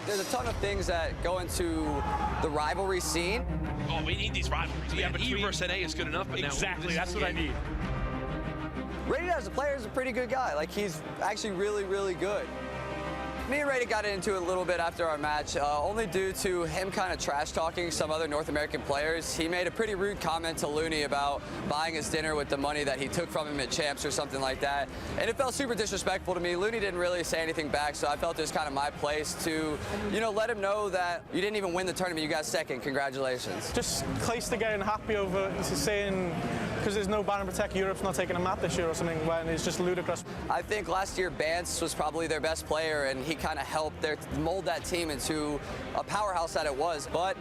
There's a ton of things that go into the rivalry scene. Oh, we need these rivalries. Yeah, E versus NA is good enough, but exactly, now that's what I need. Rated as a player is a pretty good guy. Like, he's actually really, really good. Me and Rated got into it a little bit after our match, only due to him kind of trash-talking some other North American players. He made a pretty rude comment to Looney about buying his dinner with the money that he took from him at Champs or something like that. And it felt super disrespectful to me. Looney didn't really say anything back, so I felt it was kind of my place to, you know, let him know that you didn't even win the tournament. You got second. Congratulations. Just Clayster getting happy over saying, because there's no ban and protect, Europe's not taking a map this year or something, when it's just ludicrous. I think last year Bance was probably their best player, and he kind of helped mold that team into a powerhouse that it was. But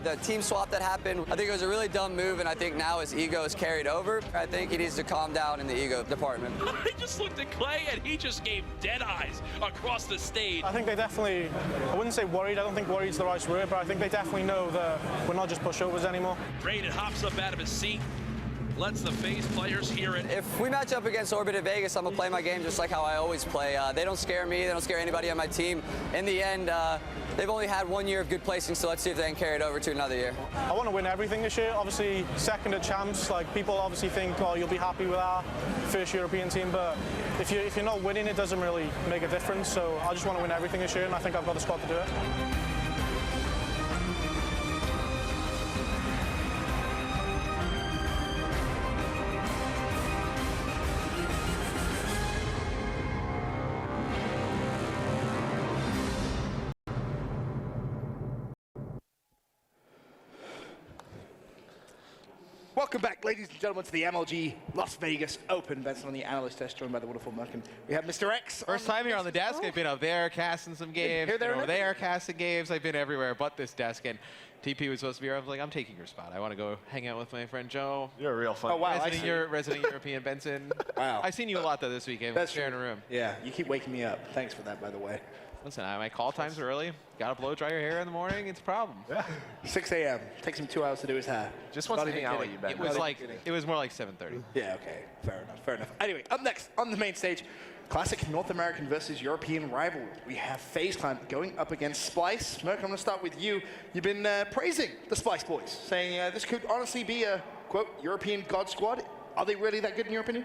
the team swap that happened, I think it was a really dumb move, and I think now his ego is carried over. I think he needs to calm down in the ego department. I just looked at Clay, and he just gave dead eyes across the stage. I think they definitely, I wouldn't say worried, I don't think worried's the right word, but I think they definitely know that we're not just pushovers anymore. Rated hops up out of his seat, lets the FaZe players hear it. If we match up against Orbit at Vegas, I'm going to play my game just like how I always play. They don't scare me. They don't scare anybody on my team. In the end, they've only had 1 year of good placing, so let's see if they can carry it over to another year. I want to win everything this year. Obviously, second at Champs, like, people obviously think, oh, you'll be happy with our first European team, but if you're not winning, it doesn't really make a difference. So I just want to win everything this year, and I think I've got the squad to do it. Welcome back, ladies and gentlemen, to the MLG Las Vegas Open. Benson on the analyst desk, joined by the wonderful Merkin. We have Mr. X. First time here on the desk. I've been up there casting some games, Here, there, been over and there casting games. I've been everywhere but this desk. And TP was supposed to be here. I was like, I'm taking your spot. I want to go hang out with my friend Joe. You're a real fun. Oh, wow. Resident European Benson. Wow. I've seen you a lot, though, this weekend. That's sharing a room. Yeah, you keep waking me up. Thanks for that, by the way. Listen, my call times are early. Got to blow dry your hair in the morning. It's a problem. Yeah. 6 a.m. Takes him 2 hours to do his hair. Just wants to hang out with you, Ben. It was more like 7:30. Yeah, okay. Fair enough, fair enough. Anyway, up next on the main stage, classic North American versus European rivalry. We have FaZe Clan going up against Splice. Merk, I'm going to start with you. You've been praising the Splice boys, saying this could honestly be a, quote, European God squad. Are they really that good in your opinion?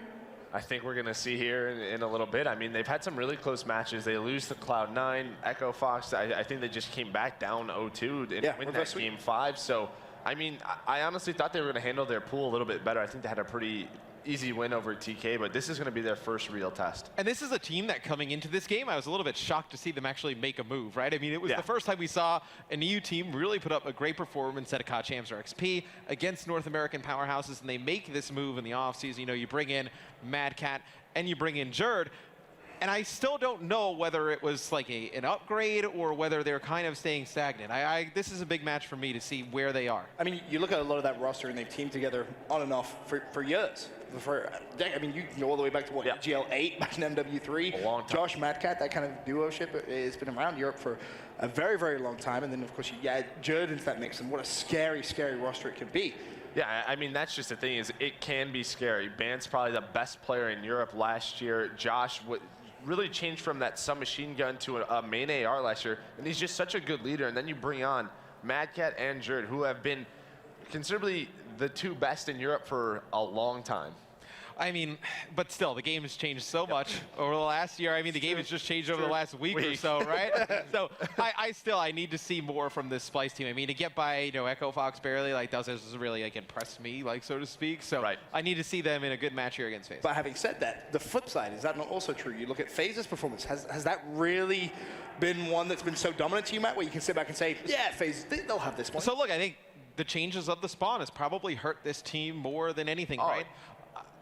I think we're going to see here in a little bit. I mean, they've had some really close matches. They lose to Cloud9, Echo Fox. I think they just came back down 0-2 and win that game 5. So, I mean, I honestly thought they were going to handle their pool a little bit better. I think they had a pretty easy win over TK, but this is going to be their first real test. And this is a team that coming into this game, I was a little bit shocked to see them actually make a move, right? I mean, it was the first time we saw an EU team really put up a great performance at a CoD Champs or XP against North American powerhouses, and they make this move in the offseason. You know, you bring in Mad Cat and you bring in Jerd. And I still don't know whether it was like an upgrade or whether they're kind of staying stagnant. This is a big match for me to see where they are. I mean, you look at a lot of that roster, and they've teamed together on and off for years. I mean, you can go all the way back to what, GL8, back in MW3. A long time. Josh, Mad Cat, that kind of duo-ship has been around Europe for a very, very long time. And then, of course, you add Jerd into that mix, and what a scary, scary roster it can be. Yeah, I mean, that's just the thing, is it can be scary. Ban's probably the best player in Europe last year. Josh really changed from that submachine gun to a main AR last year, and he's just such a good leader. And then you bring on Mad Cat and Jerd, who have been considerably the two best in Europe for a long time. I mean, but still, the game has changed so much over the last year. I mean, the game has just changed over the last week or so, right? So I need to see more from this Splice team. I mean, to get by, you know, Echo Fox barely, like, doesn't really, like, impress me, like, so to speak. So I need to see them in a good match here against FaZe. But having said that, the flip side, is that not also true? You look at FaZe's performance. Has that really been one that's been so dominant to you, Matt, where you can sit back and say, yeah, FaZe, they'll have this one? So look, I think the changes of the spawn has probably hurt this team more than anything, right?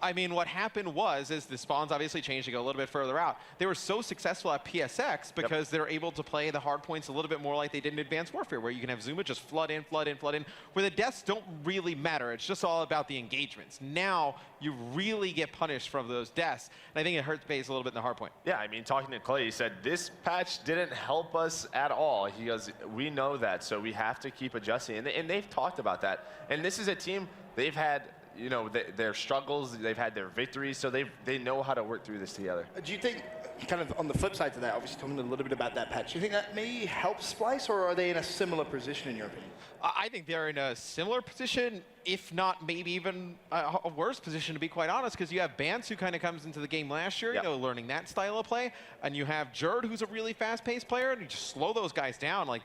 I mean, what happened is the spawns obviously changed to go a little bit further out. They were so successful at PSX because they're able to play the hard points a little bit more like they did in Advanced Warfare, where you can have Zuma just flood in, flood in, flood in, where the deaths don't really matter. It's just all about the engagements. Now, you really get punished from those deaths, and I think it hurts FaZe a little bit in the hard point. Yeah, I mean, talking to Clay, he said, this patch didn't help us at all. He goes, we know that, so we have to keep adjusting. And they've talked about that. And this is a team, they've had you know, their struggles, they've had their victories, so they know how to work through this together. Do you think, kind of on the flip side to that, obviously talking a little bit about that patch, do you think that may help Splice, or are they in a similar position in your opinion? I think they're in a similar position, if not maybe even a worse position, to be quite honest, because you have Bance, who kind of comes into the game last year, you know, learning that style of play, and you have Jerd, who's a really fast-paced player, and you just slow those guys down. Like,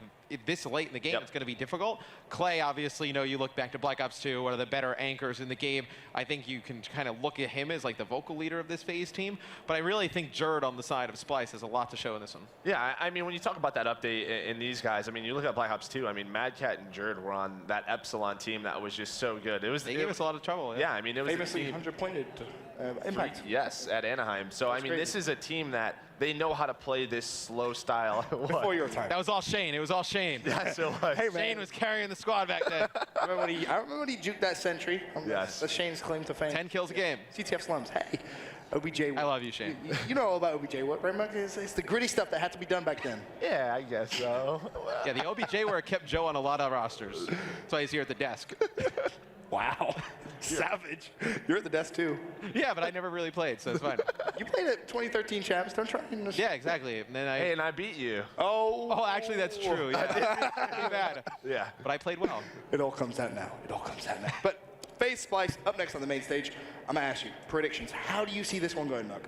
this late in the game, it's going to be difficult. Clay, obviously, you know, you look back to Black Ops 2, one of the better anchors in the game. I think you can kind of look at him as like the vocal leader of this FaZe team, but I really think Jerd on the side of Splice has a lot to show in this one. Yeah, I mean, when you talk about that update in these guys, I mean, you look at Black Ops 2, I mean, Mad Cat and Jerd were on that Epsilon team that was just so good. They gave us a lot of trouble. Yeah, I mean, it was famously 100-pointed impact. Yes, at Anaheim. So, I mean, crazy. This is a team that they know how to play this slow style. Before your time. That was all Shane. It was all Shane. Yes, it was. Hey, man. Shane was carrying the squad back then. I remember when he juked that sentry. Yes. That's Shane's claim to fame. 10 kills a game. CTF slums. Hey, OBJ. I love you, Shane. You know all about OBJ, right, Mark? It's the gritty stuff that had to be done back then. Yeah, I guess so. Yeah, the OBJ where it kept Joe on a lot of rosters. That's why he's here at the desk. Wow. Savage. You're at the desk, too. Yeah, but I never really played, so it's fine. You played at 2013 champs. Don't try and... Yeah, exactly. And then Hey, and I beat you. Oh, actually, that's true. Yeah. Pretty bad. Yeah. But I played well. It all comes out now. It all comes out now. But FaZe Splice, up next on the main stage. I'm going to ask you, predictions. How do you see this one going, Nug?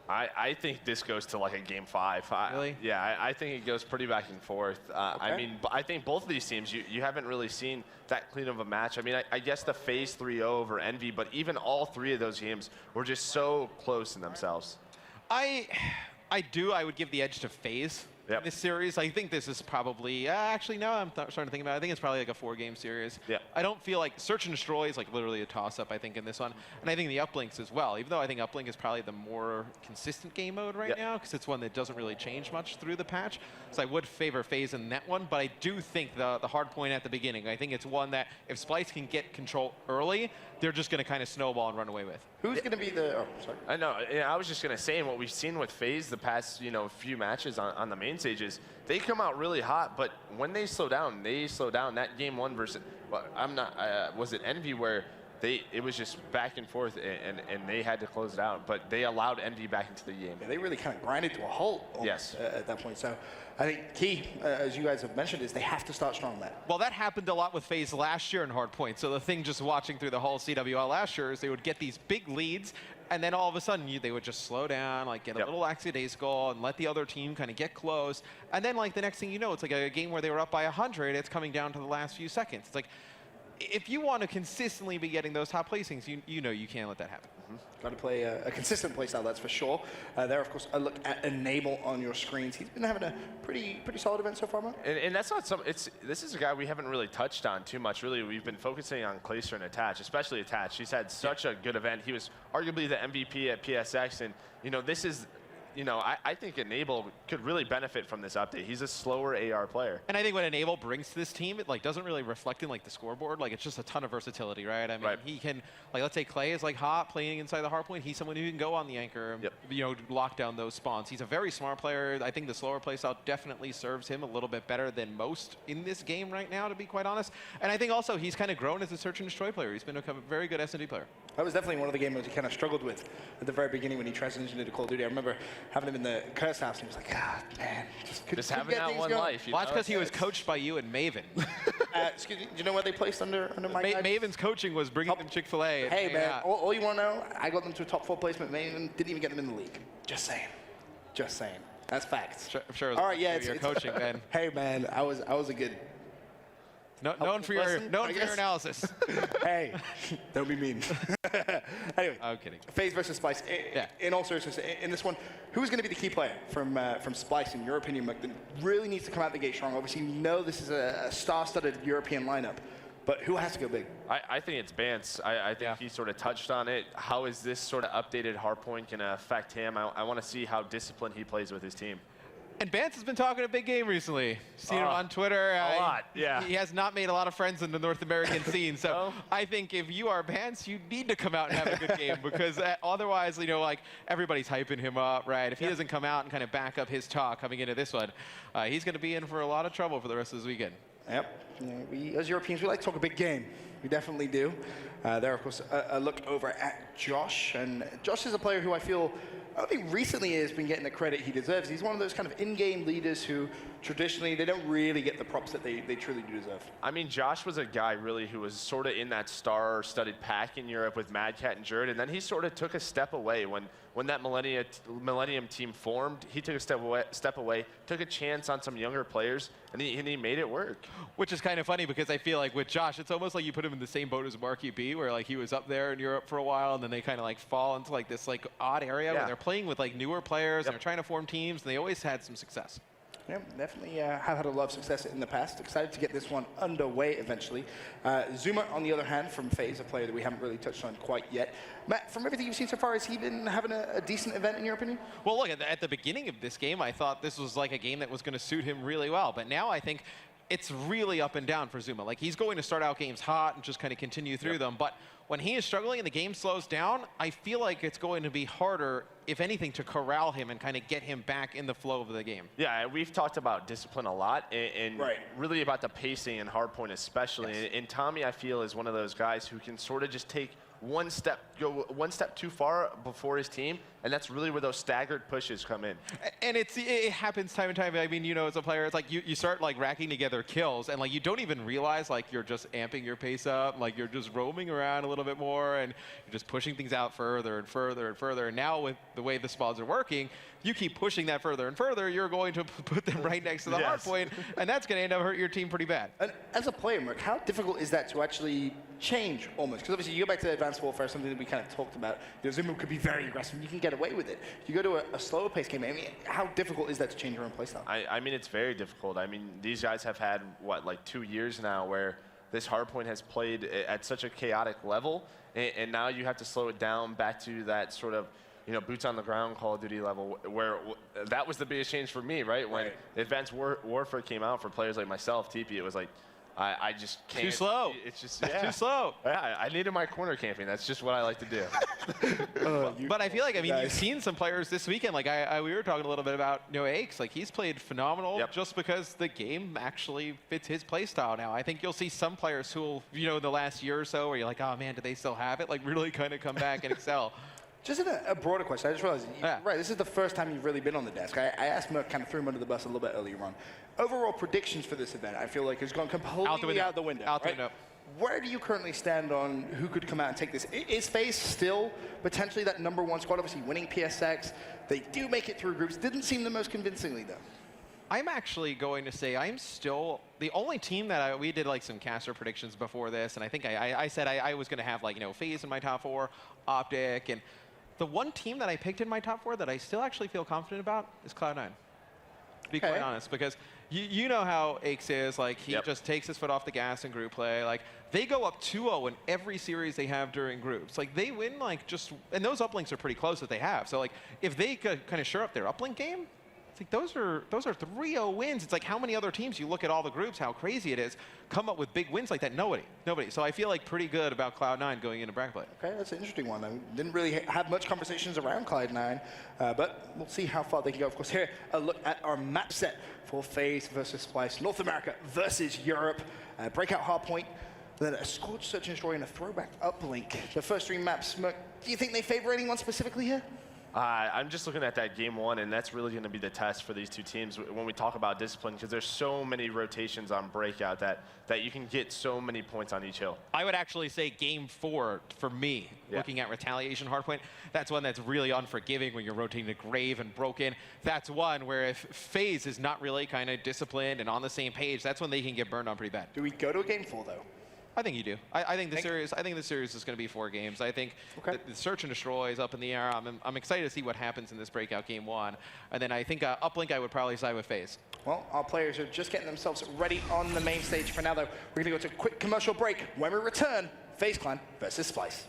I think this goes to like a game 5. Really? Yeah, I think it goes pretty back and forth. I mean, I think both of these teams, you haven't really seen that clean of a match. I mean, I guess the FaZe 3-0 over Envy, but even all 3 of those games were just so close in themselves. I would give the edge to FaZe in this series. I think this is probably, actually, no, I'm starting to think about it. I think it's probably like a 4-game series. Yeah. I don't feel like Search and Destroy is like literally a toss-up, I think, in this one. And I think the Uplinks as well, even though I think Uplink is probably the more consistent game mode right now, because it's one that doesn't really change much through the patch. So I would favor FaZe in that one, but I do think the hard point at the beginning, I think it's one that if Splice can get control early, they're just going to kind of snowball and run away with. Who's going to be the... Oh, sorry. I know. I was just going to say, and what we've seen with FaZe the past, few matches on the main stages, they come out really hot, but when they slow down, That game 1 versus... Well, I'm not... was it Envy where it was just back and forth, and they had to close it out, but they allowed Envy back into the game. Yeah, they really kind of grinded to a halt almost, at that point. So I think key, as you guys have mentioned, is they have to start strong there. Well, that happened a lot with FaZe last year in Hardpoint. So the thing just watching through the whole CWL last year is they would get these big leads, and then all of a sudden they would just slow down, like get a little lackadaisical and let the other team kind of get close. And then like the next thing you know, it's like a game where they were up by 100, it's coming down to the last few seconds. It's like, if you want to consistently be getting those top placings, you know you can't let that happen. Got to play a consistent playstyle, that's for sure. There, of course, a look at Enable on your screens. He's been having a pretty solid event so far, man. And that's not this is a guy we haven't really touched on too much. Really, we've been focusing on Clayster and Attach, especially Attach. He's had such a good event. He was arguably the MVP at PSX, and this is. I think Enable could really benefit from this update. He's a slower AR player. And I think what Enable brings to this team, it doesn't really reflect in the scoreboard. It's just a ton of versatility, right? I mean, he can, let's say Clay is hot playing inside the hard point. He's someone who can go on the anchor and, lock down those spawns. He's a very smart player. I think the slower playstyle definitely serves him a little bit better than most in this game right now, to be quite honest. And I think also he's kind of grown as a Search and Destroy player. He's been a very good S&D player. That was definitely one of the game modes he kind of struggled with at the very beginning when he transitioned into Call of Duty. I remember having him in the Curse House, and he was like, man, just having that one life. Well, that's because he was coached by you and Maven. Excuse me, do you know what they placed under my guidance? Maven's coaching was bringing them Chick-fil-A. Hey, man, all you want to know, I got them to a top 4 placement. Maven didn't even get them in the league. Just saying. Just saying. That's facts. Sure. All right, yeah, it's coaching, man. Hey, man, I was a good... known for your analysis. Hey, don't be mean. Anyway, I'm kidding. FaZe versus Splice. In all seriousness, in this one, who's going to be the key player from Splice, in your opinion, that really needs to come out the gate strong? Obviously, you know this is a star-studded European lineup, but who has to go big? I think it's Bance. I think he sort of touched on it. How is this sort of updated hardpoint going to affect him? I want to see how disciplined he plays with his team. And Bance has been talking a big game recently. Seen him on Twitter. A lot, yeah. He has not made a lot of friends in the North American scene. So I think if you are Bance, you need to come out and have a good game, because otherwise, everybody's hyping him up, right? If he doesn't come out and kind of back up his talk coming into this one, he's going to be in for a lot of trouble for the rest of this weekend. Yep. You know, we, as Europeans, we like to talk a big game. We definitely do. There, of course, a look over at Josh. And Josh is a player who I feel only recently has been getting the credit he deserves. He's one of those kind of in-game leaders who traditionally they don't really get the props that they truly do deserve. I mean, Josh was a guy really who was sort of in that star-studded pack in Europe with Mad Cat and Jerd, and then he sort of took a step away when that Millennium team formed. He took a step away, took a chance on some younger players, and he made it work. Which is kind of funny because I feel like with Josh, it's almost like you put him in the same boat as Marky B, where like he was up there in Europe for a while, and then they kind of like fall into like this like odd area where they're playing with like newer players and they're trying to form teams, and they always had some success. Yeah, definitely have had a lot of success in the past. Excited to get this one underway eventually. Zuma, on the other hand, from FaZe, a player that we haven't really touched on quite yet. Matt, from everything you've seen so far, has he been having a decent event in your opinion? Well, look, at the beginning of this game, I thought this was like a game that was going to suit him really well. But now I think it's really up and down for Zuma. Like, he's going to start out games hot and just kind of continue through them. But when he is struggling and the game slows down, I feel like it's going to be harder, if anything, to corral him and kind of get him back in the flow of the game. Yeah, we've talked about discipline a lot, and really about the pacing and hardpoint especially. And Tommy, I feel, is one of those guys who can sort of just go one step too far before his team, and that's really where those staggered pushes come in. And it happens time and time. I mean, you know, as a player, it's like you start like racking together kills, and like you don't even realize like you're just amping your pace up, like you're just roaming around a little bit more, and you're just pushing things out further and further and further. And now with the way the spawns are working, you keep pushing that further and further, you're going to put them right next to the hard point, and that's going to end up hurting your team pretty bad. And as a player, Merc, how difficult is that to actually change almost? Because obviously you go back to Advanced Warfare, something that we kind of talked about. You know, Zuma could be very aggressive, you can get away with it. You go to a slower pace game, I mean, how difficult is that to change your own playstyle? I mean, it's very difficult. I mean, these guys have had, what, like 2 years now where this hardpoint has played at such a chaotic level, and now you have to slow it down back to that sort of, you know, boots on the ground Call of Duty level, where that was the biggest change for me, right? When Advanced Warfare came out for players like myself, TP, it was like, I just can't. Too slow. It's just too slow. Yeah, I needed my corner camping. That's just what I like to do. But I feel like, I mean, you've seen some players this weekend. Like we were talking a little bit about, you know, Aches. Like he's played phenomenal just because the game actually fits his play style now. I think you'll see some players who will, you know, in the last year or so, where you're like, oh man, do they still have it? Like really kind of come back and excel. Just in a broader question, I just realized, right, this is the first time you've really been on the desk. I asked Merc, kind of threw him under the bus a little bit earlier on. Overall predictions for this event, I feel like has gone completely out the window. Out the window. Where do you currently stand on who could come out and take this? Is FaZe still potentially that #1 squad, obviously winning PSX? They do make it through groups. Didn't seem the most convincingly, though. I'm actually going to say I'm still the only team that we did like some caster predictions before this, and I think I said I was going to have like, you know, FaZe in my top 4, Optic, and the one team that I picked in my top 4 that I still actually feel confident about is Cloud9. To be quite honest, because you know how Aches is. Like, he just takes his foot off the gas in group play. Like, they go up 2-0 in every series they have during groups. Like, they win, like, just... And those uplinks are pretty close that they have. So, like, if they could kind of shore up their uplink game, it's like those are 3-0 wins. It's like how many other teams, you look at all the groups, how crazy it is, come up with big wins like that? Nobody. So I feel like pretty good about Cloud9 going into bracket play. Okay, that's an interesting one. I didn't really have much conversations around Cloud9, but we'll see how far they can go. Of course, here, a look at our map set for FaZe versus Splice. North America versus Europe. Breakout hardpoint, then a Scorch, Search and Destroy, and a throwback uplink. The first 3 maps, do you think they favor anyone specifically here? I'm just looking at that game 1, and that's really going to be the test for these two teams when we talk about discipline, because there's so many rotations on Breakout that you can get so many points on each hill. I would actually say game 4, for me, looking at Retaliation Hardpoint, that's one that's really unforgiving when you're rotating to Grave and Broken. That's one where if FaZe is not really kind of disciplined and on the same page, that's when they can get burned on pretty bad. Do we go to a game 4, though? I think you do. I think the series. I think the series is going to be 4 games. I think the Search and Destroy is up in the air. I'm excited to see what happens in this breakout game 1, and then I think uplink I would probably side with FaZe. Well, our players are just getting themselves ready on the main stage for now. Though we're going to go to a quick commercial break. When we return, FaZe Clan versus Splice.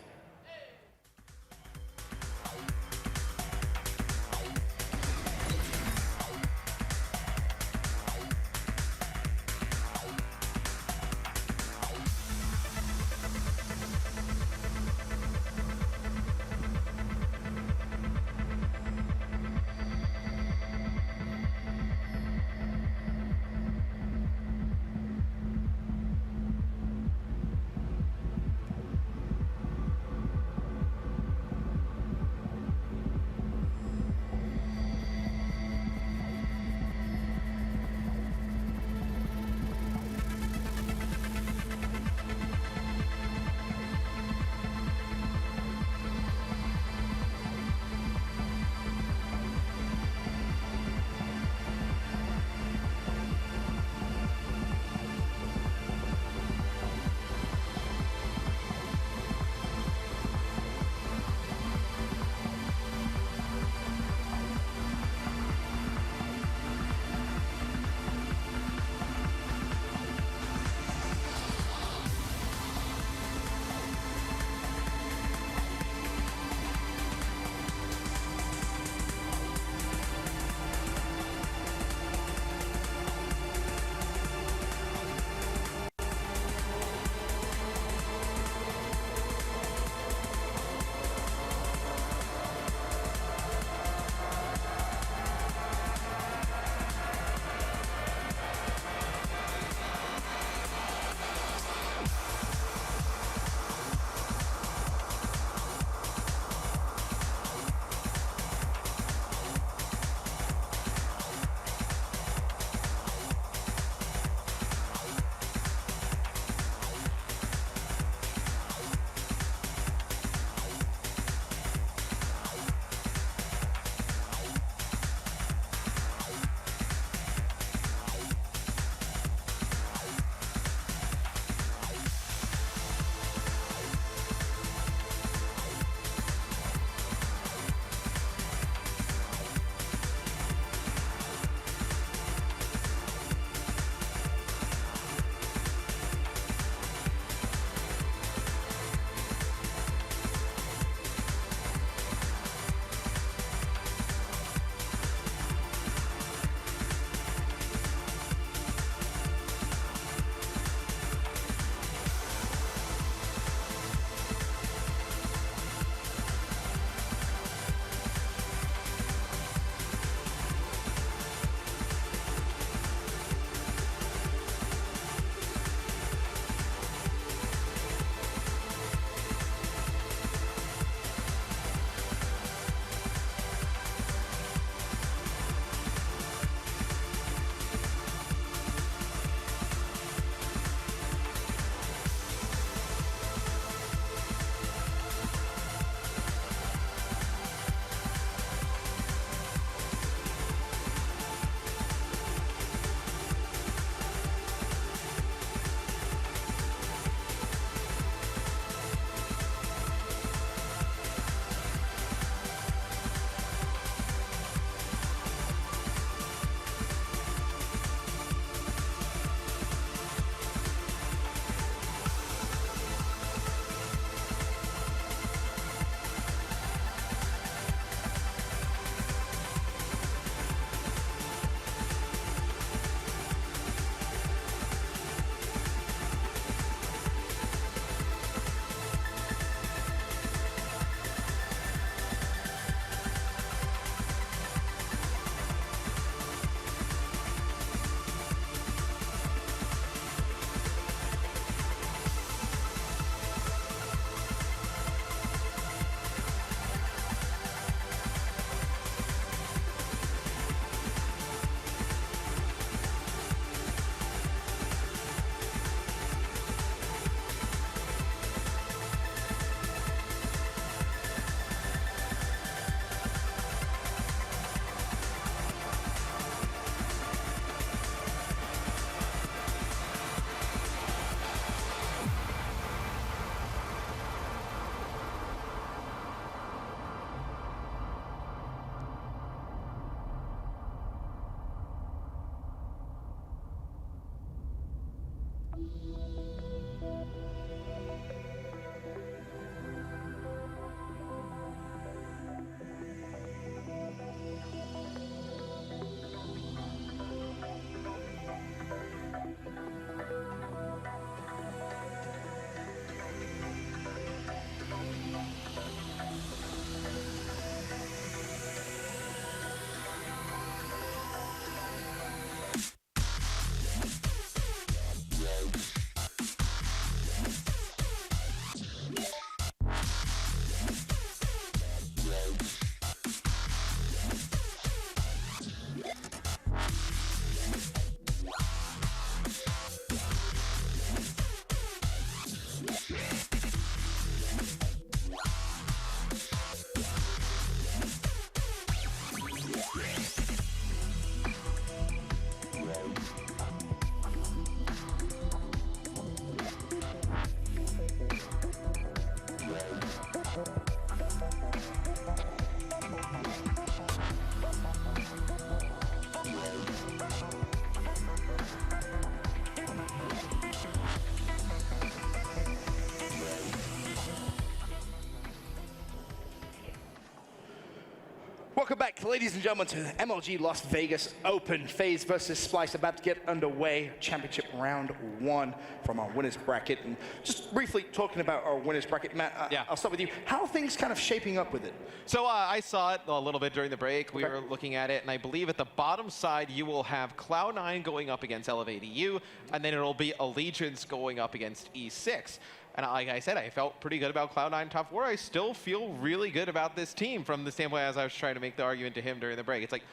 Welcome back, ladies and gentlemen, to the MLG Las Vegas Open. FaZe versus Splice about to get underway. Championship round 1 from our winners bracket. And just briefly talking about our winners bracket, Matt, I'll start with you. How are things kind of shaping up with it? So I saw it a little bit during the break. We were looking at it, and I believe at the bottom side you will have Cloud9 going up against Elevate EU, and then it'll be Allegiance going up against E6. And like I said, I felt pretty good about Cloud9 top 4. I still feel really good about this team from the standpoint as I was trying to make the argument to him during the break. It's like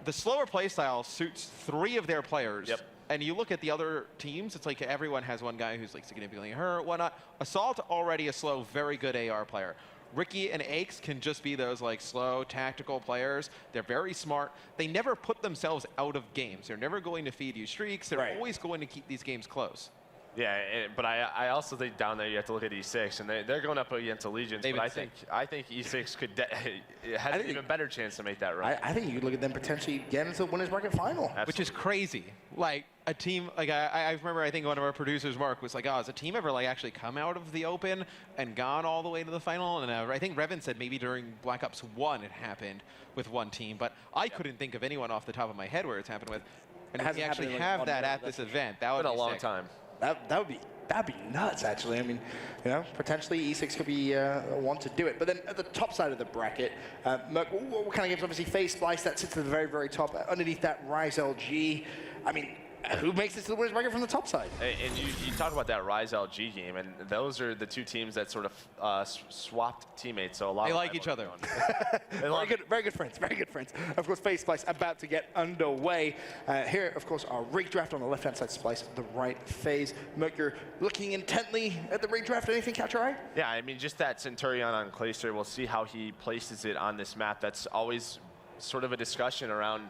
the slower play style suits 3 of their players. Yep. And you look at the other teams, it's like everyone has one guy who's like significantly hurt, whatnot. Assault, already a slow, very good AR player. Ricky and Aches can just be those like slow, tactical players. They're very smart. They never put themselves out of games. They're never going to feed you streaks. They're always going to keep these games close. Yeah, but I also think down there you have to look at E6, and they're going up against Allegiance. But I think E6 could has an even better chance to make that run. I think you could look at them potentially getting into the winners bracket final. Absolutely. Which is crazy. Like a team, like I remember, I think one of our producers, Mark, was like, "Oh, has a team ever like actually come out of the Open and gone all the way to the final?" And I think Revan said maybe during Black Ops 1 it happened with one team, but I couldn't think of anyone off the top of my head where it's happened with. And if we actually have that at this event, that would be a long sick. time. That'd be nuts, actually. I mean, you know, potentially E6 could be one to do it. But then at the top side of the bracket, Merc, what kind of games? Obviously, FaZe Splice, that sits at the very, very top. Underneath that, Rise LG. I mean, who makes it to the winners bracket from the top side? And you talk about that Rise LG game, and those are the 2 teams that sort of swapped teammates. So a lot. They like each other. Very good friends. Very good friends. Of course, FaZe Splice about to get underway. Here, of course, our rig draft on the left-hand side, Splice, the right FaZe. Merc, you're looking intently at the rig draft. Anything catch your eye? Yeah, I mean, just that Centurion on Clayster. We'll see how he places it on this map. That's always sort of a discussion around.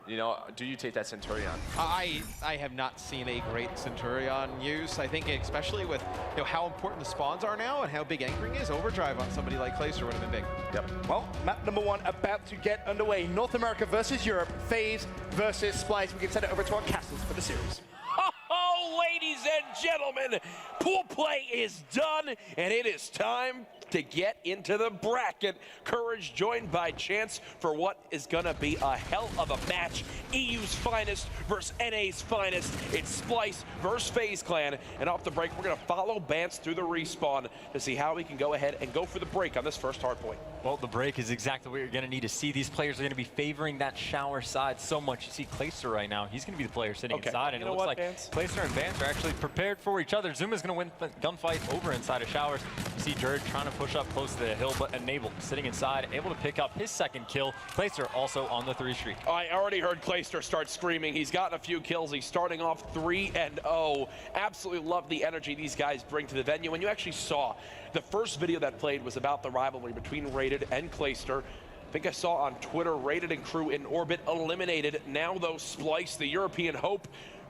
You know, do you take that Centurion? I have not seen a great Centurion use. I think especially with how important the spawns are now and how big anchoring is, overdrive on somebody like Clayster would have been big. Yep. Well, map number 1 about to get underway. North America versus Europe. FaZe versus Splice. We can send it over to our castles for the series. Oh, ladies and gentlemen, pool play is done, and it is time to get into the bracket. Courage joined by Chance for what is gonna be a hell of a match. EU's finest versus NA's finest. It's Splice versus FaZe Clan. And off the break, we're gonna follow Bance through the respawn to see how we can go ahead and go for the break on this first hardpoint. Well, the break is exactly what you're gonna need to see. These players are gonna be favoring that shower side so much. You see Clayster right now, he's gonna be the player sitting inside, and it looks like Clayster and Vance are actually prepared for each other. Zuma's gonna win the gunfight over inside of showers. You see Jared trying to push up close to the hill, but Enable sitting inside, able to pick up his 2nd kill. Clayster also on the 3 streak. I already heard Clayster start screaming. He's gotten a few kills. He's starting off 3-0. Absolutely love the energy these guys bring to the venue. And you actually saw the first video that played was about the rivalry between Rated and Clayster. I think I saw on Twitter, Rated and crew in orbit eliminated. Now though, Splice, the European hope,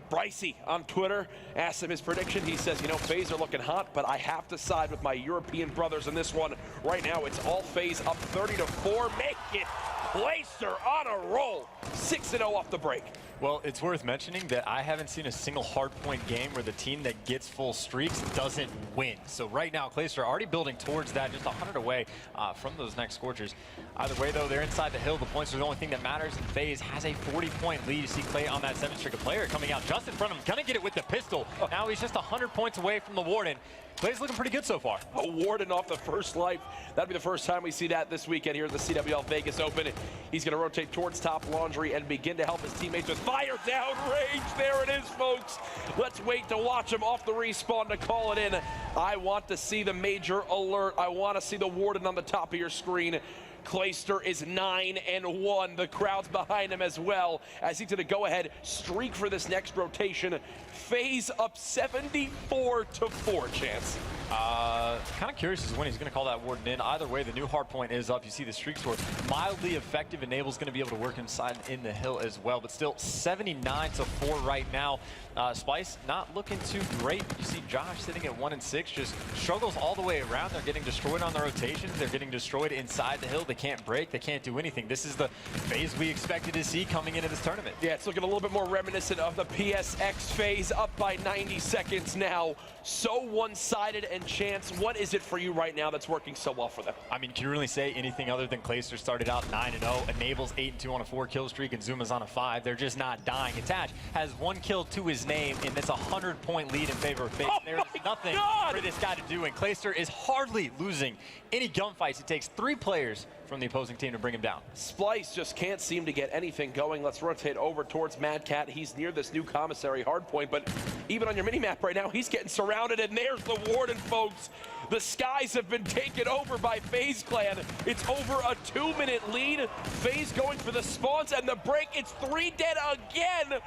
Brycey on Twitter asked him his prediction. He says, you know, FaZe are looking hot, but I have to side with my European brothers in this one. Right now, it's all FaZe up 30-4. Make it Clayster on a roll. 6-0 off the break. Well, it's worth mentioning that I haven't seen a single hardpoint game where the team that gets full streaks doesn't win. So right now, Clayster already building towards that, just 100 away from those next Scorchers. Either way, though, they're inside the hill. The points are the only thing that matters, and FaZe has a 40-point lead. You see Clay on that 7-streak. A player coming out just in front of him, gonna get it with the pistol. Now he's just 100 points away from the Warden. Clay's looking pretty good so far. A Warden off the first life. That'd be the first time we see that this weekend here at the CWL Vegas Open. He's going to rotate towards top laundry and begin to help his teammates with fire down range. There it is, folks. Let's wait to watch him off the respawn to call it in. I want to see the major alert. I want to see the Warden on the top of your screen. Clayster is 9-1. The crowd's behind him as well as he's going to go ahead, streak for this next rotation. FaZe up 74-4, Chance. Kind of curious as to when he's going to call that Warden in. Either way, the new hard point is up. You see the streak score mildly effective. Enable's going to be able to work inside in the hill as well, but still 79-4 right now. Splice not looking too great. You see Josh sitting at 1-6, just struggles all the way around. They're getting destroyed on the rotations. They're getting destroyed inside the hill. They can't break. They can't do anything. This is the FaZe we expected to see coming into this tournament. Yeah, it's looking a little bit more reminiscent of the PSX FaZe, up by 90 seconds now. So one-sided and Chance, what is it for you right now that's working so well for them? I mean, can you really say anything other than Clayster started out 9-0, Enables 8-2 on a 4-kill streak, and Zuma's on a 5. They're just not dying. Attach has 1 kill to his name, and it's a 100-point lead in favor of FaZe. There's nothing for this guy to do, and Clayster is hardly losing any gunfights. It takes 3 players from the opposing team to bring him down. Splice just can't seem to get anything going. Let's rotate over towards Mad Cat. He's near this new commissary hardpoint, but even on your mini-map right now, he's getting surrounded, and there's the Warden, folks. The skies have been taken over by FaZe Clan. It's over a 2-minute lead. FaZe going for the spawns and the break. It's 3 dead again.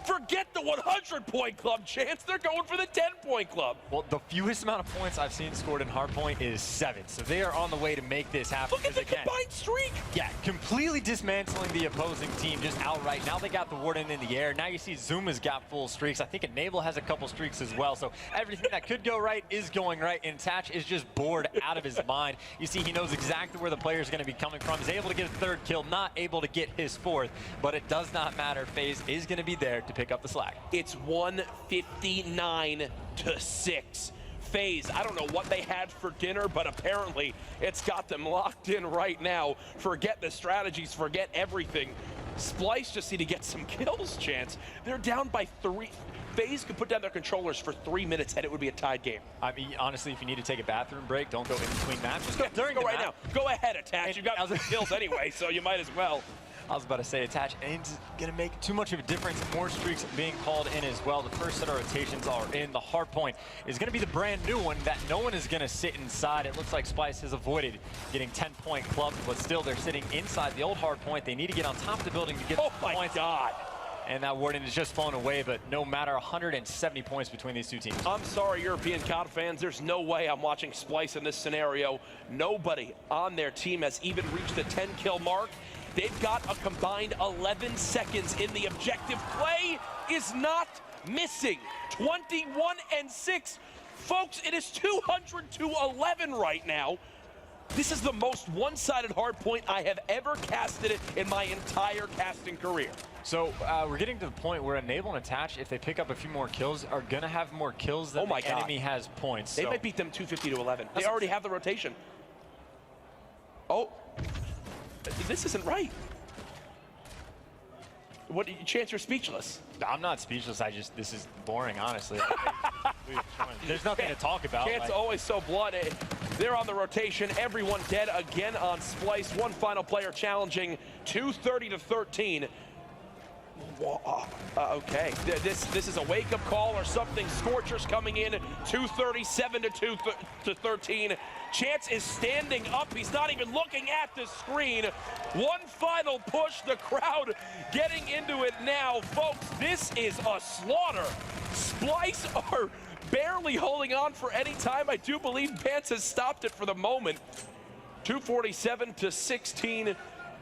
Forget the 100-point club, Chance. They're going for the 10-point club. Well, the fewest amount of points I've seen scored in Hardpoint is 7. So they are on the way to make this happen. Look at the combined streak. Yeah, completely dismantling the opposing team just outright. Now they got the Warden in the air. Now you see Zuma's got full streaks. I think Enable has a couple streaks as well. So everything that could go right is going right. And Tatch is just bored out of his mind. You see he knows exactly where the player is going to be coming from. He's able to get a 3rd kill, not able to get his 4th. But it does not matter. FaZe is going to be there to pick up the slack. It's 159-6. FaZe, I don't know what they had for dinner, but apparently it's got them locked in right now. Forget the strategies, forget everything. Splice just need to get some kills, Chance. They're down by 3. FaZe could put down their controllers for 3 minutes and it would be a tied game. I mean, honestly, if you need to take a bathroom break, don't go in between matches. Just go right now. Go ahead, Attach. You've got some kills anyway, so you might as well. I was about to say, Attach ain't going to make too much of a difference. More streaks being called in as well. The first set of rotations are in. The hardpoint is going to be the brand new one that no one is going to sit inside. It looks like Splice has avoided getting 10-point clubs, but still they're sitting inside the old hardpoint. They need to get on top of the building to get oh my points. God. And that Warden is just flown away, but no matter, 170 points between these 2 teams. I'm sorry, European CoD fans. There's no way I'm watching Splice in this scenario. Nobody on their team has even reached the 10-kill mark. They've got a combined 11 seconds in the objective. Play is not missing. 21-6. Folks, it is 200-11 right now. This is the most one-sided hardpoint I have ever casted it in my entire casting career. So we're getting to the point where Enable and Attach, if they pick up a few more kills, are going to have more kills than the enemy has points. They might beat them 250-11. They already have the rotation. Oh. This isn't right. What, Chance, you're speechless. I'm not speechless. This is boring, honestly. There's nothing to talk about. Chance always so blunt. They're on the rotation. Everyone dead again on Splice. One final player challenging. 230-13. Okay, this is a wake-up call or something. Scorchers coming in, 237-13. Chance is standing up. He's not even looking at the screen. One final push. The crowd getting into it now. Folks, this is a slaughter. Splice are barely holding on for any time. I do believe Pants has stopped it for the moment. 247-16.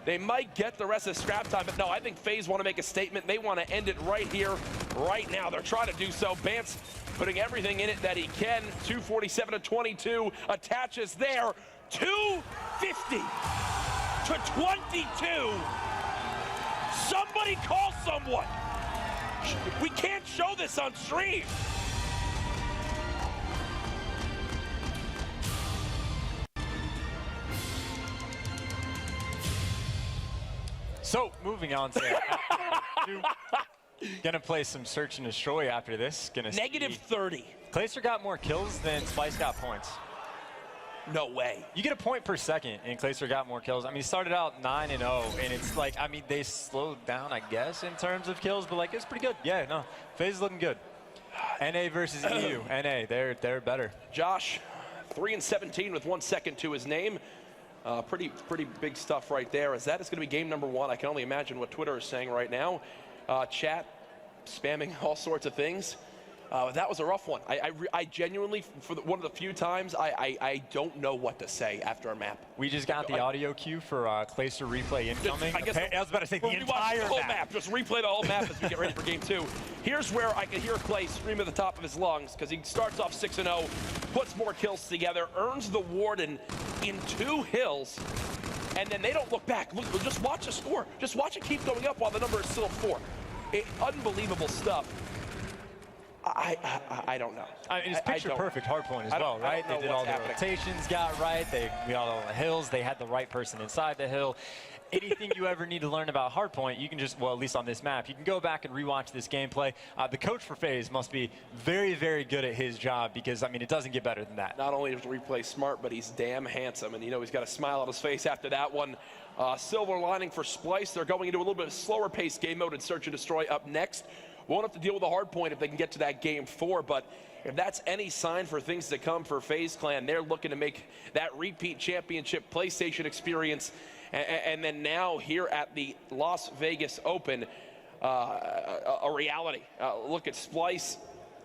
They might get the rest of scrap time, but no, I think FaZe want to make a statement. They want to end it right here, right now. They're trying to do so. Bance putting everything in it that he can. 247-22, attaches there. 250-22. Somebody call someone. We can't show this on stream. So, moving on to gonna play some Search and Destroy after this. -30. Clayster got more kills than Splice got points. No way. You get a point per second, and Clayster got more kills. I mean, he started out 9-0, and it's like, I mean, they slowed down, I guess, in terms of kills, but like, it's pretty good. Yeah, no, FaZe is looking good. NA versus EU. NA, they're better. Josh, 3-17 with 1 second to his name. Pretty big stuff right there, as that is going to be game number 1. I can only imagine what Twitter is saying right now. Chat spamming all sorts of things. That was a rough one. I genuinely, for one of the few times, I don't know what to say after a map. We just got the audio cue for Clayster replay incoming. I was about to say the entire whole map. Just replay the whole map as we get ready for game 2. Here's where I can hear Clay scream at the top of his lungs, because he starts off 6-0, puts more kills together, earns the Warden in 2 hills, and then they don't look back. Look, just watch the score. Just watch it keep going up while the number is still 4. Unbelievable stuff. I don't know. I mean, it's picture perfect hardpoint as well, right? They did all the rotations, got right. They got all the hills. They had the right person inside the hill. Anything you ever need to learn about hardpoint, you can just, well, at least on this map, you can go back and rewatch this gameplay. The coach for FaZe must be very, very good at his job because, I mean, it doesn't get better than that. Not only does he play smart, but he's damn handsome. And, you know, he's got a smile on his face after that one. Silver lining for Splyce. They're going into a little bit of slower paced game mode in Search and Destroy up next. Won't have to deal with a hard point if they can get to that game 4, but if that's any sign for things to come for FaZe Clan, they're looking to make that repeat championship PlayStation experience. And then now here at the Las Vegas Open, a reality. Look at Splyce.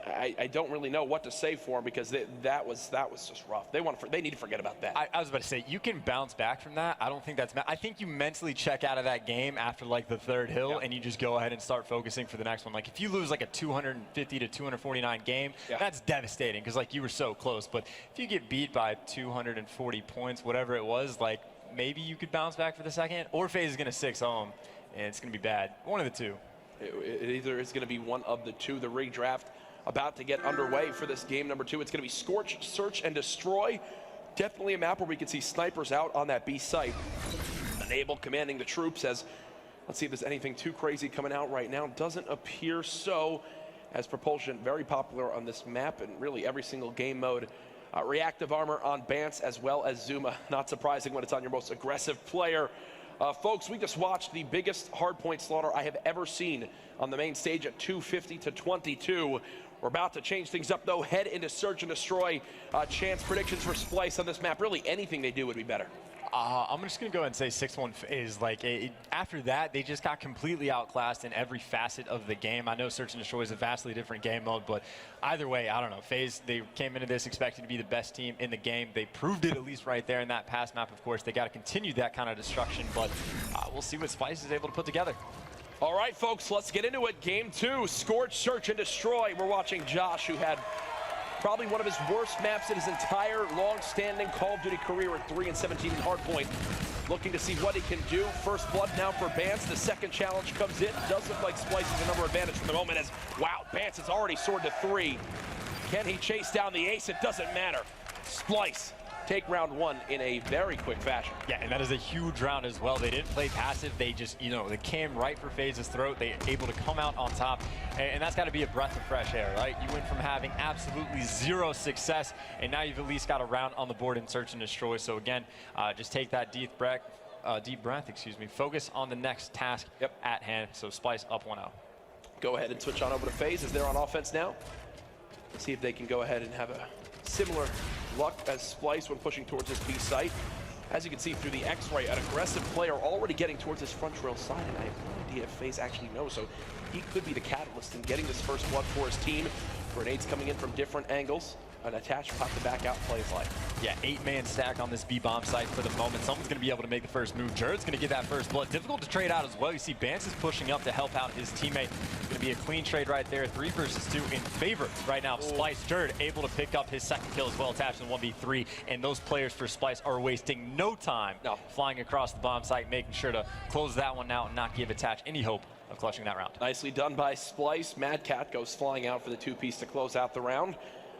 I don't really know what to say for him because that was just rough. They need to forget about that. I was about to say, you can bounce back from that. I don't think that's. I think you mentally check out of that game after like the third hill, and you just go ahead and start focusing for the next one. Like if you lose like a 250 to 249 game, that's devastating because like you were so close. But if you get beat by 240 points, whatever it was, like maybe you could bounce back for the second, or FaZe is going to 6-0 'em, and it's going to be bad. One of the two. It either is going to be one of the two. The redraft about to get underway for this game number 2. It's going to be Scorch, Search, and Destroy. Definitely a map where we can see snipers out on that B site. Enable commanding the troops as, let's see if there's anything too crazy coming out right now. Doesn't appear so, as Propulsion very popular on this map and really every single game mode. Reactive armor on Bance as well as Zuma. Not surprising when it's on your most aggressive player. Folks, we just watched the biggest hardpoint slaughter I have ever seen on the main stage at 250 to 22. We're about to change things up, though. Head into Search and Destroy. Chance predictions for Splyce on this map. Really, anything they do would be better. I'm just going to go ahead and say 6-1 FaZe. Like, after that, they just got completely outclassed in every facet of the game. I know Search and Destroy is a vastly different game mode, but either way, I don't know. FaZe, they came into this expecting to be the best team in the game. They proved it at least right there in that past map, of course. They got to continue that kind of destruction, but we'll see what Splyce is able to put together. All right, folks, let's get into it. Game 2, Scorch, Search, and Destroy. We're watching Josh, who had probably one of his worst maps in his entire long-standing Call of Duty career at 3-17 in hardpoint. Looking to see what he can do. First blood now for Bance. The second challenge comes in. Does look like Splyce is the number advantage for the moment as, wow, Bance has already soared to 3. Can he chase down the ace? It doesn't matter. Splyce take round 1 in a very quick fashion. Yeah, and that is a huge round as well. They didn't play passive. They just, you know, they came right for FaZe's throat. They were able to come out on top, and that's got to be a breath of fresh air, right? You went from having absolutely 0 success, and now you've at least got a round on the board in Search and Destroy. So again, just take that deep breath, focus on the next task at hand. So Splyce up 1-0. Go ahead and switch on over to FaZe as they're on offense now. See if they can go ahead and have a similar luck as Splyce when pushing towards this B site. As you can see through the X-ray, an aggressive player already getting towards this front trail side, and I have no idea if FaZe actually knows, so he could be the catalyst in getting this first blood for his team. Grenades coming in from different angles. An attached pop to back out plays like. Yeah, 8-man stack on this B-bomb site for the moment. Someone's going to be able to make the first move. Jared's going to get that first blood. Difficult to trade out as well. You see Bance is pushing up to help out his teammate. It's going to be a clean trade right there. 3 versus 2 in favor right now. Splyce. Jared able to pick up his second kill as well, attached in 1v3. And those players for Splyce are wasting no time flying across the bomb site, making sure to close that one out and not give Attach any hope of clutching that round. Nicely done by Splyce. Mad Cat goes flying out for the 2-piece to close out the round.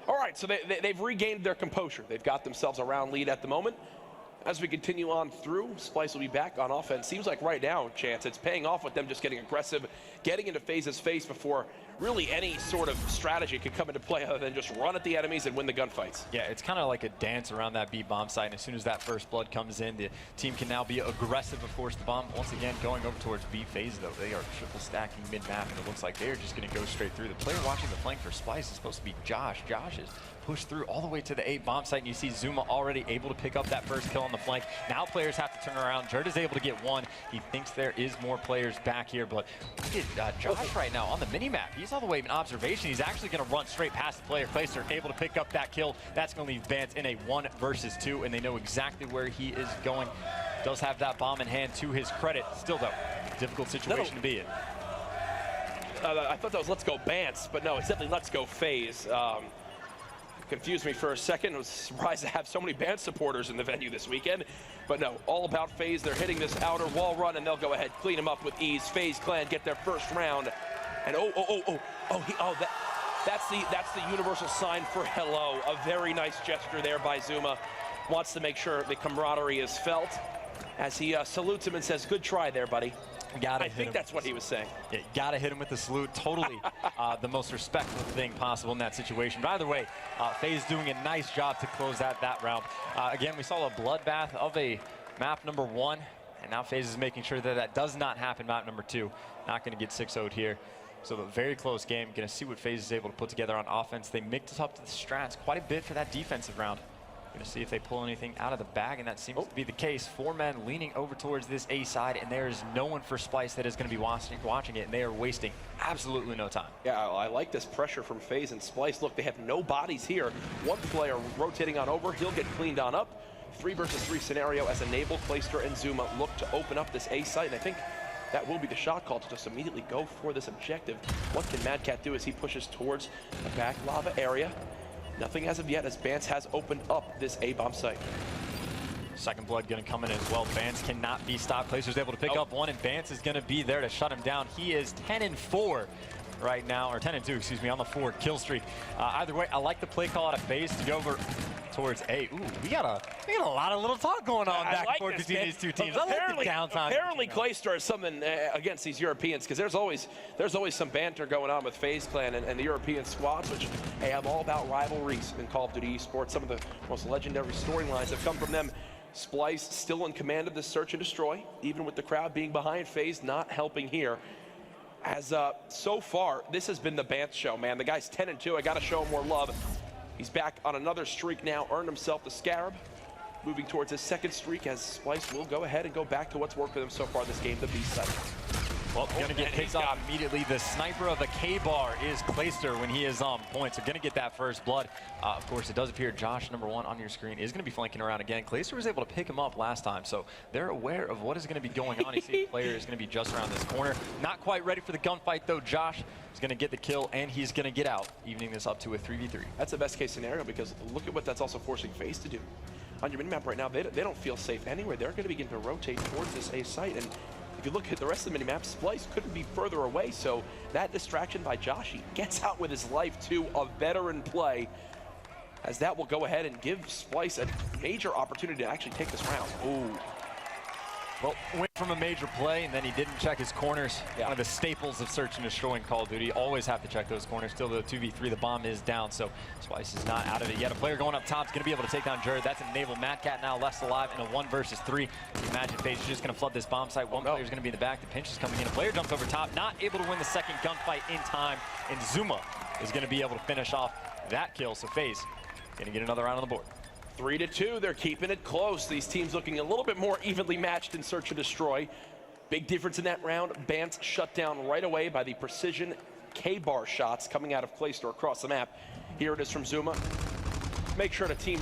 All right, so they've regained their composure. They've got themselves a round lead at the moment. As we continue on through, Splyce will be back on offense. Seems like right now, Chance, it's paying off with them just getting aggressive, getting into FaZe's face before really any sort of strategy could come into play other than just run at the enemies and win the gunfights. Yeah, it's kind of like a dance around that B-bomb site, and as soon as that first blood comes in, the team can now be aggressive. Of course, the bomb, once again, going over towards B phase, though. They are triple stacking mid-map, and it looks like they're just going to go straight through. The player watching the flank for Splyce is supposed to be Josh. Josh is pushed through all the way to the 8 bomb site, and you see Zuma already able to pick up that first kill on the flank. Now players have to turn around. Jared is able to get 1. He thinks there is more players back here, but look at Josh right now on the mini-map. He's all the way in observation. He's actually going to run straight past the player. Placer able to pick up that kill. That's going to leave Bance in a 1 versus 2, and they know exactly where he is going. Does have that bomb in hand to his credit. Still, though, difficult situation to be in. I thought that was Let's Go Bance, but no, it's definitely Let's Go FaZe. Confused me for a second. I was surprised to have so many Bance supporters in the venue this weekend. But no, all about FaZe. They're hitting this outer wall run, and they'll go ahead, clean them up with ease. FaZe Clan get their first round. And That's the universal sign for hello. A very nice gesture there by Zuma. Wants to make sure the camaraderie is felt as he salutes him and says, good try there, buddy. I think that's what he was saying. Yeah, gotta hit him with the salute. Totally the most respectful thing possible in that situation. But either way, FaZe doing a nice job to close out that round. Again, we saw a bloodbath of a map number 1, and now FaZe is making sure that that does not happen map number 2. Not going to get 6-0'd here. So a very close game. Going to see what FaZe is able to put together on offense. They mixed up to the strats quite a bit for that defensive round. Going to see if they pull anything out of the bag, and that seems to be the case. 4 men leaning over towards this A side, and there is no one for Splice that is going to be watching it, and they are wasting absolutely no time. Yeah, I like this pressure from FaZe and Splice. Look, they have no bodies here. One player rotating on over. He'll get cleaned on up. 3 versus 3 scenario as Enable, Clayster, and Zuma look to open up this A site, and I think that will be the shot call to just immediately go for this objective. What can Mad Cat do as he pushes towards the back lava area? Nothing as of yet, as Bance has opened up this A-bomb site. Second blood going to come in as well. Bance cannot be stopped. Clayster's able to pick up one, and Bance is going to be there to shut him down. He is 10-4 right now, or 10-2, excuse me, on the 4 kill streak. Either way, I like the play call out of FaZe to go over towards A. Ooh, we got a lot of little talk going on back and forth between these two teams. Apparently Clayster is something against these Europeans, because there's always some banter going on with FaZe Clan and the European squads, which have all about rivalries in Call of Duty esports. Some of the most legendary storylines have come from them. Splice still in command of this search and destroy, even with the crowd being behind. FaZe not helping here. As so far, this has been the Bance show, man. The guy's 10-2. I got to show him more love. He's back on another streak now, earned himself the Scarab. Moving towards his second streak, as Splice will go ahead and go back to what's worked for them so far this game, the B side. Well, gonna get picked off immediately. The sniper of the K-bar is Clayster when he is on point, so gonna get that first blood. Of course, it does appear Josh, number 1 on your screen, is gonna be flanking around again. Clayster was able to pick him up last time, so they're aware of what is gonna be going on. You see a player is gonna be just around this corner. Not quite ready for the gunfight though. Josh is gonna get the kill, and he's gonna get out, evening this up to a 3v3. That's the best case scenario, because look at what that's also forcing FaZe to do. On your minimap right now, they don't feel safe anywhere. They're gonna begin to rotate towards this A site, and if you look at the rest of the minimap, Splice couldn't be further away, so that distraction by Josh, he gets out with his life to a veteran play, as that will go ahead and give Splice a major opportunity to actually take this round. Ooh. Well, went from a major play, and then he didn't check his corners. Yeah. One of the staples of search and destroy in Call of Duty. Always have to check those corners. Still, the 2v3, the bomb is down, so Splice is not out of it yet. A player going up top is going to be able to take down Jared. That's Enable. Mad Cat now less alive in a 1 versus 3. Imagine FaZe is just going to flood this bomb site. One player is going to be in the back. The pinch is coming in. A player jumps over top, not able to win the second gunfight in time, and Zuma is going to be able to finish off that kill. So FaZe going to get another round on the board. 3-2, they're keeping it close. These teams looking a little bit more evenly matched in search and destroy. Big difference in that round. Bance shut down right away by the precision K-bar shots coming out of Clayster across the map. Here it is from Zuma. Make sure to team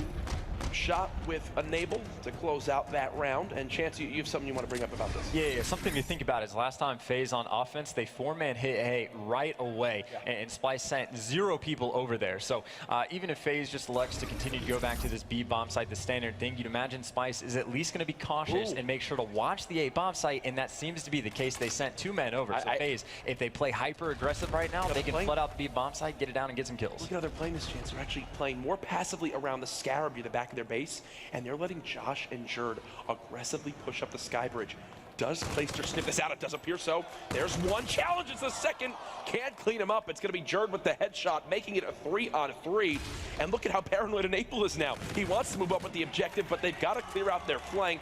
shot with Enable to close out that round. And Chance, you have something you want to bring up about this? Yeah, something to think about is last time FaZe on offense, they 4-man hit A right away, and Splice sent 0 people over there. So even if FaZe just elects to continue to go back to this B bomb site, the standard thing, you'd imagine Splice is at least going to be cautious and make sure to watch the A bomb site, and that seems to be the case. They sent 2 men over. So FaZe, if they play hyper aggressive right now, they can flood out the B bomb site, get it down, and get some kills. Look at how they're playing this, Chance. They're actually playing more passively around the Scarab near the back of their base, and they're letting Josh and Jerd aggressively push up the sky bridge. Does Clayster sniff this out? It does appear so. There's one challenge. It's the second. Can't clean him up. It's going to be Jerd with the headshot, making it a 3-on-3. And look at how paranoid Enable is now. He wants to move up with the objective, but they've got to clear out their flank.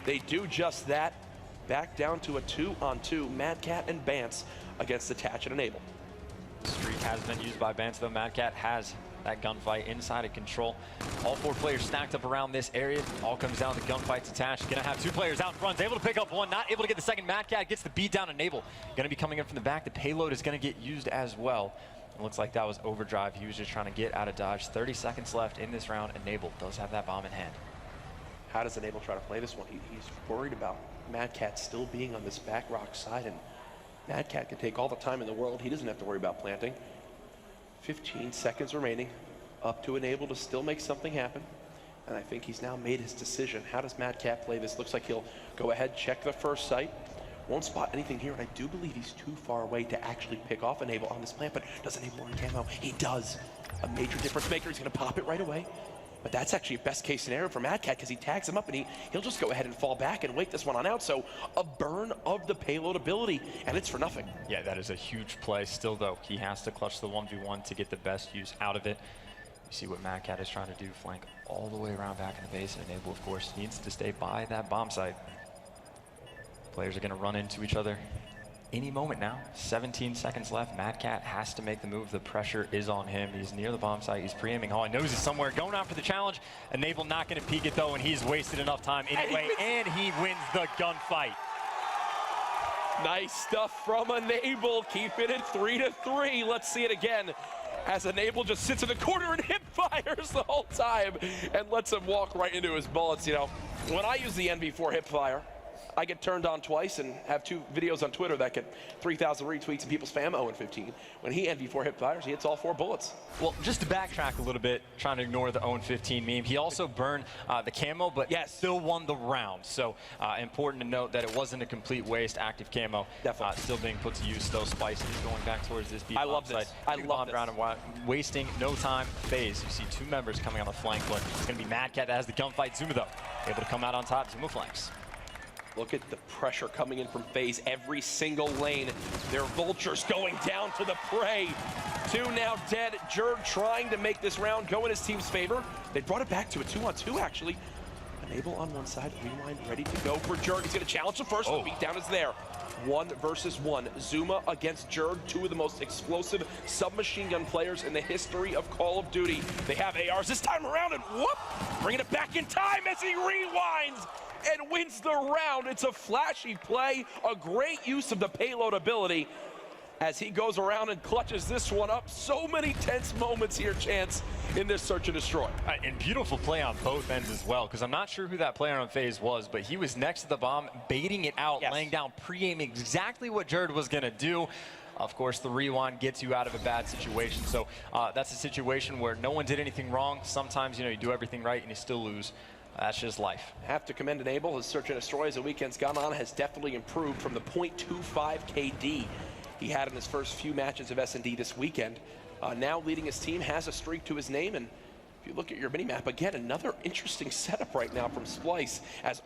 They do just that. Back down to a 2-on-2. Mad Cat and Bance against Attach and Enable. Streak has been used by Bance, though. Mad Cat has that gunfight inside of control. All 4 players stacked up around this area. All comes down to gunfights attached. Gonna have 2 players out in front. Is able to pick up one, not able to get the second. Mad Cat gets the beat down. Enable gonna be coming in from the back. The payload is gonna get used as well. It looks like that was overdrive. He was just trying to get out of dodge. 30 seconds left in this round. Enable does have that bomb in hand. How does Enable try to play this one? He's worried about Mad Cat still being on this back rock side, and Mad Cat can take all the time in the world. He doesn't have to worry about planting. 15 seconds remaining. Up to Enable to still make something happen. And I think he's now made his decision. How does Mad Cat play this? Looks like he'll go ahead, check the first site, Won't spot anything here, and I do believe he's too far away to actually pick off Enable on this plant, but does Enable more camo? He does. A major difference maker. He's going to pop it right away. But that's actually a best case scenario for Mad Cat because he tags him up and he'll just go ahead and fall back and wait this one on out. So a burn of the payload ability, and it's for nothing. Yeah, that is a huge play. Still, though, he has to clutch the 1v1 to get the best use out of it. You see what Mad Cat is trying to do, flank all the way around back in the base, and Enable, of course, needs to stay by that bomb site. Players are going to run into each other any moment now. 17 seconds left. Mad Cat has to make the move. The pressure is on him. He's near the bomb site. He's pre-aiming. Oh, he knows he's somewhere. Going out for the challenge. Enable not going to peek it, though, and he's wasted enough time anyway, and he wins the gunfight. Nice stuff from Enable. Keep it at 3-3. Let's see it again. As Enable just sits in the corner and hip fires the whole time and lets him walk right into his bullets. You know, when I use the NV4 hip fire, I get turned on twice and have 2 videos on Twitter that get 3,000 retweets and people spam 0-15. When he NV4 hip fires, he hits all 4 bullets. Well, just to backtrack a little bit, trying to ignore the 0-15 meme, he also burned the camo, but still won the round. So important to note that it wasn't a complete waste. Active camo still being put to use, though. Spice is going back towards this B bomb. I love this. I love this. Round and wasting no time. FaZe, you see 2 members coming on the flank, but it's going to be Mad Cat that has the gunfight. Zuma, though, able to come out on top. Zuma flanks. Look at the pressure coming in from FaZe. Every single lane. Their vultures going down to the prey. 2 now dead. Jerd trying to make this round go in his team's favor. They brought it back to a 2-on-2, actually. Enable on one side, Rewind ready to go for Jerd. He's going to challenge the first. The beatdown is there. 1 versus 1. Zuma against Jerd, 2 of the most explosive submachine gun players in the history of Call of Duty. They have ARs this time around, and whoop! Bringing it back in time as he rewinds and wins the round. It's a flashy play, a great use of the payload ability as he goes around and clutches this one up. So many tense moments here, Chance, in this search and destroy. And beautiful play on both ends as well, because I'm not sure who that player on FaZe was, but he was next to the bomb, baiting it out, laying down, pre-aiming exactly what Jerd was going to do. Of course, the rewind gets you out of a bad situation. So that's a situation where no one did anything wrong. Sometimes, you know, you do everything right and you still lose. That's just life. Have to commend Enable. His search and destroy as the weekend's gone on has definitely improved from the .25 KD he had in his first few matches of S&D this weekend. Now leading his team, has a streak to his name, and if you look at your mini-map, again, another interesting setup right now from Splice as,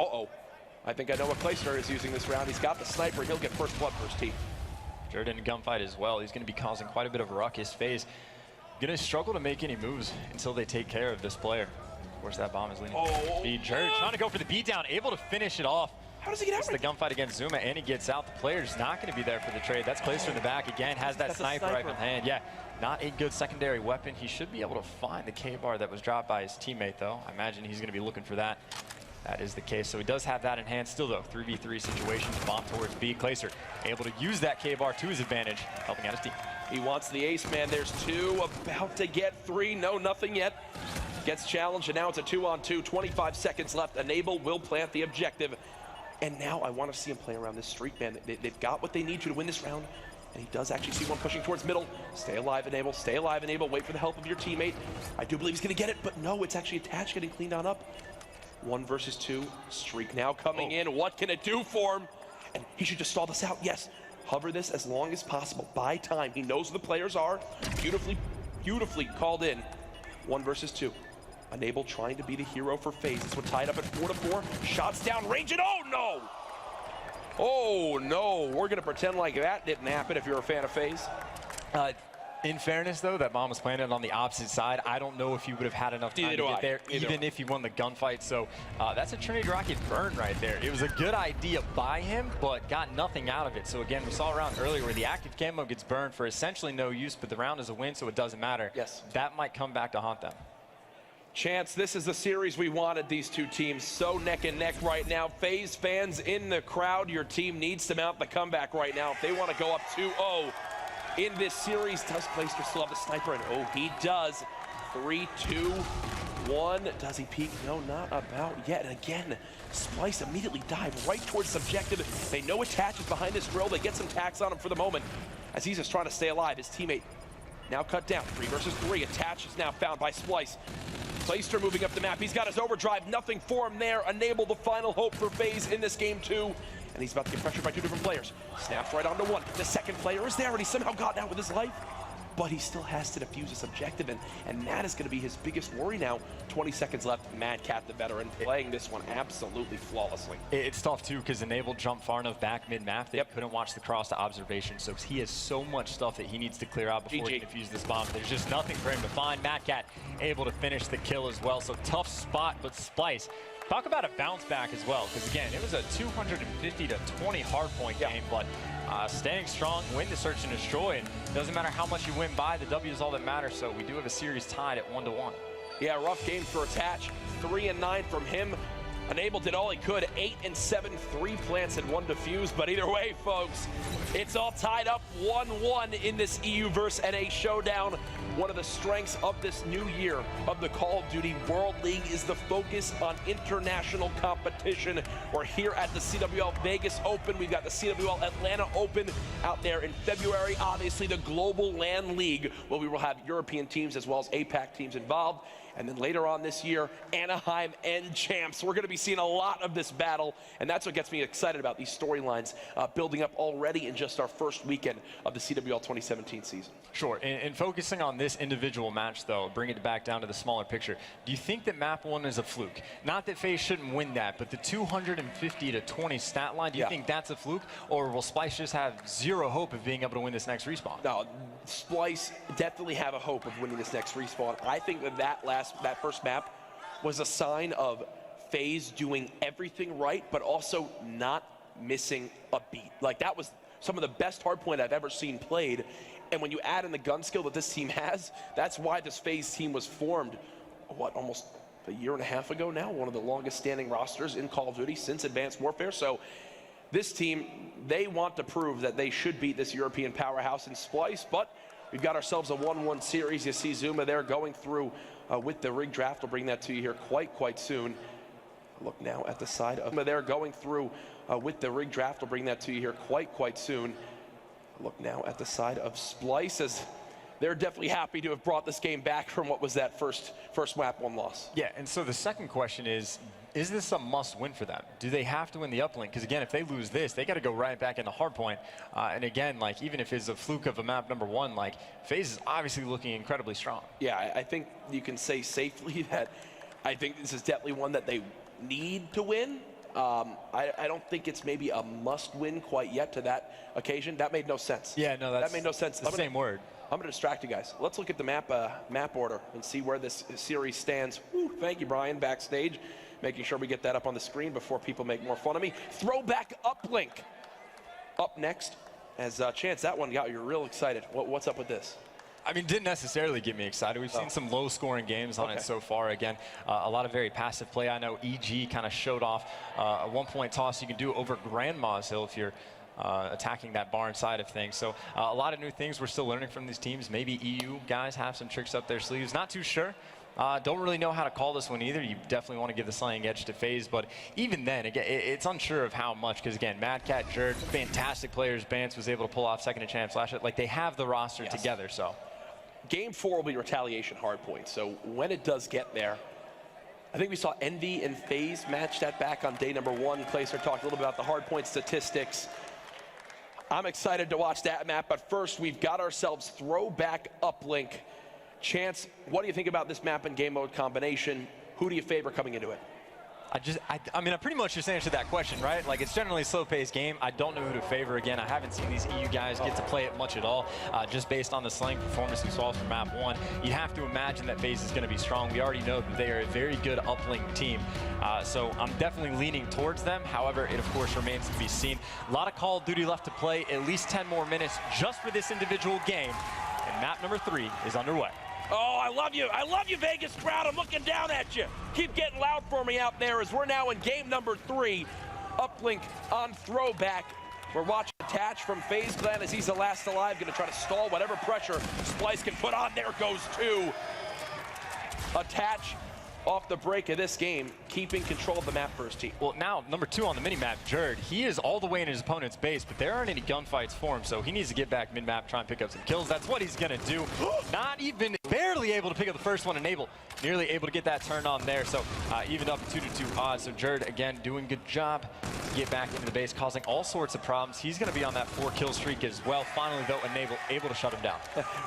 I think I know what Clayster is using this round. He's got the sniper, he'll get first blood for his team. Jerd in a gunfight as well. He's going to be causing quite a bit of ruckus. FaZe going to struggle to make any moves until they take care of this player. Of course, that bomb is leaning. Jerd trying to go for the beatdown, able to finish it off. How does he get out? It's the gunfight against Zuma, and he gets out. The player's not going to be there for the trade. That's Clayster in the back again, has that sniper right in hand. Yeah, not a good secondary weapon. He should be able to find the K-bar that was dropped by his teammate, though. I imagine he's going to be looking for that. That is the case. So he does have that in hand. Still, though, 3v3 situation. Bomb towards B. Clayster able to use that K-bar to his advantage, helping out his team. He wants the ace, man. There's 2, about to get 3. No, nothing yet. Gets challenged, and now it's a 2-on-2. 25 seconds left. Enable will plant the objective. And now I want to see him play around this streak, man. They've got what they need to win this round. And he does actually see one pushing towards middle. Stay alive, Enable. Stay alive, Enable. Wait for the help of your teammate. I do believe he's going to get it, but no, it's actually attached, getting cleaned on up. 1 versus 2. Streak now coming in. What can it do for him? And he should just stall this out. Yes. Hover this as long as possible. Buy time. He knows who the players are. Beautifully, beautifully called in. 1 versus 2. Enable trying to be the hero for FaZe. This one tied up at 4-4. Shots down range, and oh no! Oh no, we're gonna pretend like that didn't happen if you're a fan of FaZe. In fairness, though, that bomb was planted on the opposite side. I don't know if he would have had enough time to get there, even if he won the gunfight. So that's a Trinity Rocket burn right there. It was a good idea by him, but got nothing out of it. So again, we saw a round earlier where the active camo gets burned for essentially no use, but the round is a win, so it doesn't matter. Yes. That might come back to haunt them. Chance, this is the series we wanted, these 2 teams so neck and neck right now. FaZe fans in the crowd, your team needs to mount the comeback right now if they want to go up 2-0 in this series. Does Clayster still have the sniper? And oh, he does. 3, 2, 1. Does he peek? No, not about yet. And again, Splice immediately dive right towards subjective. They know Attach is behind this grill. They get some tax on him for the moment as he's just trying to stay alive. His teammate now cut down. 3 versus 3. Attach is now found by Splice. Clayster moving up the map. He's got his overdrive. Nothing for him there. Enable the final hope for FaZe in this game 2. And and he's about to get pressured by two different players. Snaps right onto one. The second player is there, and he's somehow gotten out with his life. But he still has to defuse his objective, and that is going to be his biggest worry now. 20 seconds left. Mad Cat, the veteran, playing this one absolutely flawlessly. It's tough, too, because Enable jumped far enough back mid-map that he couldn't watch the cross to observation, so he has so much stuff that he needs to clear out before he can defuse this bomb. There's just nothing for him to find. Mad Cat able to finish the kill as well, so tough spot, but Splice. Talk about a bounce back as well, because again, it was a 250 to 20 hardpoint game, but staying strong, win the search and destroy, and doesn't matter how much you win by, the W is all that matters, so we do have a series tied at 1-1. Yeah, rough game for Attach. 3 and 9 from him. Enable did all he could. 8 and 7, 3 plants and 1 defuse. But either way, folks, it's all tied up 1-1 in this EU vs NA showdown. One of the strengths of this new year of the Call of Duty World League is the focus on international competition. We're here at the CWL Vegas Open. We've got the CWL Atlanta Open out there in February. Obviously, the Global LAN League, where we will have European teams as well as APAC teams involved. And then later on this year, Anaheim and Champs. We're going to be seeing a lot of this battle, and that's what gets me excited about these storylines building up already in just our first weekend of the CWL 2017 season. Sure, and focusing on this individual match, though, bring it back down to the smaller picture. Do you think that map 1 is a fluke? Not that FaZe shouldn't win that, but the 250 to 20 stat line, do you think that's a fluke? Or will Splice just have zero hope of being able to win this next respawn? No, Splice definitely have a hope of winning this next respawn. I think that first map was a sign of FaZe doing everything right, but also not missing a beat. Like, that was some of the best hardpoint I've ever seen played. And when you add in the gun skill that this team has, that's why this FaZe team was formed, what, almost a year and a half ago now? One of the longest standing rosters in Call of Duty since Advanced Warfare. So this team, they want to prove that they should beat this European powerhouse in Splice, but we've got ourselves a 1-1 series. You see Zuma there going through with the rig draft. We'll bring that to you here quite soon. Look now at the side of Zuma there going through with the rig draft. We'll bring that to you here quite soon. Look now at the side of Splice, as they're definitely happy to have brought this game back from what was that first map 1 loss. Yeah, and so the second question is this a must-win for them? Do they have to win the uplink? Because again, if they lose this, they got to go right back into hardpoint. And again, like, even if it's a fluke of a map number 1, like, FaZe is obviously looking incredibly strong. Yeah, I think you can say safely that I think this is definitely one that they need to win. I don't think it's maybe a must-win quite yet to that occasion. That made no sense. Yeah, no, that made no sense. The same word. I'm going to distract you guys. Let's look at the map order and see where this series stands. Woo, thank you, Brian, backstage, making sure we get that up on the screen before people make more fun of me. Throwback uplink up next. As Chance, that one got you real excited. What's up with this? I mean, didn't necessarily get me excited. We've seen some low-scoring games on it so far. Again, a lot of very passive play. I know EG kind of showed off a one-point toss you can do over Grandma's Hill if you're attacking that barn side of things. So a lot of new things we're still learning from these teams. Maybe EU guys have some tricks up their sleeves. Not too sure. Don't really know how to call this one either. You definitely want to give the slaying edge to FaZe, but even then, again, it's unsure of how much, because again, Mad Cat, Jerd, fantastic players. Bance was able to pull off second chance flash. Like, they have the roster together, so. Game 4 will be retaliation hardpoint, so when it does get there, I think we saw Envy and FaZe match that back on day number 1. Placer talked a little bit about the hardpoint statistics. I'm excited to watch that map, but first we've got ourselves throwback uplink. Chance, what do you think about this map and game mode combination? Who do you favor coming into it? I mean, I pretty much just answered that question, right? Like, it's generally a slow-paced game. I don't know who to favor. Again, I haven't seen these EU guys get to play it much at all, just based on the slaying performance we saw from map 1. You have to imagine that FaZe is going to be strong. We already know that they are a very good uplink team. So I'm definitely leaning towards them. However, it, of course, remains to be seen. A lot of Call of Duty left to play, at least 10 more minutes just for this individual game. And map number 3 is underway. Oh, I love you. I love you, Vegas Sprout. I'm looking down at you. Keep getting loud for me out there as we're now in game number 3. Uplink on throwback. We're watching Attach from FaZe Clan as he's the last alive. Going to try to stall whatever pressure Splice can put on. There goes 2. Attach off the break of this game keeping control of the map for his team. Well, now, number 2 on the mini-map, Jerd, he is all the way in his opponent's base, but there aren't any gunfights for him, so he needs to get back mid-map, try and pick up some kills. That's what he's going to do. Not even barely able to pick up the first one, and nearly able to get that turned on there. So even up 2-2 odds. So Jerd, again, doing good job to get back into the base, causing all sorts of problems. He's going to be on that 4-kill streak as well. Finally, though, able to shut him down.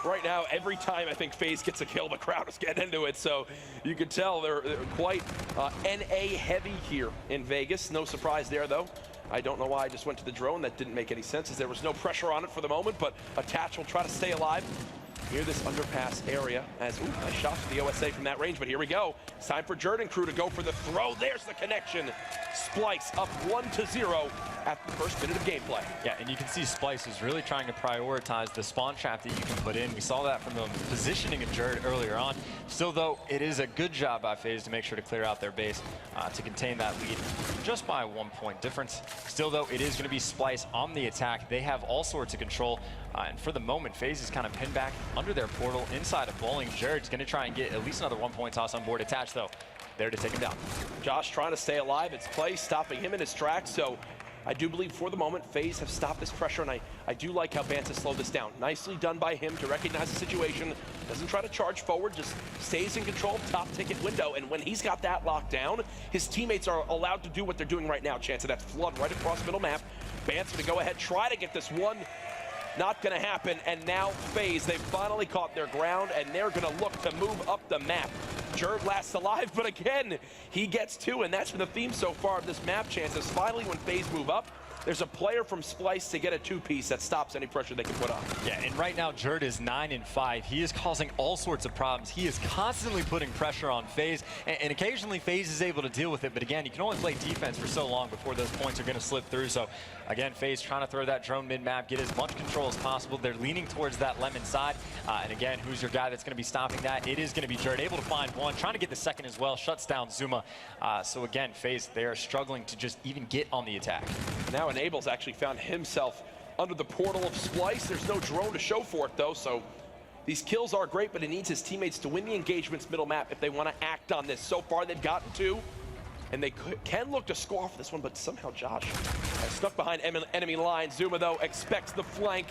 Right now, every time I think FaZe gets a kill, the crowd is getting into it. So you can tell they're quite NA heavy here in Vegas. No surprise there, though. I don't know why I just went to the drone. That didn't make any sense, as there was no pressure on it for the moment, but Attach will try to stay alive near this underpass area. As, ooh, nice shot to the OSA from that range, but here we go. It's time for Jerd and crew to go for the throw. There's the connection. Splice up 1-0 at the first minute of gameplay. Yeah, and you can see Splice is really trying to prioritize the spawn trap that you can put in. We saw that from the positioning of Jerd earlier on. Still, though, it is a good job by FaZe to make sure to clear out their base to contain that lead just by a 1-point difference. Still, though, it is going to be Splice on the attack. They have all sorts of control. And for the moment, FaZe is kind of pinned back under their portal inside of bowling. Jerd's going to try and get at least another 1-point toss on board. Attach, though, there to take him down. Josh trying to stay alive. It's play, stopping him in his tracks. So I do believe for the moment, FaZe have stopped this pressure, and I do like how Bance has slowed this down. Nicely done by him to recognize the situation. Doesn't try to charge forward, just stays in control of top ticket window. And when he's got that locked down, his teammates are allowed to do what they're doing right now. Chance of that flood right across middle map. Bance going to go ahead, try to get this one. Not going to happen, and now FaZe, they've finally caught their ground, and they're going to look to move up the map. Jerd lasts alive, but again, he gets 2, and that's been the theme so far of this map. Chances finally, when FaZe move up, there's a player from Splice to get a 2-piece that stops any pressure they can put on. Yeah, and right now, Jerd is 9-5. He is causing all sorts of problems. He is constantly putting pressure on FaZe, and occasionally FaZe is able to deal with it, but again, you can only play defense for so long before those points are going to slip through. So again, FaZe trying to throw that drone mid-map, get as much control as possible. They're leaning towards that lemon side, and again, who's your guy that's going to be stopping that? It is going to be Jerd, able to find one, trying to get the second as well, shuts down Zuma. So again, FaZe, they are struggling to just even get on the attack. Now Enables actually found himself under the portal of Splice. There's no drone to show for it, though, so these kills are great, but he needs his teammates to win the engagements middle map if they want to act on this. So far, they've gotten 2, and they can look to score off this one, but somehow Josh has snuck behind enemy line. Zuma, though, expects the flank,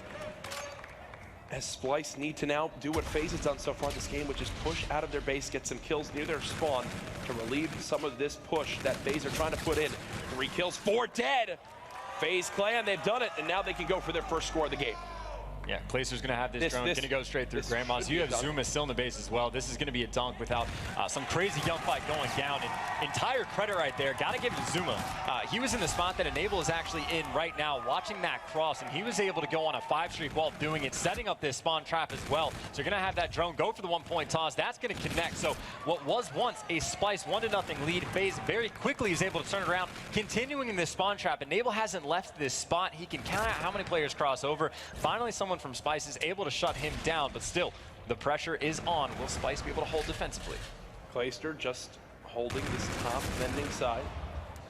as Splice need to now do what FaZe has done so far in this game, which is push out of their base, get some kills near their spawn to relieve some of this push that FaZe are trying to put in. 3 kills, 4 dead. FaZe clan, they've done it, and now they can go for their first score of the game. Yeah, Clayster's going to have this drone, going to go straight through Grandma's. You have Zuma still in the base as well. This is going to be a dunk without some crazy gunfight going down. And entire credit right there. Got to give it to Zuma. He was in the spot that Enable is actually in right now, watching that cross, and he was able to go on a 5-streak while doing it, setting up this spawn trap as well. So you're going to have that drone go for the 1-point toss. That's going to connect. So what was once a Splice 1-0 lead, FaZe very quickly is able to turn around, continuing in this spawn trap. Enable hasn't left this spot. He can count out how many players cross over. Finally, someone from Splice is able to shut him down, but still, the pressure is on. Will Splice be able to hold defensively? Clayster just holding this top vending side.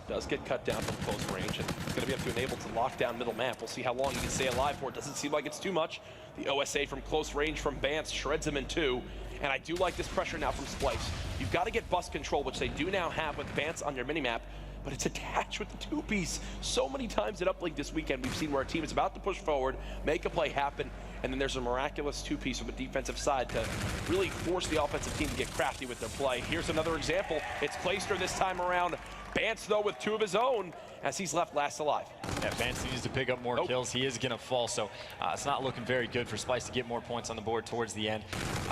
Does get cut down from close range, and it's going to be up to Enable to lock down middle map. We'll see how long he can stay alive for. It doesn't seem like it's too much. The OSA from close range from Bance shreds him in 2. And I do like this pressure now from Splice. You've got to get bus control, which they do now have with Bance on your minimap, but it's attached with the 2-piece. So many times at Uplink this weekend, we've seen where a team is about to push forward, make a play happen, and then there's a miraculous 2-piece from the defensive side to really force the offensive team to get crafty with their play. Here's another example. It's Clayster this time around. Bance, though, with 2 of his own, as he's left last alive. Yeah, Bance needs to pick up more kills. He is going to fall, so it's not looking very good for Splice to get more points on the board towards the end.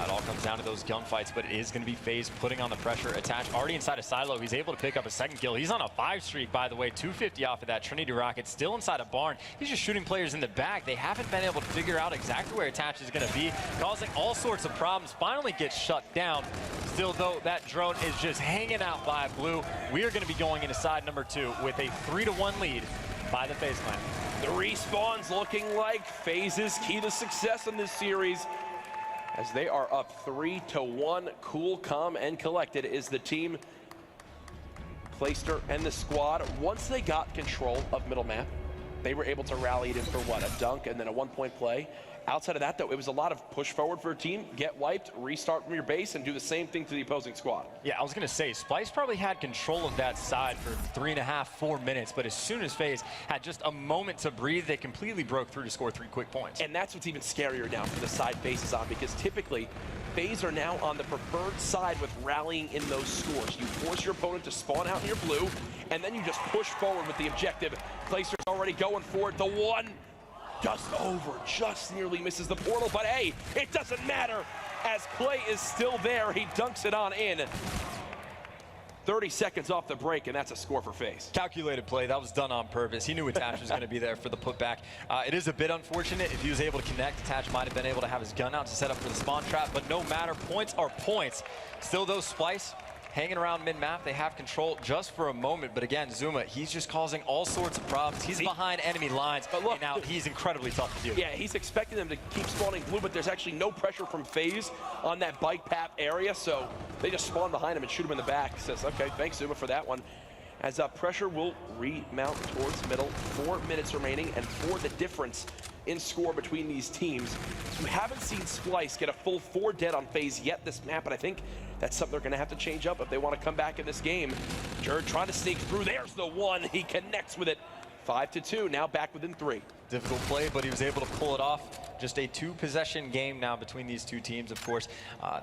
It all comes down to those gunfights, but it is going to be FaZe putting on the pressure. Attach already inside of Silo. He's able to pick up a second kill. He's on a 5-streak, by the way, 250 off of that Trinity rocket, still inside a barn. He's just shooting players in the back. They haven't been able to figure out exactly where Attach is going to be, causing all sorts of problems. Finally gets shut down. Still, though, that drone is just hanging out by Blue. We are going to be going into side number 2 with a 3-1 lead by the FaZe clan. The respawns looking like FaZe's key to success in this series, as they are up 3-1. Cool, calm, and collected is the team. Clayster and the squad, once they got control of middle map, they were able to rally it in for what, a dunk and then a 1-point play. Outside of that, though, it was a lot of push forward for a team, get wiped, restart from your base, and do the same thing to the opposing squad. Yeah, I was going to say, Splice probably had control of that side for 3.5, 4 minutes, but as soon as FaZe had just a moment to breathe, they completely broke through to score 3 quick points. And that's what's even scarier now for the side FaZe is on, because typically, FaZe are now on the preferred side with rallying in those scores. You force your opponent to spawn out in your blue, and then you just push forward with the objective. Clayster's already going for it. The one just over, just nearly misses the portal, but hey, it doesn't matter as Clay is still there. He dunks it on in. 30 seconds off the break, and that's a score for FaZe. Calculated play. That was done on purpose. He knew Attach was going to be there for the putback. It is a bit unfortunate. If he was able to connect, Attach might have been able to have his gun out to set up for the spawn trap, but no matter, points are points. Still, though, Splice hanging around mid-map. They have control just for a moment, but again, Zuma, he's just causing all sorts of problems. He's behind enemy lines, but look, and now he's incredibly tough to deal with. Yeah, he's expecting them to keep spawning blue, but there's actually no pressure from FaZe on that bike path area, so they just spawn behind him and shoot him in the back. He says, okay, thanks, Zuma, for that one. As pressure will remount towards middle. 4 minutes remaining, and for the difference in score between these teams. You haven't seen Splice get a full 4 dead on FaZe yet this map, and I think that's something they're going to have to change up if they want to come back in this game. Jerd trying to sneak through. There's the one. He connects with it. 5-2, now back within 3. Difficult play, but he was able to pull it off. Just a 2-possession game now between these two teams. Of course,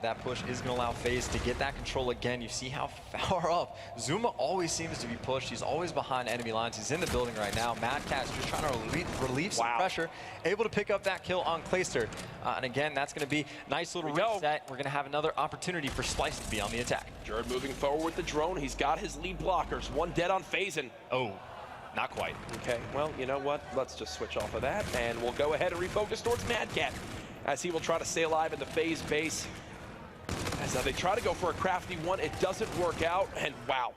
that push is going to allow FaZe to get that control again. You see how far up Zuma always seems to be pushed. He's always behind enemy lines. He's in the building right now. Madcat's just trying to relieve some pressure. Able to pick up that kill on Clayster. And again, that's going to be nice little reset. We're going to have another opportunity for Splice to be on the attack. Jerd moving forward with the drone. He's got his lead blockers. 1 dead on FaZe. Oh. Not quite. Okay, well, you know what? Let's just switch off of that, and we'll go ahead and refocus towards Madcat as he will try to stay alive in the FaZe base. As they try to go for a crafty one, it doesn't work out, and wow.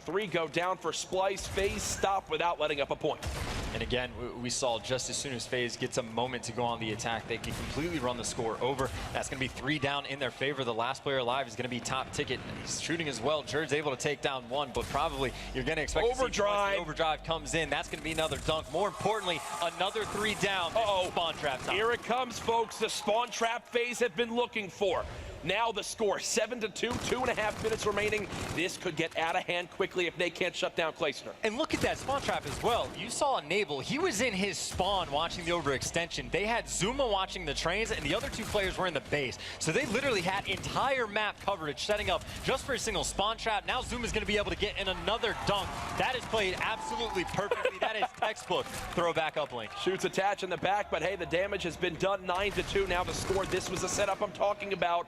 3 go down for Splice. FaZe stop without letting up a point. And again, we saw just as soon as FaZe gets a moment to go on the attack, they can completely run the score over. That's going to be 3 down in their favor. The last player alive is going to be Top Ticket. He's shooting as well. Jerd's able to take down 1, but probably you're going to expect overdrive. To see the overdrive comes in. That's going to be another dunk. More importantly, another 3 down. Spawn trap time. Here it comes, folks. The spawn trap FaZe have been looking for. Now the score, 7-2, 2.5 minutes remaining. This could get out of hand quickly if they can't shut down Clayster. And look at that spawn trap as well. You saw Enable. He was in his spawn watching the overextension. They had Zuma watching the trains, and the other 2 players were in the base. So they literally had entire map coverage setting up just for a single spawn trap. Now Zuma's going to be able to get in another dunk. That is played absolutely perfectly. That is textbook throwback uplink. Shoots Attach in the back, but hey, the damage has been done. 9-2 now the score. This was the setup I'm talking about.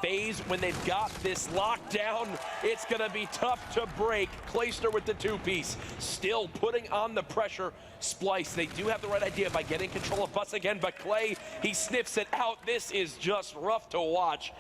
FaZe, when they've got this locked down, it's going to be tough to break. Clayster with the 2-piece, still putting on the pressure. Splice, they do have the right idea by getting control of Bus again, but Clay, he sniffs it out. This is just rough to watch.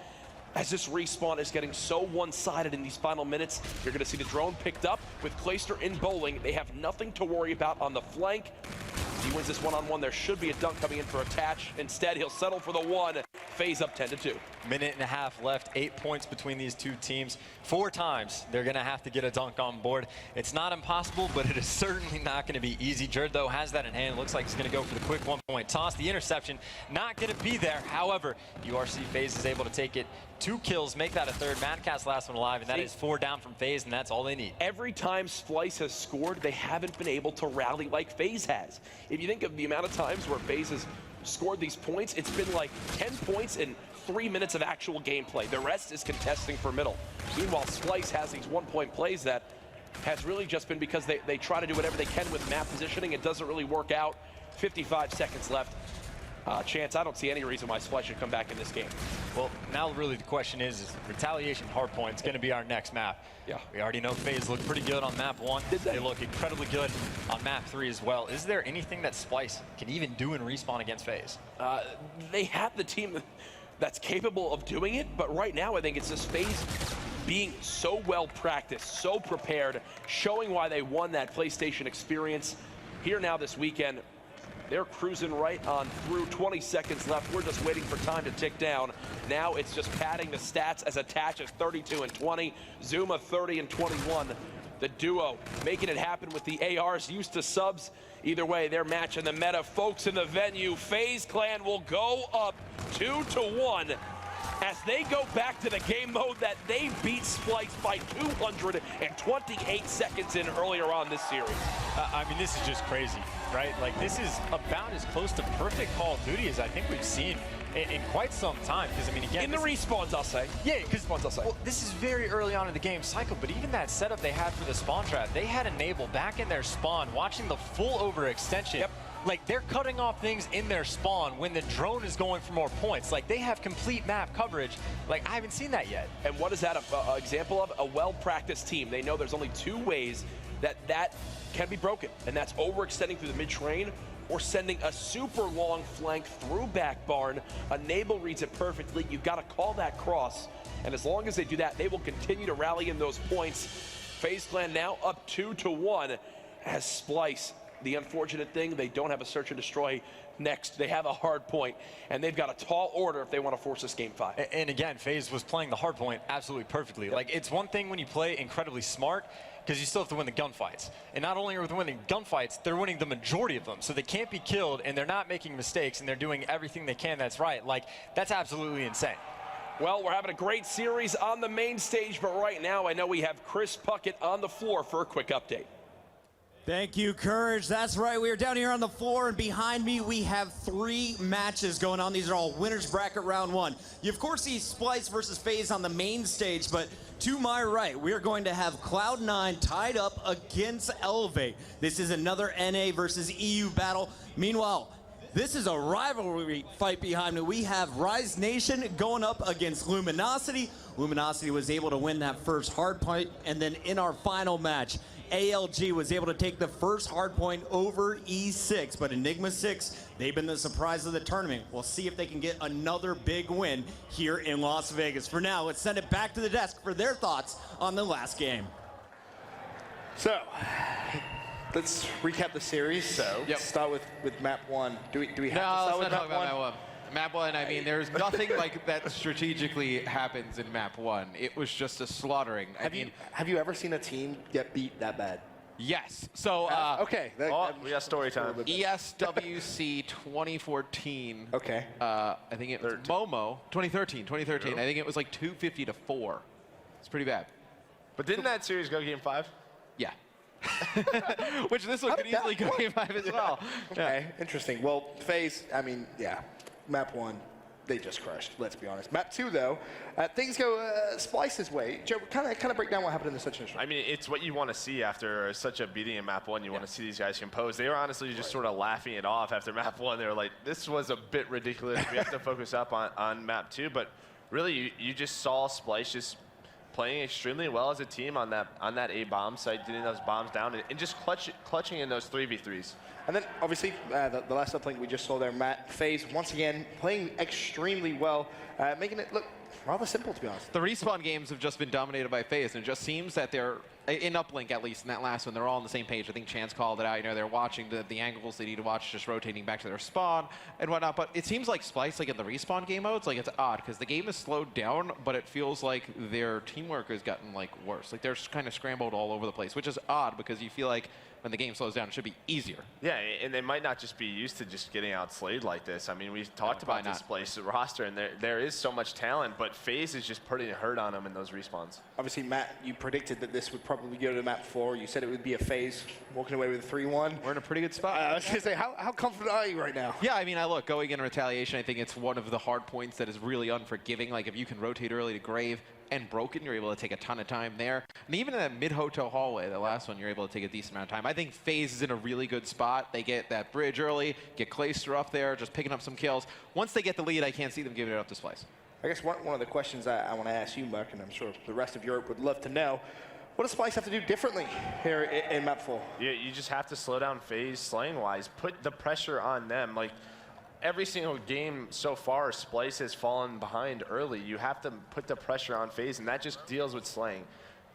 As this respawn is getting so one-sided in these final minutes, you're going to see the drone picked up with Clayster in bowling. They have nothing to worry about on the flank. If he wins this one-on-one, there should be a dunk coming in for Attach. Instead, he'll settle for the 1. FaZe up 10-2. Minute and a half left, 8 points between these 2 teams. 4 times they're going to have to get a dunk on board. It's not impossible, but it is certainly not going to be easy. Jerd, though, has that in hand. Looks like he's going to go for the quick 1-point toss. The interception not going to be there. However, URC FaZe is able to take it. 2 kills, make that a 3rd. Madcat's last one alive, and that is 4 down from FaZe, and that's all they need. Every time Splice has scored, they haven't been able to rally like FaZe has. If you think of the amount of times where FaZe has scored these points, it's been like 10 points in 3 minutes of actual gameplay. The rest is contesting for middle. Meanwhile, Splice has these 1-point plays that has really just been because they try to do whatever they can with map positioning. It doesn't really work out. 55 seconds left. Chance, I don't see any reason why Splice should come back in this game. Well, now really the question is Retaliation Hardpoint's going to be our next map. Yeah. We already know FaZe looked pretty good on map 1. Did they? They look incredibly good on map 3 as well. Is there anything that Splice can even do in respawn against FaZe? They have the team that's capable of doing it, but right now I think it's just FaZe being so well practiced, so prepared, showing why they won that PlayStation experience. Here now this weekend, they're cruising right on through. 20 seconds left. We're just waiting for time to tick down. Now it's just padding the stats as Attach is 32 and 20, Zuma 30 and 21. The duo making it happen with the ARs used to subs. Either way, they're matching the meta. Folks in the venue, FaZe Clan will go up 2-1 as they go back to the game mode that they beat Splice by 228 seconds in earlier on this series. I mean, this is just crazy, right? Like, this is about as close to perfect Call of Duty as I think we've seen in quite some time. Because, I mean, again, in the respawns, I'll say. Yeah, because well, this is very early on in the game cycle, but even that setup they had for the spawn trap, they had Enable back in their spawn, watching the full overextension. Yep. Like, they're cutting off things in their spawn when the drone is going for more points. Like, they have complete map coverage. Like, I haven't seen that yet. And what is that an example of? A well-practiced team. They know there's only two ways that can be broken, and that's overextending through the mid-train or sending a super long flank through back barn. Enable reads it perfectly. You've got to call that cross, and as long as they do that, they will continue to rally in those points. FaZe Clan now up 2-1 as Splice. The unfortunate thing, they don't have a search and destroy next. They have a hard point, and they've got a tall order if they want to force this game 5. And again, FaZe was playing the hard point absolutely perfectly. Like, it's one thing when you play incredibly smart, because you still have to win the gunfights. And not only are they winning gunfights, they're winning the majority of them. So they can't be killed, and they're not making mistakes, and they're doing everything they can that's right. Like, that's absolutely insane. Well, we're having a great series on the main stage, but right now I know we have Chris Puckett on the floor for a quick update. Thank you, Courage. That's right. We are down here on the floor, and behind me we have 3 matches going on. These are all winners bracket round 1. You, of course, see Splice versus FaZe on the main stage, but to my right, we are going to have Cloud9 tied up against Elevate. This is another NA versus EU battle. Meanwhile, this is a rivalry fight behind me. We have Rise Nation going up against Luminosity. Luminosity was able to win that first hard point, and then in our final match, ALG was able to take the first hard point over E6, but Enigma 6, they've been the surprise of the tournament. We'll see if they can get another big win here in Las Vegas. For now, let's send it back to the desk for their thoughts on the last game. So, let's recap the series. So, start with map 1. Do we have to start with map 1? Map 1, I mean, there's nothing like that strategically happens in map 1. It was just a slaughtering. Have you ever seen a team get beat that bad? Yes. So, okay. We got story time. ESWC 2014. Okay. I think it was Momo. 2013. I think it was like 250 to 4. It's pretty bad. But didn't that series go game 5? Yeah. Which this one could easily go game 5 as well. Okay, interesting. Well, FaZe, I mean, yeah. Map 1, they just crushed, let's be honest. Map 2, though, things go Splice's way. Joe, kind of break down what happened in the search and destroy. I mean, it's what you want to see after such a beating in map 1. You want to see these guys compose. They were honestly just sort of laughing it off after map 1. They were like, this was a bit ridiculous. We have to focus up on map 2. But really, you just saw Splice just playing extremely well as a team on that A-bomb site, getting those bombs down, and just clutching in those 3v3s. And then, obviously, the last uplink we just saw there, Matt, FaZe, once again, playing extremely well, making it look rather simple, to be honest. The respawn games have just been dominated by FaZe, and it just seems that they're, in uplink at least, in that last one, they're all on the same page. I think Chance called it out. You know, they're watching the angles they need to watch, just rotating back to their spawn and whatnot. But it seems like Splice, like in the respawn game modes, like it's odd, because the game is slowed down, but it feels like their teamwork has gotten like worse. Like they're kind of scrambled all over the place, which is odd, because you feel like when the game slows down, it should be easier. Yeah, and they might not just be used to just getting outslayed like this. I mean, we talked about this Splice roster, and there is so much talent, but FaZe is just putting a hurt on them in those respawns. Obviously, Matt, you predicted that this would probably go to map 4. You said it would be a FaZe walking away with a 3-1. We're in a pretty good spot. I was going to say, how confident are you right now? Yeah, I mean, look, going in retaliation, I think it's one of the hard points that is really unforgiving. Like, if you can rotate early to Grave and Broken, you're able to take a ton of time there. And even in that mid-hotel hallway, the last one, you're able to take a decent amount of time. I think FaZe is in a really good spot. They get that bridge early, get Clayster up there, just picking up some kills. Once they get the lead, I can't see them giving it up to Splice. I guess one of the questions I want to ask you, Mark, and I'm sure the rest of Europe would love to know, what does Splice have to do differently here in map 4? You just have to slow down FaZe slaying-wise, put the pressure on them. Like, every single game so far, Splice has fallen behind early. You have to put the pressure on FaZe, and that just deals with slaying.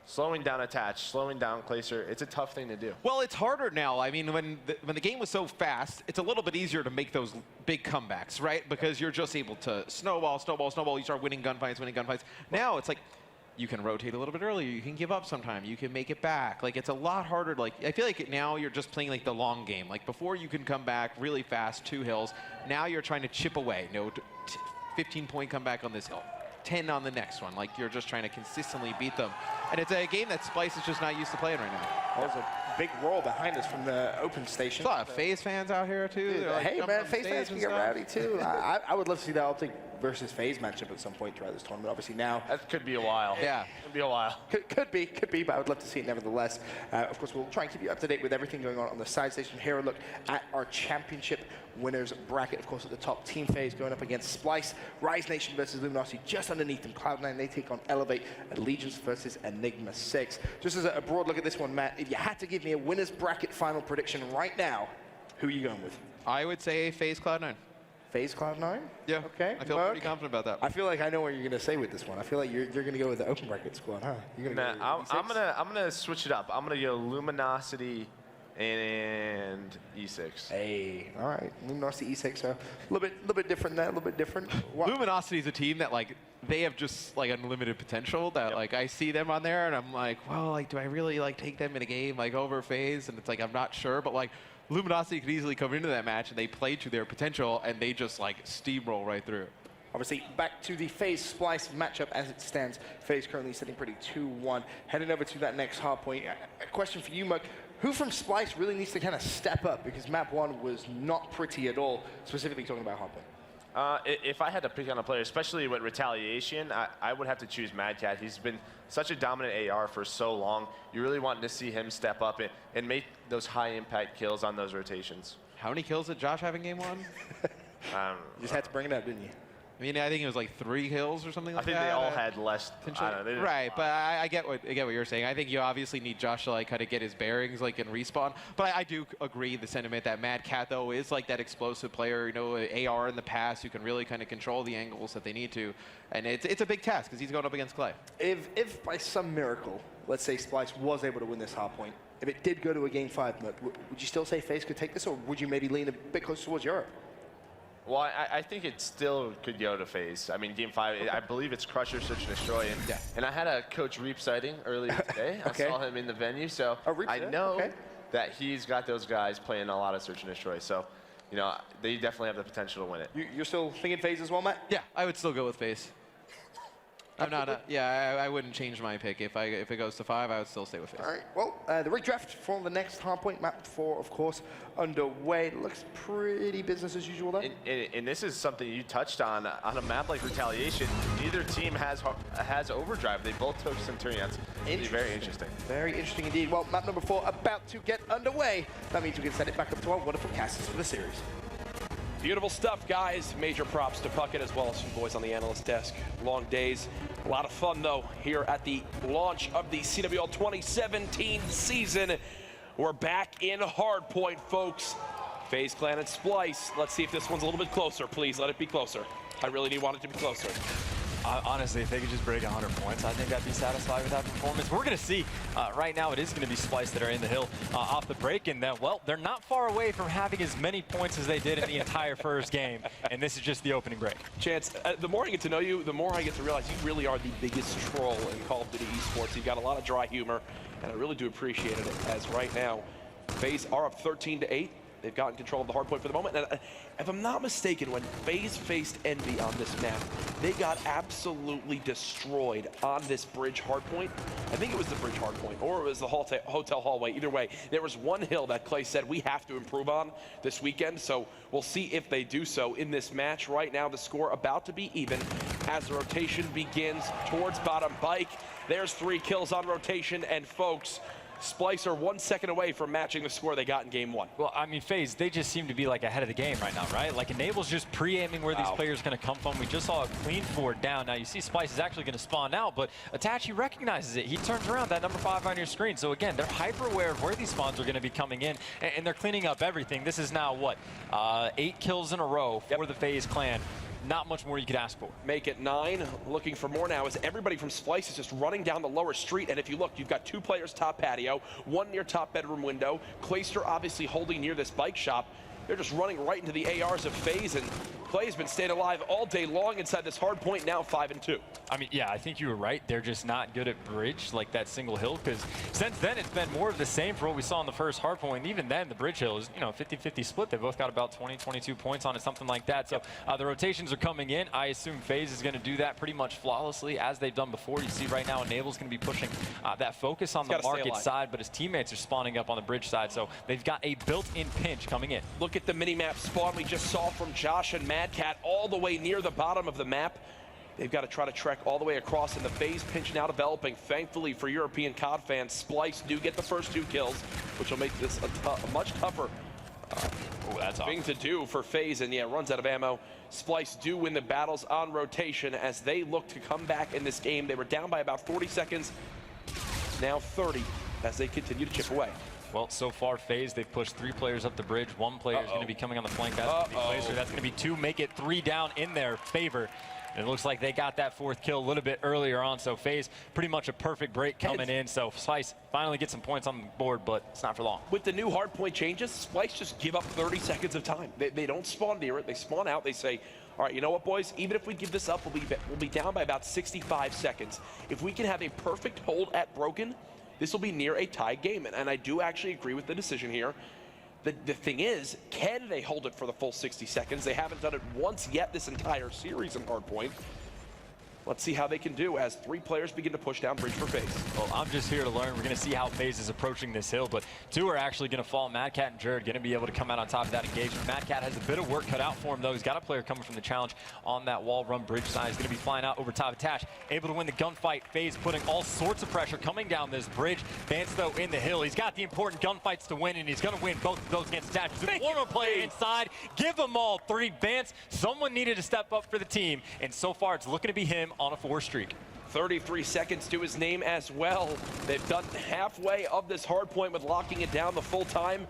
Slowing down attach, slowing down Clayster, it's a tough thing to do. Well, it's harder now. I mean, when the game was so fast, it's a little bit easier to make those big comebacks, right? Because you're just able to snowball. You start winning gunfights. Now it's like, you can rotate a little bit earlier, you can give up sometime, you can make it back. Like, it's a lot harder. Like, I feel like now you're just playing like the long game. Like, before you can come back really fast, 2 hills. Now you're trying to chip away. 15-point comeback on this hill, 10 on the next one. Like, you're just trying to consistently beat them. And it's a game that Splice is just not used to playing right now. There's a big roar behind us from the open station. There's a lot of FaZe fans out here, too. Dude, like, hey, man, FaZe fans can get stuff. rowdy, too. I would love to see that Optic versus FaZe matchup at some point throughout this tournament. Obviously now, That could be a while. Yeah. Could be a while. could be, but I would love to see it nevertheless. Of course, we'll try and keep you up to date with everything going on the side station. Here a look at our championship winners bracket. Of course, at the top, Team FaZe going up against Splice, Rise Nation versus Luminosity. Just underneath them, Cloud9, they take on Elevate, Allegiance versus Enigma 6. Just as a broad look at this one, Matt, if you had to give me a winners bracket final prediction right now, who are you going with? I would say FaZe Cloud9. FaZe Cloud9? Yeah. Okay. I feel Mark? pretty confident about that. I feel like I know what you're going to say with this one. I feel like you're going to go with the open bracket squad, huh? You're Nah, gonna go with I'm gonna switch it up. I'm gonna go Luminosity and E6. Hey, all right. Luminosity E6, so a little bit different there, a little bit different. Luminosity is a team that, like, they have just, like, unlimited potential that, like, I see them on there and I'm like, well, like, do I really, like, take them in a game, like, over FaZe? And it's like, I'm not sure, but, like, Luminosity could easily come into that match and they play to their potential and they just, like, steamroll right through. Obviously, back to the FaZe Splice matchup as it stands. FaZe currently sitting pretty 2-1. Heading over to that next hard point. A question for you, Mug. Who from Splice really needs to kind of step up? Because map 1 was not pretty at all, specifically talking about hard point. If I had to pick on a player, especially with Retaliation, I would have to choose Mad Cat. He's been such a dominant AR for so long. You really want to see him step up and make those high-impact kills on those rotations. How many kills did Josh have in game 1? You just had to bring it up, didn't you? I mean, I think it was like 3 kills or something like that. I think they all had less. I don't know, right, but I get what you're saying. I think you obviously need Josh to, like, kind of get his bearings, like, and respawn. But I do agree the sentiment that Mad Cat, though, is like that explosive player, you know, AR in the past who can really kind of control the angles that they need to. And it's a big task because he's going up against Clay. If by some miracle, let's say Splice was able to win this hard point, if it did go to a game 5, Mug, would you still say FaZe could take this, or would you maybe lean a bit closer towards Europe? Well, I think it still could go to FaZe. I mean, game 5, I believe it's Crusher, Search, and Destroy. And I had a Coach Reap sighting earlier today. Okay. I saw him in the venue, so I know that he's got those guys playing a lot of Search and Destroy. So, you know, they definitely have the potential to win it. You're still thinking FaZe as well, Matt? Yeah, I would still go with FaZe. I'm not. I wouldn't change my pick. If it goes to 5, I would still stay with FaZe. All right. Well, the rig draft for the next hardpoint map 4, of course, underway. It looks pretty business as usual there. And this is something you touched on a map like Retaliation. Neither team has overdrive. They both took Centurions. It'll be very interesting. Very interesting indeed. Well, map number 4 about to get underway. That means we can send it back up to our wonderful casters for the series. Beautiful stuff, guys. Major props to Puckett as well as some boys on the analyst desk. Long days. A lot of fun, though, here at the launch of the CWL 2017 season. We're back in Hardpoint, folks. FaZe Clan and Splice. Let's see if this one's a little bit closer. Please let it be closer. I really do want it to be closer. Honestly, if they could just break 100 points, I think I'd be satisfied with that performance. We're going to see right now it is going to be Splice that are in the hill off the break, and then, well, they're not far away from having as many points as they did in the entire first game, and this is just the opening break. Chance, the more I get to know you, the more I get to realize you really are the biggest troll in Call of Duty esports. You've got a lot of dry humor, and I really do appreciate it, as right now, FaZe are up 13-8. They've gotten control of the hardpoint for the moment. And if I'm not mistaken, when FaZe faced Envy on this map, they got absolutely destroyed on this bridge hardpoint. I think it was the bridge hardpoint, or it was the hotel hallway. Either way, there was one hill that Clay said we have to improve on this weekend. So we'll see if they do so in this match. Right now, the score about to be even as the rotation begins towards bottom bike. There's 3 kills on rotation, and folks, Splice are 1 second away from matching the score they got in game 1. Well, I mean, FaZe, they just seem to be like ahead of the game right now, right? Like Enable's just pre-aiming where these players are going to come from. We just saw a clean forward down. Now you see Splice is actually going to spawn out, but Itachi recognizes it. He turns around, that number 5 on your screen. So again, they're hyper aware of where these spawns are going to be coming in, and they're cleaning up everything. This is now what, 8 kills in a row for the FaZe clan. Not much more you could ask for. Make it 9. Looking for more now as everybody from Splice is just running down the lower street. And if you look, you've got 2 players top patio, 1 near top bedroom window. Clayster obviously holding near this bike shop. They're just running right into the ARs of FaZe, and Clay's been staying alive all day long inside this hard point, now 5-2. I mean, yeah, I think you were right. They're just not good at bridge, like that single hill, because since then it's been more of the same for what we saw in the first hard point. And even then, the bridge hill is, 50-50 split. They both got about 20, 22 points on it, something like that. So the rotations are coming in. I assume FaZe is going to do that pretty much flawlessly, as they've done before. You see right now, Enable's going to be pushing that focus on the market side, but his teammates are spawning up on the bridge side. So they've got a built-in pinch coming in. Look at the mini-map spawn we just saw from Josh and Mad Cat all the way near the bottom of the map. They've got to try to trek all the way across, and the FaZe pinch now developing. Thankfully for European CoD fans, Splyce do get the first 2 kills, which will make this a much tougher thing to do for FaZe. And yeah, runs out of ammo. Splyce do win the battles on rotation as they look to come back in this game. They were down by about 40 seconds, now 30, as they continue to chip away. Well, so far, FaZe, they've pushed 3 players up the bridge. 1 player is going to be coming on the flank. That's going to be Glacier. That's going to be 2. Make it 3 down in their favor. And it looks like they got that 4th kill a little bit earlier on. So FaZe, pretty much a perfect break coming in. So Splyce finally gets some points on the board, but it's not for long. With the new hardpoint changes, Splyce just give up 30 seconds of time. They don't spawn near it. They spawn out. They say, all right, you know what, boys? Even if we give this up, we'll be down by about 65 seconds. If we can have a perfect hold at Broken, this will be near a tied game. And I do actually agree with the decision here. The thing is, can they hold it for the full 60 seconds? They haven't done it once yet this entire series in Hardpoint. Let's see how they can do as 3 players begin to push down bridge for FaZe. Well, I'm just here to learn. We're going to see how FaZe is approaching this hill, but 2 are actually going to fall. Mad Cat and Jared going to be able to come out on top of that engagement. Mad Cat has a bit of work cut out for him, though. He's got a player coming from the challenge on that wall run bridge side. He's going to be flying out over top of Tash, able to win the gunfight. FaZe putting all sorts of pressure coming down this bridge. Vance, though, in the hill. He's got the important gunfights to win, and he's going to win both of those against Tash. He's one more player inside. Give them all 3. Vance, someone needed to step up for the team, and so far it's looking to be him on a 4 streak. 33 seconds to his name as well. They've done halfway of this hard point with locking it down the full time,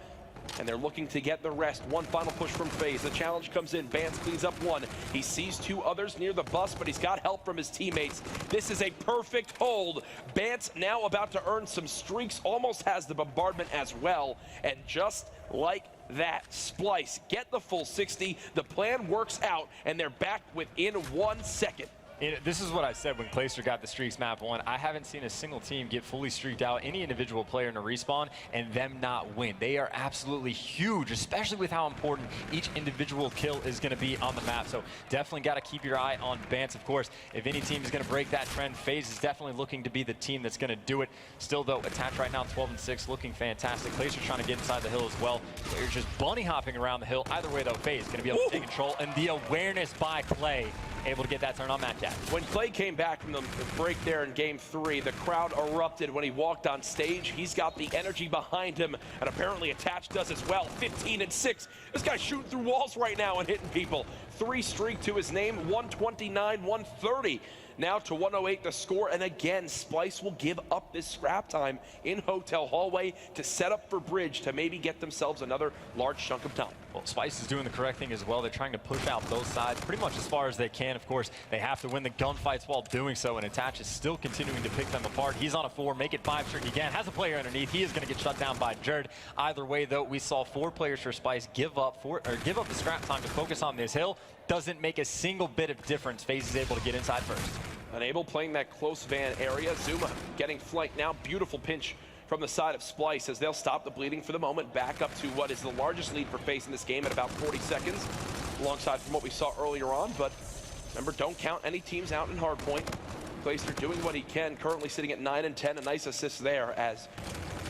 and they're looking to get the rest. 1 final push from FaZe. The challenge comes in. Vance cleans up 1. He sees 2 others near the bus, but he's got help from his teammates. This is a perfect hold. Vance now about to earn some streaks, almost has the bombardment as well, and just like that, Splyce get the full 60. The plan works out, and they're back within 1 second. This is what I said when Glacier got the streaks map 1. I haven't seen a single team get fully streaked out, any individual player in a respawn, and them not win. They are absolutely huge, especially with how important each individual kill is going to be on the map. So definitely got to keep your eye on Vance. Of course, if any team is going to break that trend, FaZe is definitely looking to be the team that's going to do it. Still, though, Attach right now 12-6, looking fantastic. Glacier trying to get inside the hill as well. They're just bunny hopping around the hill. Either way, though, FaZe going to be able to take control, and the awareness by Clay able to get that turn on Mad Cat. When Clay came back from the break there in game 3, the crowd erupted when he walked on stage. He's got the energy behind him, and apparently Attach does as well. 15-6. This guy's shooting through walls right now and hitting people. 3 streak to his name, 129, 130. Now to 108 the score, and again, Splyce will give up this scrap time in Hotel Hallway to set up for Bridge to maybe get themselves another large chunk of time. Well, Splyce is doing the correct thing as well. They're trying to push out both sides pretty much as far as they can. Of course, they have to win the gunfights while doing so, and Attach is still continuing to pick them apart. He's on a 4, make it 5 streak again. Has a player underneath. He is going to get shut down by Jared. Either way, though, we saw 4 players for Splyce give up the scrap time to focus on this hill. Doesn't make a single bit of difference. FaZe is able to get inside first. Unable playing that close van area. Zuma getting flanked now. Beautiful pinch from the side of Splyce as they'll stop the bleeding for the moment. Back up to what is the largest lead for FaZe in this game at about 40 seconds, alongside from what we saw earlier on. But remember, don't count any teams out in hardpoint. Glacier doing what he can, currently sitting at 9 and 10. A nice assist there as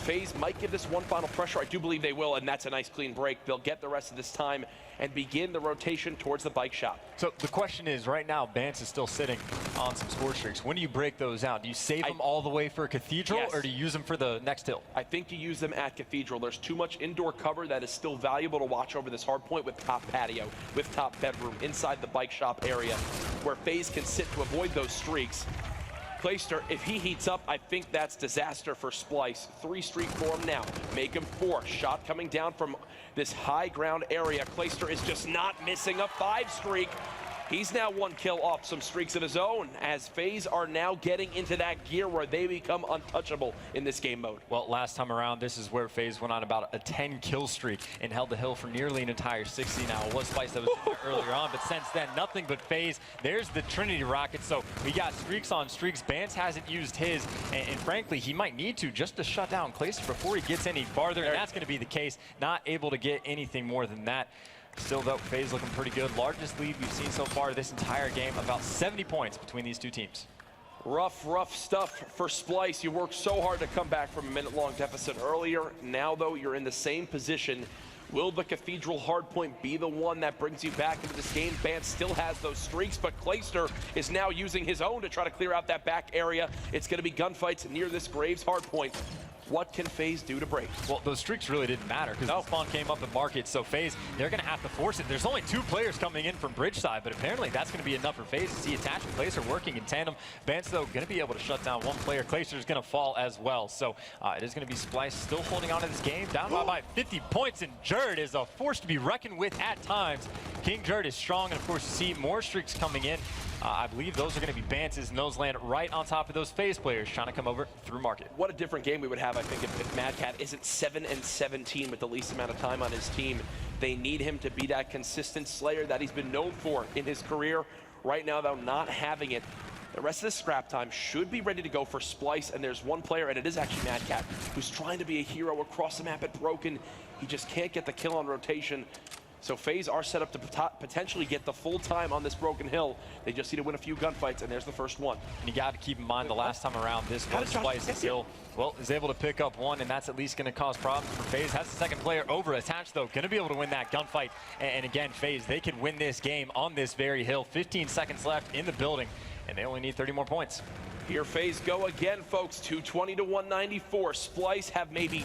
FaZe might give this 1 final pressure. I do believe they will, and that's a nice clean break. They'll get the rest of this time and begin the rotation towards the bike shop. So the question is, right now, Vance is still sitting on some score streaks. When do you break those out? Do you save them all the way for Cathedral, yes, or do you use them for the next hill? I think you use them at Cathedral. There's too much indoor cover that is still valuable to watch over this hard point with top patio, with top bedroom, inside the bike shop area, where FaZe can sit to avoid those streaks. Clayster, if he heats up, I think that's disaster for Splyce. 3 streak for him now. Make him 4. Shot coming down from this high ground area. Clayster is just not missing a 5 streak. He's now 1 kill off some streaks of his own, as FaZe are now getting into that gear where they become untouchable in this game mode. Well, last time around, this is where FaZe went on about a 10 kill streak and held the hill for nearly an entire 60. Now, it was Spice that was there earlier on, but since then, nothing but FaZe. There's the Trinity Rocket, so we got streaks on streaks. Bance hasn't used his, and frankly, he might need to just to shut down Clayster before he gets any farther, and that's going to be the case. Not able to get anything more than that. Still, though, FaZe looking pretty good. Largest lead we've seen so far this entire game, about 70 points between these two teams. Rough stuff for Splice. You worked so hard to come back from a minute-long deficit earlier. Now, though, you're in the same position. Will the Cathedral hardpoint be the one that brings you back into this game? Bance still has those streaks, but Clayster is now using his own to try to clear out that back area. It's going to be gunfights near this Graves hardpoint. What can FaZe do to break? Well, those streaks really didn't matter because the spawn came up in market, so FaZe, they're going to have to force it. There's only 2 players coming in from bridge side, but apparently that's going to be enough for FaZe to see Attach and Clayster working in tandem. Bance, though, going to be able to shut down 1 player. Clayster is going to fall as well, so it is going to be Splice still holding on to this game, down by 50 points, and Jerd is a force to be reckoned with at times. King Jerd is strong, and of course, you see more streaks coming in. I believe those are going to be Bance's, and those land right on top of those FaZe players trying to come over through market. What a different game we would have, I think, if Mad Cat isn't 7-17 with the least amount of time on his team. They need him to be that consistent slayer that he's been known for in his career. Right now, though, not having it. The rest of the scrap time should be ready to go for Splice, and there's 1 player, and it is actually Mad Cat, who's trying to be a hero across the map at Broken. He just can't get the kill on rotation. So FaZe are set up to potentially get the full time on this Broken Hill. They just need to win a few gunfights, and there's the first one. And you got to keep in mind the last time around, this one Splice still, well, is able to pick up 1, and that's at least going to cause problems for FaZe. Has the second player over. Attached, though, going to be able to win that gunfight. And again, FaZe, they can win this game on this very hill. 15 seconds left in the building, and they only need 30 more points. Here FaZe go again, folks. 220 to 194. Splice have maybe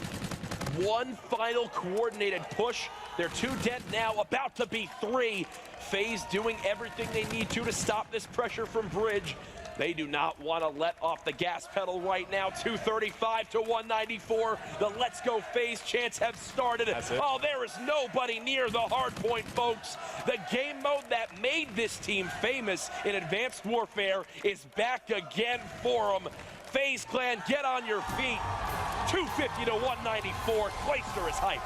1 final coordinated push. They're 2 dead now, about to be 3. FaZe doing everything they need to stop this pressure from Bridge. They do not want to let off the gas pedal right now. 235 to 194. The Let's Go FaZe chants have started. Oh, there is nobody near the hard point, folks. The game mode that made this team famous in Advanced Warfare is back again for them. FaZe Clan, get on your feet. 250 to 194. Clayster is hyped.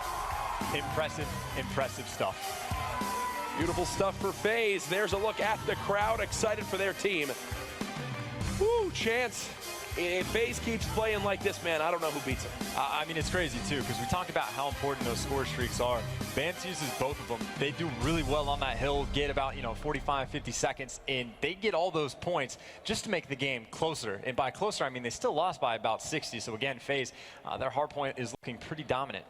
Impressive stuff. Beautiful stuff for FaZe. There's a look at the crowd, excited for their team. Woo, Chance. If FaZe keeps playing like this, man, I don't know who beats him. I mean, it's crazy, too, because we talked about how important those score streaks are. Bance uses both of them. They do really well on that hill, get about, 45, 50 seconds, and they get all those points just to make the game closer. And by closer, I mean, they still lost by about 60. So, again, FaZe, their hard point is looking pretty dominant.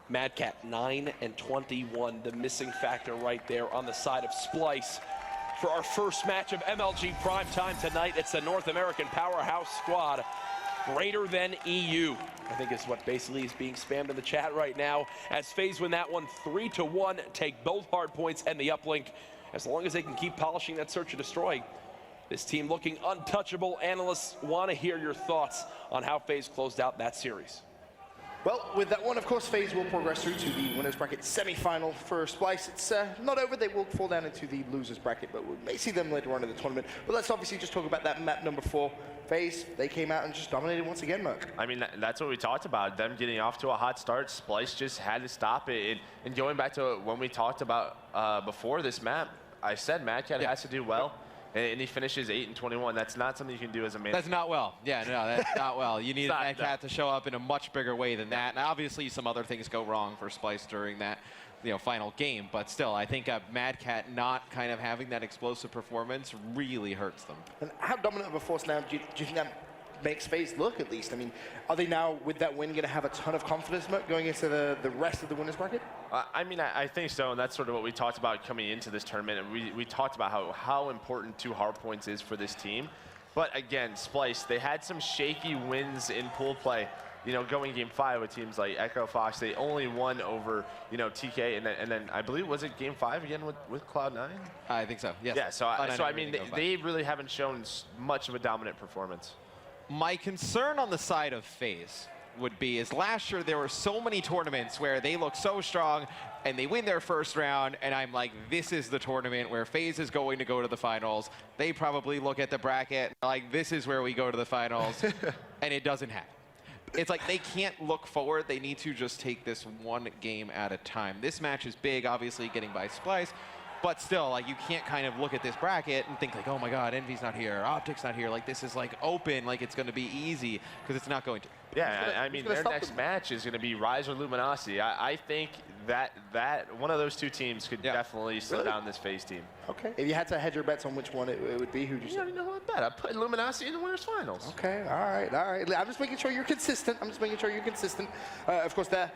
Mad Cat 9-21, the missing factor right there on the side of Splice. For our first match of MLG Primetime tonight, it's the North American Powerhouse Squad, greater than EU. I think is what basically is being spammed in the chat right now. As FaZe win that one 3-1, take both hard points and the uplink. As long as they can keep polishing that search and destroy, this team looking untouchable. Analysts want to hear your thoughts on how FaZe closed out that series. Well, with that one, of course, FaZe will progress through to the winners bracket semi-final for Splice. It's not over. They will fall down into the losers bracket, but we may see them later on in the tournament. But let's obviously just talk about that map number 4. FaZe, they came out and just dominated once again, Merc. I mean, that's what we talked about. Them getting off to a hot start. Splice just had to stop it. And going back to when we talked about before this map, I said Mad Cat has to do well. And he finishes 8-21. That's not something you can do as a man. That's not well. Yeah, no, that's not well. You need Mad Cat to show up in a much bigger way than that. And obviously, some other things go wrong for Splice during that, final game. But still, I think Mad Cat not kind of having that explosive performance really hurts them. And how dominant of a force now do you think that makes FaZe look, at least? I mean, are they now, with that win, going to have a ton of confidence going into the rest of the winners bracket? I mean, I think so, and that's sort of what we talked about coming into this tournament. And we talked about how important 2 hard points is for this team. But again, Splice, they had some shaky wins in pool play. Going game 5 with teams like Echo Fox, they only won over, TK, and then I believe, was it game 5 again with Cloud9? I think so, yes. Yeah, so I mean, they really haven't shown much of a dominant performance. My concern on the side of FaZe would be is last year there were so many tournaments where they look so strong and they win their first round, and I'm like, this is the tournament where FaZe is going to go to the finals. They probably look at the bracket like, this is where we go to the finals, and it doesn't happen. It's like they can't look forward. They need to just take this one game at a time. This match is big, obviously, getting by Splice, but still, like, you can't kind of look at this bracket and think like, oh my God, Envy's not here, Optic's not here. Like, this is like open, like it's going to be easy, because it's not going to. Yeah, I mean, their next match is going to be Rise or Luminosity. I think that one of those two teams could definitely slow down this FaZe team. Okay. If you had to hedge your bets on which one it would be, who'd you say? You know what I bet? I put Luminosity in the winners finals. Okay, all right. I'm just making sure you're consistent. Of course, the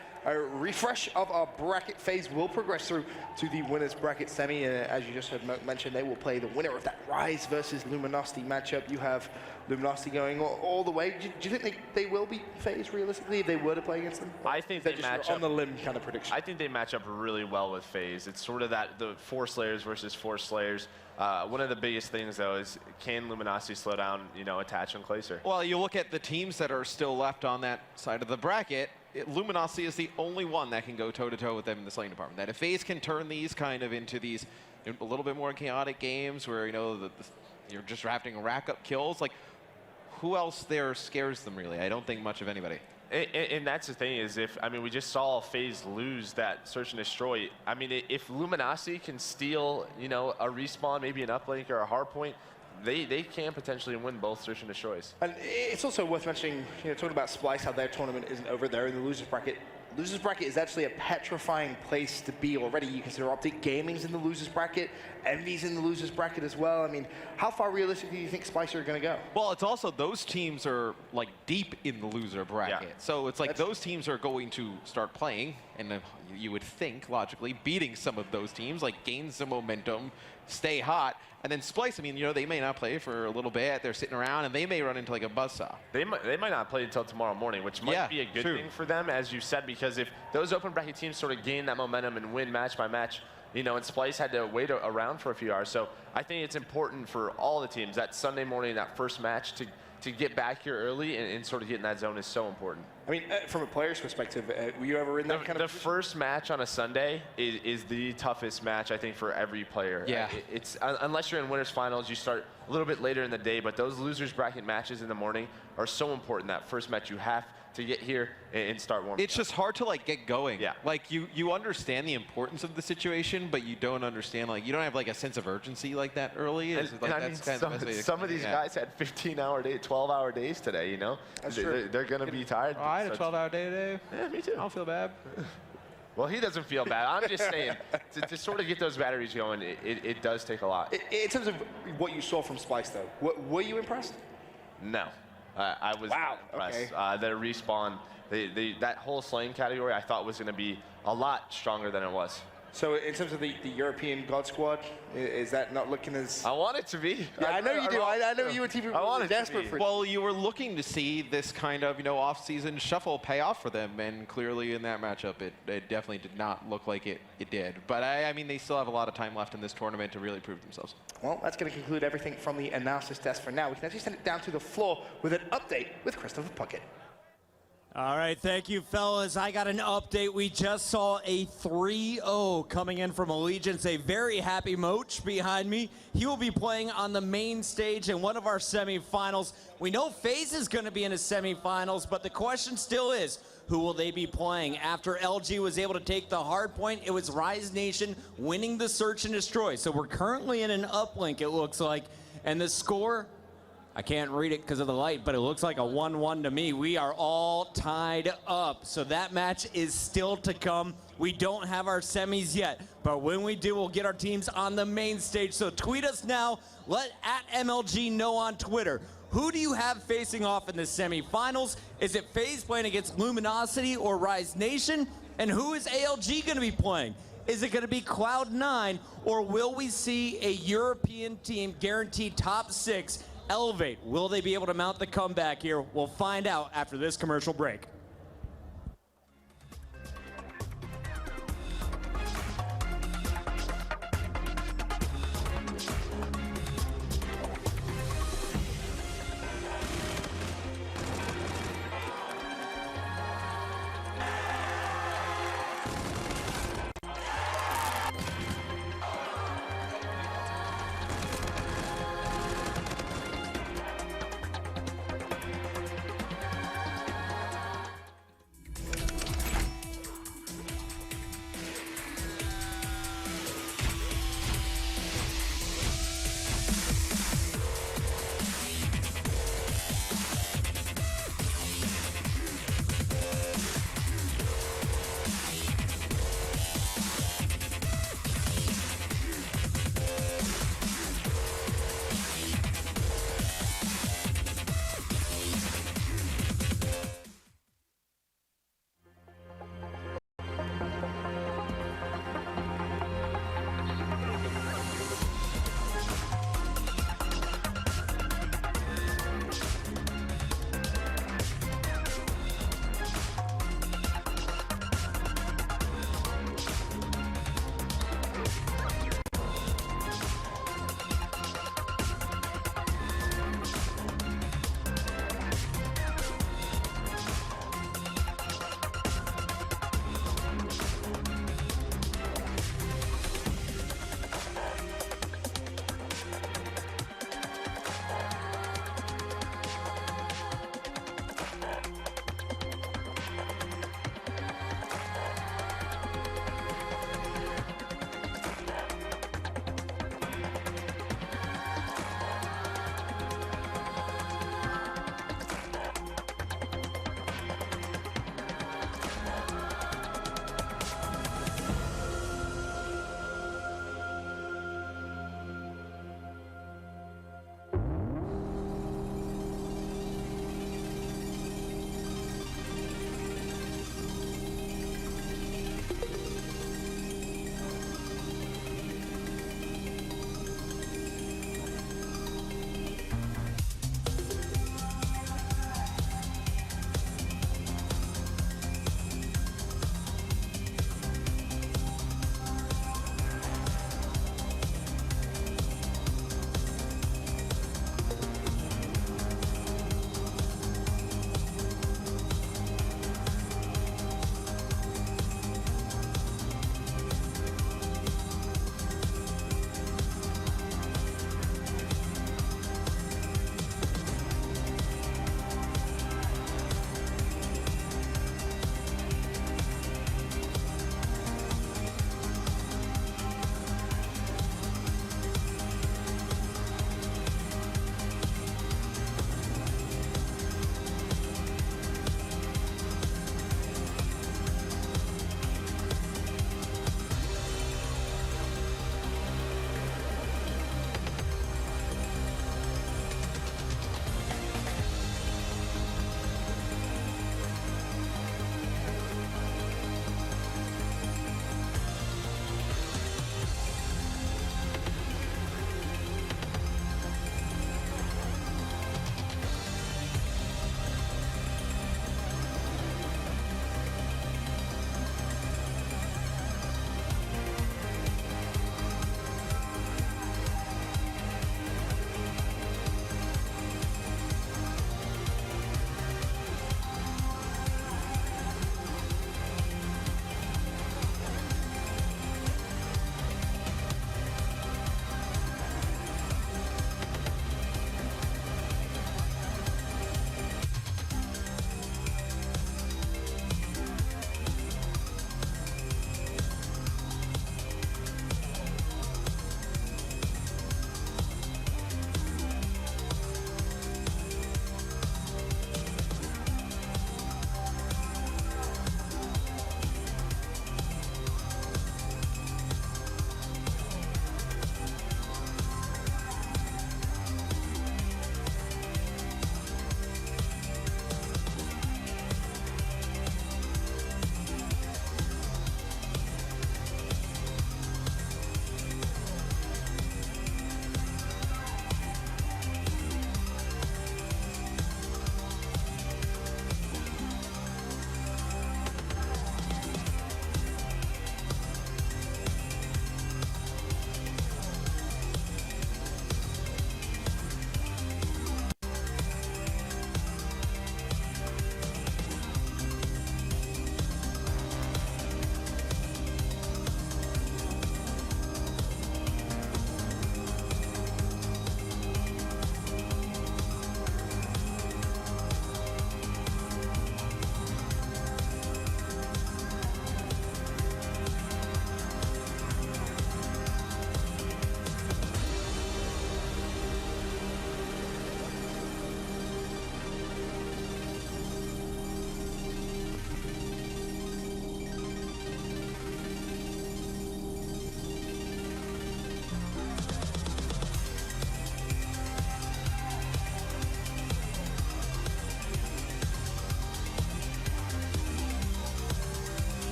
refresh of our bracket phase will progress through to the winners bracket semi. As you just heard mentioned, they will play the winner of that Rise versus Luminosity matchup. You have Luminosity going all the way. Do you think they will beat FaZe realistically if they were to play against them? I think they match up on the limb kind of prediction. I think they match up really well with FaZe. It's sort of the 4 Slayers versus 4 Slayers. One of the biggest things though is, can Luminosity slow down, Attach and Glacier? Well, you look at the teams that are still left on that side of the bracket. Luminosity is the only one that can go toe-to-toe with them in the slaying department. That if FaZe can turn these kind of into these a little bit more chaotic games where you're just drafting rack up kills, like who else there scares them really? I don't think much of anybody. And that's the thing is, we just saw FaZe lose that search and destroy. I mean, if Luminosity can steal, a respawn, maybe an uplink or a hard point, they can potentially win both search and destroys. And it's also worth mentioning, talking about Splice, how their tournament isn't over there in the losers bracket. Losers bracket is actually a petrifying place to be already. You consider Optic Gaming's in the losers bracket, Envy's in the losers bracket as well. I mean, how far realistically do you think Splicer are going to go? Well, it's also those teams are like deep in the loser bracket. Yeah. So it's like those teams are going to start playing, and you would think logically beating some of those teams, like gain some momentum, stay hot. And then Splice, they may not play for a little bit. They're sitting around, and they may run into like a buzzsaw. They might not play until tomorrow morning, which might be a good thing for them, as you said, because if those open bracket teams sort of gain that momentum and win match by match, and Splice had to wait around for a few hours. So I think it's important for all the teams that Sunday morning, that first match, to get back here early and sort of get in that zone is so important. I mean, from a player's perspective, were you ever in that kind of position? The first match on a Sunday is the toughest match, I think, for every player. Yeah. It's unless you're in winners finals, you start a little bit later in the day, but those losers bracket matches in the morning are so important. That first match, you have to get here and start warming It's just hard to like get going. Yeah. Like you understand the importance of the situation, but you don't understand, like you don't have like a sense of urgency like that early. Some of these guys had 15-hour days, 12-hour days today, That's true. They're going to be tired. I had a 12-hour day today. Yeah, me too. I don't feel bad. Well, he doesn't feel bad. I'm just saying, to sort of get those batteries going, it does take a lot. In terms of what you saw from Splice, though, were you impressed? No. I was not impressed. Okay. Their respawn, that whole slaying category, I thought was going to be a lot stronger than it was. So in terms of the European God Squad, is that not looking as... I want it to be. Yeah, I know you do. I know you and TV were desperate for it. Well, you were looking to see this kind of, off-season shuffle pay off for them, and clearly in that matchup, it definitely did not look like it did. But I mean, they still have a lot of time left in this tournament to really prove themselves. Well, that's going to conclude everything from the analysis desk for now. We can actually send it down to the floor with an update with Christopher Puckett. All right, thank you, fellas. I got an update. We just saw a 3-0 coming in from Allegiance. A very happy Moach behind me. He will be playing on the main stage in one of our semifinals. We know FaZe is going to be in his semifinals, but the question still is, who will they be playing? After LG was able to take the hard point, it was Rise Nation winning the search and destroy. So we're currently in an uplink, it looks like. And the score, I can't read it because of the light, but it looks like a 1-1 to me. We are all tied up. So that match is still to come. We don't have our semis yet, but when we do, we'll get our teams on the main stage. So tweet us now. Let @MLG know on Twitter. Who do you have facing off in the semifinals? Is it FaZe playing against Luminosity or Rise Nation? And who is ALG going to be playing? Is it going to be Cloud9, or will we see a European team guaranteed top 6 elevate? Will they be able to mount the comeback here? We'll find out after this commercial break.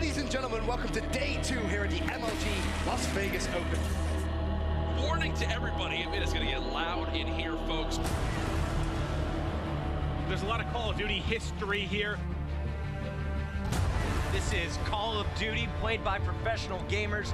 Ladies and gentlemen, welcome to day 2 here at the MLG Las Vegas Open. Warning to everybody, it is going to get loud in here, folks. There's a lot of Call of Duty history here. This is Call of Duty played by professional gamers.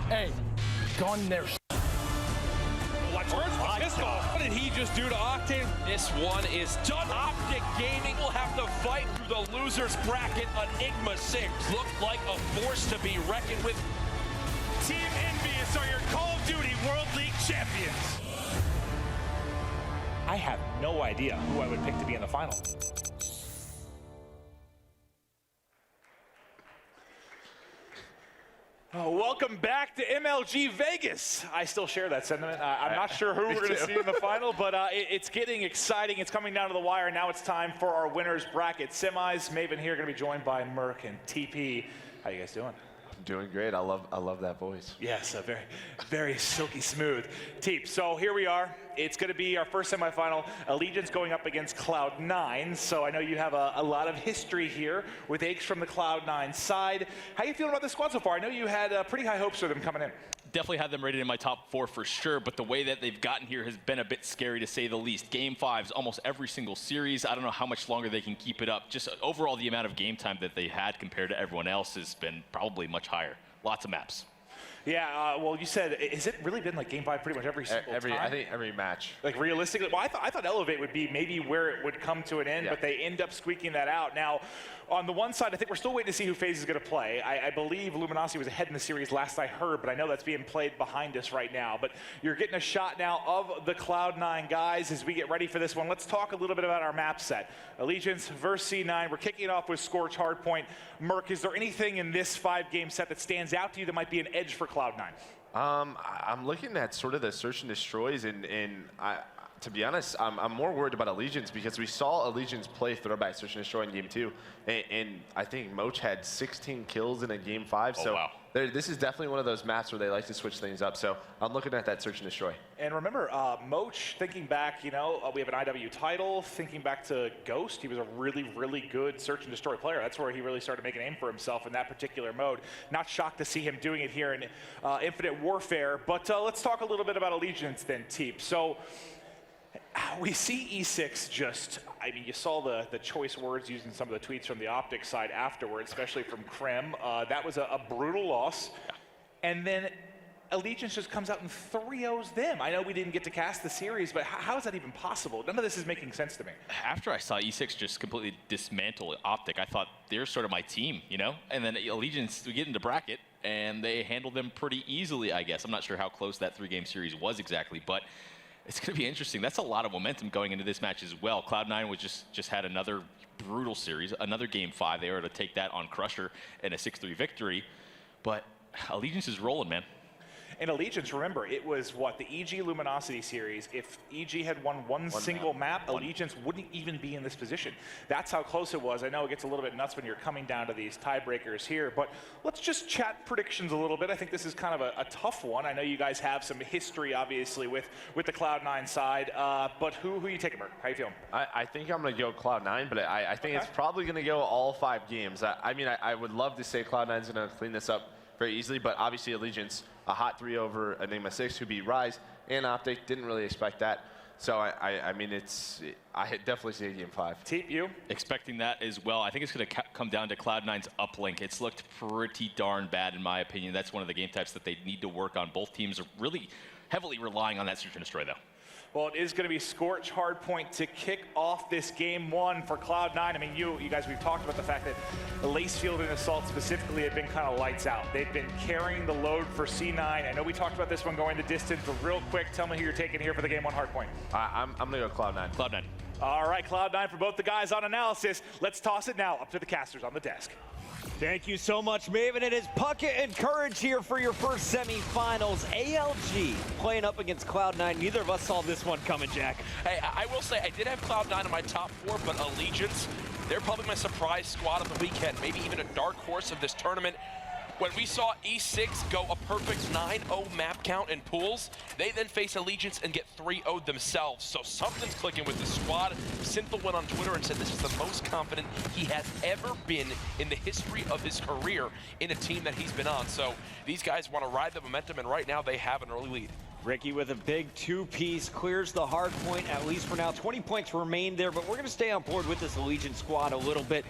Hey, gun there. What did he just do to Octane? This one is done. Optic Gaming will have to fight through the losers bracket. Enigma 6 looked like a force to be reckoned with. Team Envious are your Call of Duty World League champions. I have no idea who I would pick to be in the final. Oh, welcome back to MLG Vegas. I still share that sentiment. I'm not sure who we're going to see in the final, but it's getting exciting. It's coming down to the wire. Now it's time for our winners bracket semis. Maven here going to be joined by Merc and TP. How you guys doing? I'm doing great. I love that voice. Yes, very, very silky smooth. Teep, so here we are. It's going to be our first semifinal. Allegiance going up against Cloud9. So I know you have a lot of history here with Aches from the Cloud9 side. How you feeling about this squad so far? I know you had pretty high hopes for them coming in. Definitely had them rated in my top 4 for sure, but the way that they've gotten here has been a bit scary to say the least. Game 5s, almost every single series. I don't know how much longer they can keep it up. Just overall, the amount of game time that they had compared to everyone else has been probably much higher. Lots of maps. Yeah, well, you said, has it really been like Game 5 pretty much every single time? I think every match. Like realistically, well, I thought Elevate would be maybe where it would come to an end, but they end up squeaking that out. Now, on the one side, I think we're still waiting to see who FaZe is going to play. I believe Luminosity was ahead in the series last I heard, but I know that's being played behind us right now. But you're getting a shot now of the Cloud9 guys as we get ready for this one. Let's talk a little bit about our map set. Allegiance versus C9. We're kicking it off with Scorch Hardpoint. Merc, is there anything in this 5-game set that stands out to you that might be an edge for Cloud9? I'm looking at sort of the search and destroys, and to be honest, I'm more worried about Allegiance because we saw Allegiance play throwback search and destroy in game 2, and I think Moch had 16 kills in a game 5. Oh, so wow. This is definitely one of those maps where they like to switch things up. So I'm looking at that search and destroy. And remember, Moch, thinking back, you know, we have an IW title. Thinking back to Ghost, he was a really, really good search and destroy player. That's where he really started to make a name for himself in that particular mode. Not shocked to see him doing it here in Infinite Warfare. But let's talk a little bit about Allegiance then, Teep. So we see E6 just, I mean, you saw the choice words used in some of the tweets from the Optic side afterwards, especially from Krem. That was a brutal loss. And then Allegiance just comes out and 3-0s them. I know we didn't get to cast the series, but how is that even possible? None of this is making sense to me. After I saw E6 just completely dismantle Optic, I thought they're sort of my team, you know? And then Allegiance, we get into bracket, and they handled them pretty easily, I guess. I'm not sure how close that 3-game series was exactly, but it's going to be interesting. That's a lot of momentum going into this match as well. Cloud9 was just had another brutal series, another game 5. They were to take that on Crusher in a 6-3 victory. But Allegiance is rolling, man. And Allegiance, remember, it was what, the EG Luminosity series. If EG had won one single map, Allegiance wouldn't even be in this position. That's how close it was. I know it gets a little bit nuts when you're coming down to these tiebreakers here, but let's just chat predictions a little bit. I think this is kind of a tough one. I know you guys have some history, obviously, with the Cloud9 side, but who you taking, Merc? How you feeling? I think I'm going to go Cloud9, but I think it's probably going to go all 5 games. I mean, I would love to say Cloud9's going to clean this up very easily, but obviously Allegiance, a hot 3 over Enigma 6, who beat Rise and Optic. Didn't really expect that. So I mean, I definitely see a game 5. Teep, you? Expecting that as well. I think it's going to come down to Cloud9's uplink. It's looked pretty darn bad in my opinion. That's one of the game types that they need to work on. Both teams are really heavily relying on that search and destroy though. Well, it is going to be Scorch Hardpoint to kick off this game 1 for Cloud9. I mean, you guys, we've talked about the fact that Lacefield and Assault specifically have been kind of lights out. They've been carrying the load for C9. I know we talked about this one going the distance, but real quick, tell me who you're taking here for the game 1 Hardpoint. I'm going to go Cloud9. Cloud9. All right, Cloud9 for both the guys on analysis. Let's toss it now up to the casters on the desk. Thank you so much, Maven. It is Puckett and Courage here for your first semifinals. ALG playing up against Cloud9. Neither of us saw this one coming, Jack. Hey, I will say I did have Cloud9 in my top 4, but Allegiance, They're probably my surprise squad of the weekend, maybe even a dark horse of this tournament. When we saw E6 go a perfect 9-0 map count in pools, they then face Allegiance and get 3-0'd themselves. So something's clicking with the squad. Sinful went on Twitter and said this is the most confident he has ever been in the history of his career in a team that he's been on. So these guys want to ride the momentum, and right now they have an early lead. Ricky with a big two-piece clears the hard point, at least for now. 20 points remain there, but we're going to stay on board with this Allegiant squad a little bit.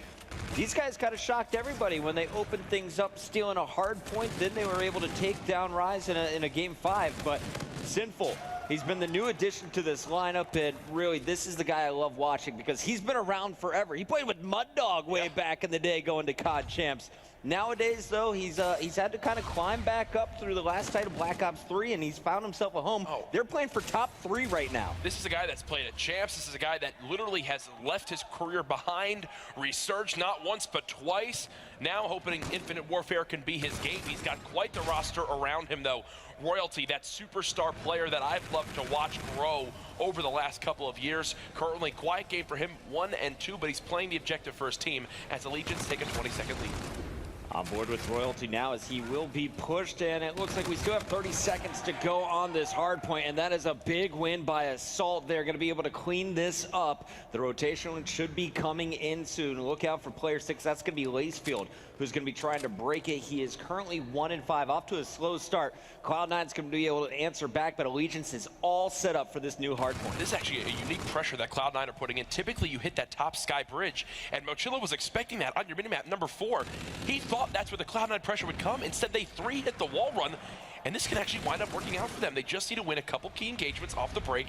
These guys kind of shocked everybody when they opened things up, stealing a hard point. Then they were able to take down Rise in a game 5. But Sinful, he's been the new addition to this lineup, and really, this is the guy I love watching because he's been around forever. He played with Mud Dog way back in the day going to CoD Champs. Nowadays, though, he's had to kind of climb back up through the last title, Black Ops 3, and he's found himself a home. They're playing for top 3 right now. This is a guy that's played at Champs. This is a guy that literally has left his career behind, resurged not once but twice. Now hoping Infinite Warfare can be his game. He's got quite the roster around him, though. Royalty, that superstar player that I've loved to watch grow over the last couple of years. Currently, quiet game for him, 1 and 2, but he's playing the objective for his team as Allegiance take a 20-second lead. On board with Royalty now as he will be pushed, and it looks like we still have 30 seconds to go on this hard point, and that is a big win by Assault. They're going to be able to clean this up. The rotation should be coming in soon. Look out for player 6. That's going to be Lacefield, who's going to be trying to break it. He is currently 1 and 5, off to a slow start. Cloud9's going to be able to answer back, but Allegiance is all set up for this new hard point. This is actually a unique pressure that Cloud9 are putting in. Typically, you hit that top sky bridge, and Mochila was expecting that on your minimap number 4. He thought that's where the Cloud9 pressure would come. Instead, they 3-hit the wall run, and this can actually wind up working out for them. They just need to win a couple key engagements off the break.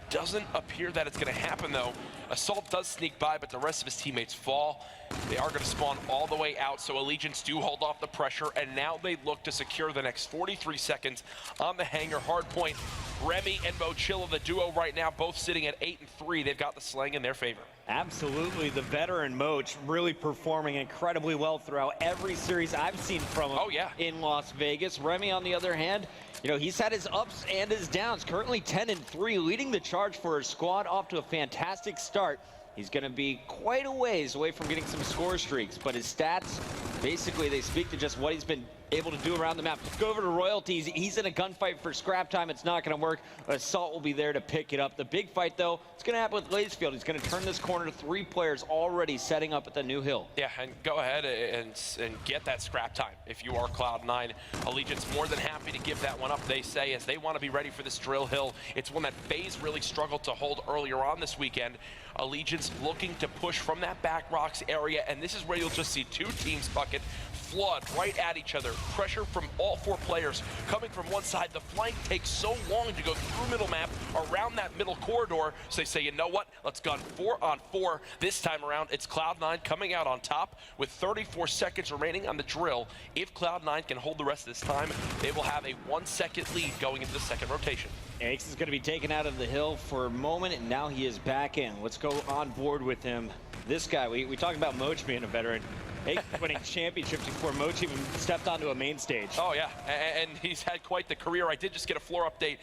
Doesn't appear that it's going to happen, though. Assault does sneak by, but the rest of his teammates fall. They are going to spawn all the way out, so Allegiance do hold off the pressure, and now they look to secure the next 43 seconds on the hangar hard point. Remy and Mochila, the duo right now, both sitting at 8 and 3. They've got the slang in their favor. Absolutely, the veteran Moch really performing incredibly well throughout every series I've seen from him in Las Vegas. Remy, on the other hand, you know, he's had his ups and his downs. Currently 10 and 3, leading the charge for his squad, off to a fantastic start. He's going to be quite a ways away from getting some score streaks, but his stats, basically, they speak to just what he's been able to do around the map. Let's go over to Royalties. He's in a gunfight for scrap time. It's not going to work. Assault will be there to pick it up. The big fight, though, it's going to happen with Lacefield. He's going to turn this corner. 3 players already setting up at the new hill. Yeah, and go ahead and get that scrap time if you are Cloud9. Allegiance more than happy to give that one up, they say, as they want to be ready for this drill hill. It's one that FaZe really struggled to hold earlier on this weekend. Allegiance looking to push from that back rocks area, and this is where you'll just see 2 teams bucket flood right at each other. Pressure from all 4 players coming from one side. The flank takes so long to go through middle map around that middle corridor, so they say, you know what, let's gun 4 on 4. This time around, it's Cloud9 coming out on top with 34 seconds remaining on the drill. If Cloud9 can hold the rest of this time, they will have a 1-second lead going into the second rotation. Ace is going to be taken out of the hill for a moment, and now he is back in. Let's go on board with him. This guy, we talked about Moch being a veteran. Ace winning championships before Moch even stepped onto a main stage. Oh, yeah, and he's had quite the career. I did just get a floor update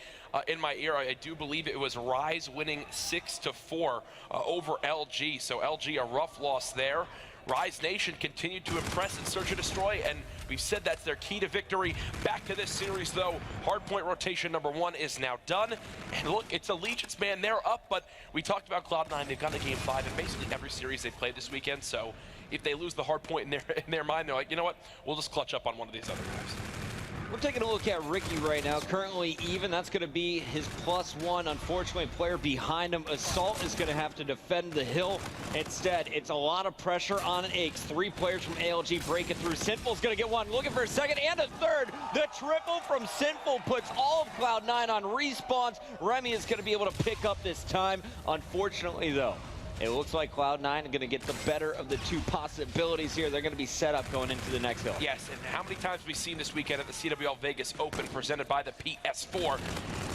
in my ear. I do believe it was Rise winning 6-4 over LG, so LG a rough loss there. Rise Nation continued to impress and search and destroy, and we've said that's their key to victory. Back to this series, though. Hardpoint rotation number 1 is now done. And look, it's Allegiance, man. They're up, but we talked about Cloud9. They've got the game 5 in basically every series they've played this weekend, so if they lose the hardpoint in their mind, they're like, you know what? We'll just clutch up on one of these other guys. We're taking a look at Ricky right now, currently even. That's going to be his +1. Unfortunately, player behind him, Assault, is going to have to defend the hill. Instead, it's a lot of pressure on Aches. 3 players from ALG break it through. Sinful's going to get one, looking for a second and a third. The triple from Sinful puts all of Cloud9 on respawns. Remy is going to be able to pick up this time. Unfortunately, though, it looks like Cloud9 are going to get the better of the 2 possibilities here. They're going to be set up going into the next hill. Yes, and how many times have we seen this weekend at the CWL Vegas Open presented by the PS4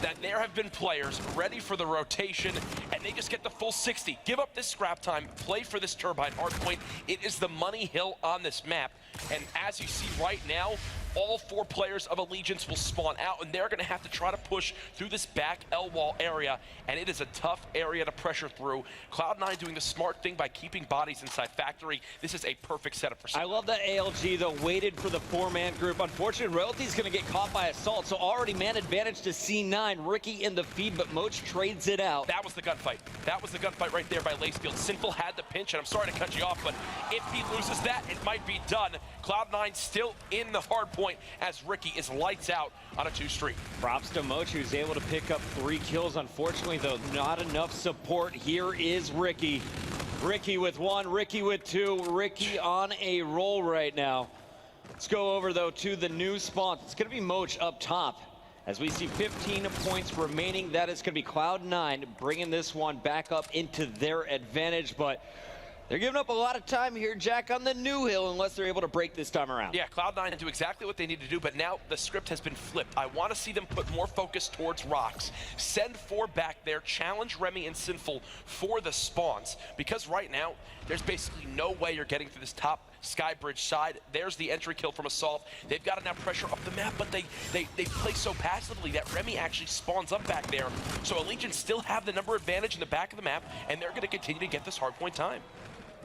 that there have been players ready for the rotation and they just get the full 60. Give up this scrap time, play for this turbine hardpoint. It is the money hill on this map. And as you see right now, all 4 players of Allegiance will spawn out, and they're going to have to try to push through this back L wall area, and it is a tough area to pressure through. Cloud9 doing the smart thing by keeping bodies inside Factory. This is a perfect setup for I love that ALG, though, waited for the 4-man group. Unfortunately, Royalty's going to get caught by Assault, so already man advantage to C9. Ricky in the feed, but Moach trades it out. That was the gunfight. That was the gunfight right there by Lacefield. Sinful had the pinch, and I'm sorry to cut you off, but if he loses that, it might be done. Cloud9 still in the hard point as Ricky is lights out on a 2-streak. Props to Moach, who's able to pick up 3 kills. Unfortunately, though, not enough support. Here is Ricky. Ricky with 1, Ricky with 2. Ricky on a roll right now. Let's go over, though, to the new spawns. It's going to be Moach up top. As we see 15 points remaining, that is going to be Cloud9 bringing this one back up into their advantage, but they're giving up a lot of time here, Jack, on the new hill, unless they're able to break this time around. Yeah, Cloud9 do exactly what they need to do, but now the script has been flipped. I want to see them put more focus towards rocks. Send 4 back there, challenge Remy and Sinful for the spawns, because right now, there's basically no way you're getting through this top Sky Bridge side. There's the entry kill from Assault. They've got enough pressure up the map, but they play so passively that Remy actually spawns up back there. So Allegiance still have the number advantage in the back of the map, and they're going to continue to get this hardpoint time.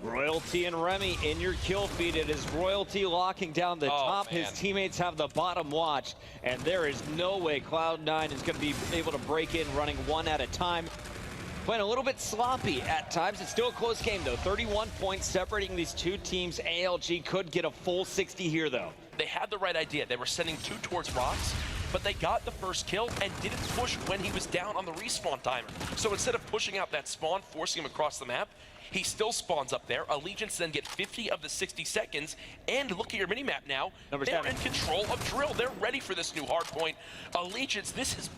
Royalty and Remy in your kill feed. It is Royalty locking down the top. Man. His teammates have the bottom watched, and there is no way Cloud9 is going to be able to break in running 1 at a time. Playing a little bit sloppy at times. It's still a close game, though. 31 points separating these 2 teams. ALG could get a full 60 here, though. They had the right idea. They were sending 2 towards rocks, but they got the first kill and didn't push when he was down on the respawn timer. So instead of pushing out that spawn, forcing him across the map, he still spawns up there. Allegiance then get 50 of the 60 seconds. And look at your minimap now. They're in control of Drill. They're ready for this new hardpoint. Allegiance, this has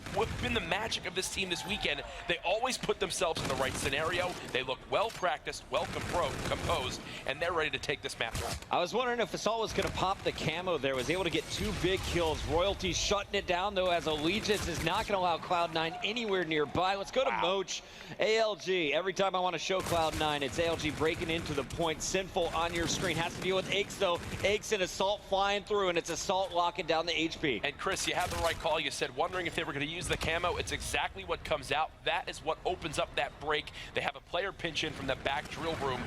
been the magic of this team this weekend. They always put themselves in the right scenario. They look well practiced, well composed, and they're ready to take this map down. I was wondering if Assault was going to pop the camo there. Was able to get 2 big kills. Royalty shutting it down, though, as Allegiance is not going to allow Cloud9 anywhere nearby. Let's go to Moach. ALG. Every time I want to show Cloud9, it's ALG breaking into the point. Sinful on your screen. Has to deal with Aches, though. Aches and Assault flying through, and it's Assault locking down the HP. And Chris, you had the right call. You said wondering if they were going to use the camo. It's exactly what comes out. That is what opens up that break. They have a player pinch in from the back drill room.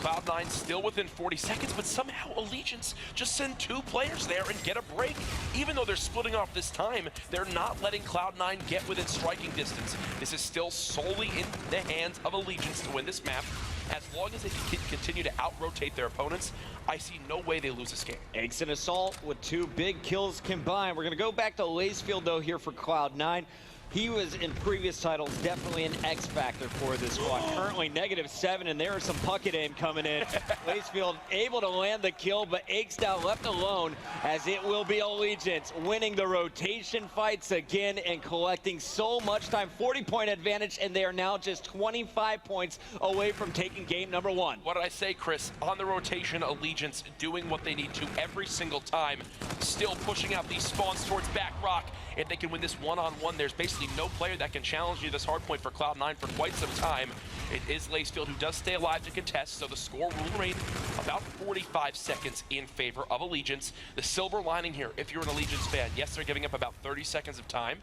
Cloud9 still within 40 seconds, but somehow Allegiance just send 2 players there and get a break. Even though they're splitting off this time, they're not letting Cloud9 get within striking distance. This is still solely in the hands of Allegiance to win this map. As long as they can continue to out-rotate their opponents, I see no way they lose this game. Aches and Assault with 2 big kills combined. We're going to go back to Lacefield, though, here for Cloud9. He was, in previous titles, definitely an X factor for this squad. Currently -7, and there is some bucket aim coming in. Lacefield able to land the kill, but Aches now left alone, as it will be Allegiance winning the rotation fights again and collecting so much time. 40-point advantage, and they are now just 25 points away from taking game number 1. What did I say, Chris? On the rotation, Allegiance doing what they need to every single time. Still pushing out these spawns towards back rock. If they can win this one-on-one, there's basically no player that can challenge you this hardpoint for Cloud9 for quite some time. It is Lacefield who does stay alive to contest, so the score will remain about 45 seconds in favor of Allegiance. The silver lining here, if you're an Allegiance fan, yes, they're giving up about 30 seconds of time.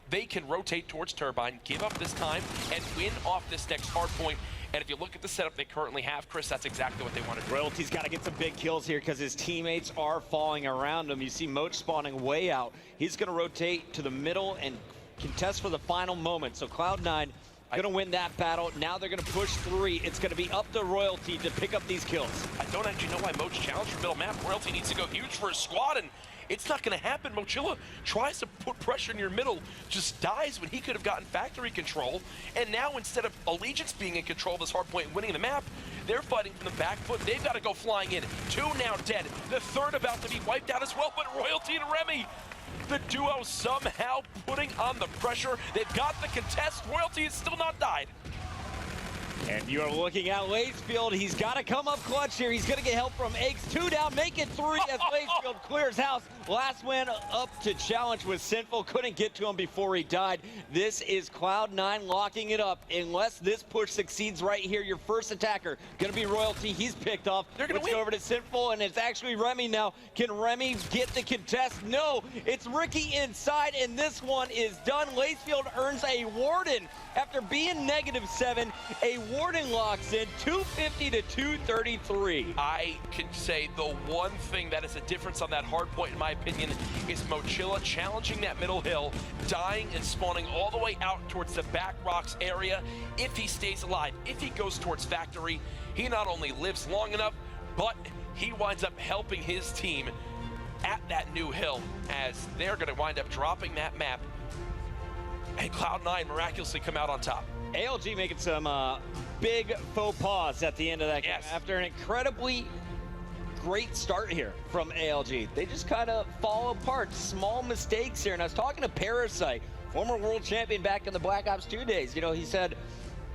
They can rotate towards Turbine, give up this time, and win off this next hardpoint. And if you look at the setup they currently have, Chris, that's exactly what they want to do. Royalty's got to get some big kills here because his teammates are falling around him. You see Moach spawning way out. He's going to rotate to the middle and contest for the final moment. So Cloud9 going to win that battle. Now they're going to push 3. It's going to be up to Royalty to pick up these kills. I don't actually know why Moach challenged for middle map. Royalty needs to go huge for his squad, and it's not going to happen. Mochilla tries to put pressure in your middle, just dies when he could have gotten factory control. And now instead of Allegiance being in control of this hardpoint and winning the map, they're fighting from the back foot. They've got to go flying in. 2 now dead. The 3rd about to be wiped out as well, but Royalty and Remy, the duo somehow putting on the pressure. They've got the contest. Royalty has still not died. And you're looking at Lacefield. He's got to come up clutch here. He's going to get help from Eggs. 2 down, make it 3 as Lacefield clears house. Last one up to challenge was Sinful. Couldn't get to him before he died. This is Cloud9 locking it up. Unless this push succeeds right here, your first attacker going to be Royalty. He's picked off. Let's go over to Sinful, and it's actually Remy now. Can Remy get the contest? No, it's Ricky inside, and this one is done. Lacefield earns a Warden. After being -7, a Warden locks in 250 to 233. I can say the one thing that is a difference on that hard point, in my opinion, is Mochilla challenging that middle hill, dying and spawning all the way out towards the back rocks area. If he stays alive, if he goes towards Factory, he not only lives long enough, but he winds up helping his team at that new hill, as they're going to wind up dropping that map, and Cloud9 miraculously come out on top. ALG making some big faux pas at the end of that game. After an incredibly great start here from ALG. They just kind of fall apart. Small mistakes here. And I was talking to Parasite, former world champion back in the Black Ops 2 days. You know, he said,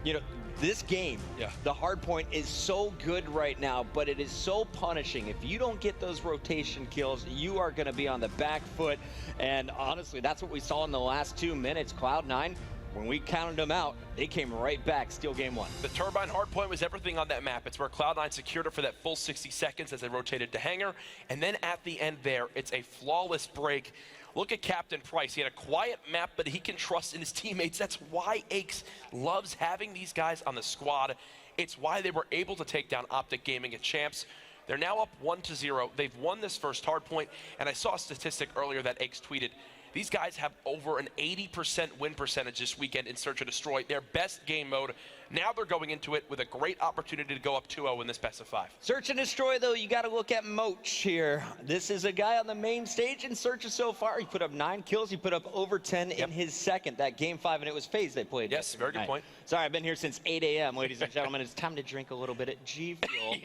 you know, this game, the hard point is so good right now, but it is so punishing. If you don't get those rotation kills, you are going to be on the back foot. And honestly, that's what we saw in the last 2 minutes. Cloud9, when we counted them out, they came right back, steal game 1. The Turbine hardpoint was everything on that map. It's where Cloud9 secured it for that full 60 seconds as they rotated to Hangar. And then at the end there, it's a flawless break. Look at Captain Price. He had a quiet map, but he can trust in his teammates. That's why Aches loves having these guys on the squad. It's why they were able to take down Optic Gaming at Champs. They're now up 1-0. They've won this first hardpoint, and I saw a statistic earlier that Aches tweeted. These guys have over an 80% win percentage this weekend in Search and Destroy, their best game mode. Now they're going into it with a great opportunity to go up 2-0 in this best of 5. Search and Destroy, though, you got to look at Moch here. This is a guy on the main stage in Search so far. He put up 9 kills. He put up over 10 in his second, that game 5, and it was FaZe they played. Yes, very good point. Sorry, I've been here since 8 a.m., ladies and gentlemen. It's time to drink a little bit at G Fuel.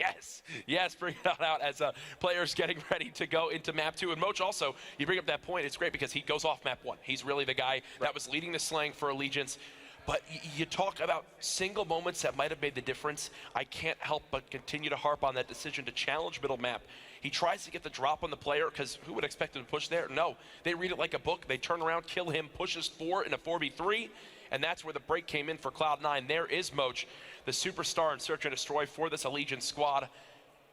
Yes, bring it out as players getting ready to go into map 2. And Moch also, you bring up that point, it's great because he goes off map 1. He's really the guy that was leading the slang for Allegiance. But you talk about single moments that might have made the difference. I can't help but continue to harp on that decision to challenge middle map. He tries to get the drop on the player because who would expect him to push there? No, they read it like a book. They turn around, kill him, pushes 4 in a 4v3, and that's where the break came in for Cloud9. There is Moch, the superstar in Search and Destroy for this Allegiance squad.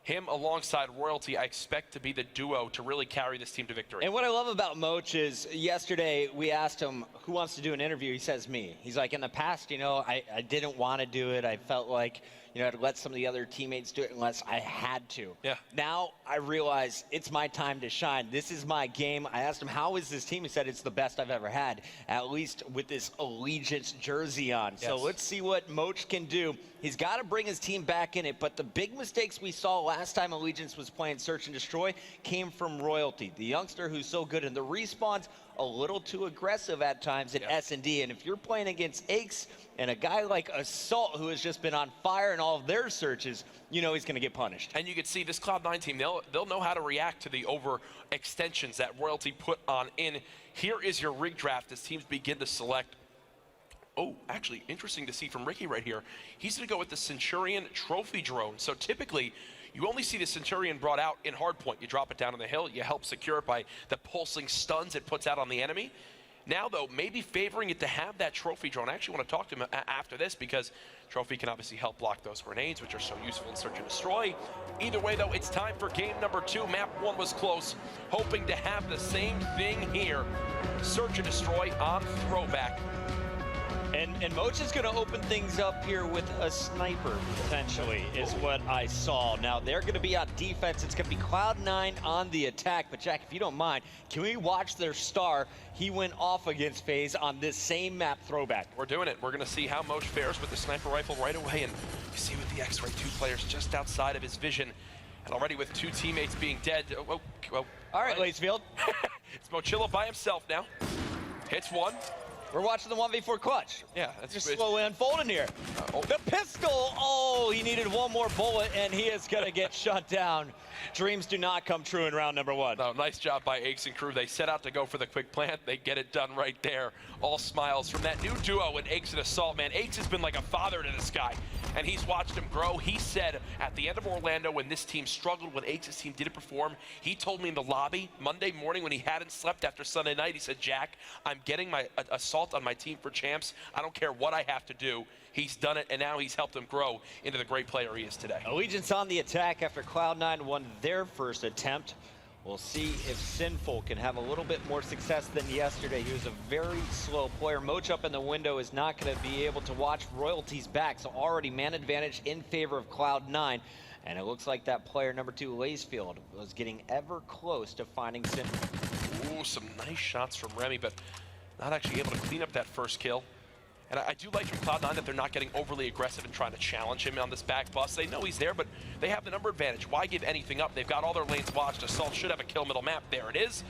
Him alongside Royalty, I expect to be the duo to really carry this team to victory. And what I love about Moch is yesterday we asked him who wants to do an interview. He says me. He's like, in the past, you know, I didn't want to do it. I felt like, you know, I'd let some of the other teammates do it unless I had to. Now I realize it's my time to shine. This is my game. I asked him, how is this team? He said, it's the best I've ever had, at least with this Allegiance jersey on. So let's see what Moch can do. He's got to bring his team back in it, but the big mistakes we saw last time Allegiance was playing Search and Destroy came from Royalty, the youngster who's so good in the respawns, a little too aggressive at times in S&D. And if you're playing against Aches and a guy like Assault, who has just been on fire in all of their searches, you know he's going to get punished. And you can see this Cloud9 team, they'll know how to react to the overextensions that Royalty put on in. Here is your rig draft as teams begin to select. Oh, actually, interesting to see from Ricky right here. He's going to go with the Centurion Trophy Drone. So typically, you only see the Centurion brought out in hardpoint. You drop it down on the hill, you help secure it by the pulsing stuns it puts out on the enemy. Now, though, maybe favoring it to have that Trophy Drone. I actually want to talk to him after this because Trophy can obviously help block those grenades, which are so useful in Search and Destroy. Either way, though, it's time for game number 2. Map 1 was close, hoping to have the same thing here. Search and Destroy on Throwback. And Moch is going to open things up here with a sniper, potentially, is what I saw. Now, they're going to be on defense. It's going to be Cloud9 on the attack. But, Jack, if you don't mind, can we watch their star? He went off against FaZe on this same map Throwback. We're doing it. We're going to see how Moch fares with the sniper rifle right away. And you see with the X-Ray, 2 players just outside of his vision. And already with 2 teammates being dead. All right, Lacefield. It's Mochilla by himself now. Hits 1. We're watching the 1v4 clutch. Yeah, that's just slowly unfolding here. The pistol, oh, he needed one more bullet, and he is going to get shut down. Dreams do not come true in round number 1. No, nice job by Aches and crew. They set out to go for the quick plant. They get it done right there. All smiles from that new duo in Aches and Assault, man. Aches has been like a father to this guy. and he's watched him grow. He said at the end of Orlando, when this team struggled, when Aches' team didn't perform, he told me in the lobby Monday morning when he hadn't slept after Sunday night, he said, Jack, I'm getting my assault on my team for champs. I don't care what I have to do. He's done it, and now he's helped him grow into the great player he is today. Allegiance on the attack after Cloud9 won their first attempt. We'll see if Sinful can have a little bit more success than yesterday. He was a very slow player. Moch up in the window is not going to be able to watch Royalty's back, so already man advantage in favor of Cloud9. And it looks like that player number 2, Lacefield, was getting ever close to finding Sinful. Ooh, some nice shots from Remy, but not actually able to clean up that first kill. And I do like from Cloud9 that they're not getting overly aggressive and trying to challenge him on this back bus. They know he's there, but they have the number advantage. Why give anything up? They've got all their lanes watched. Assault should have a kill middle map. There it is.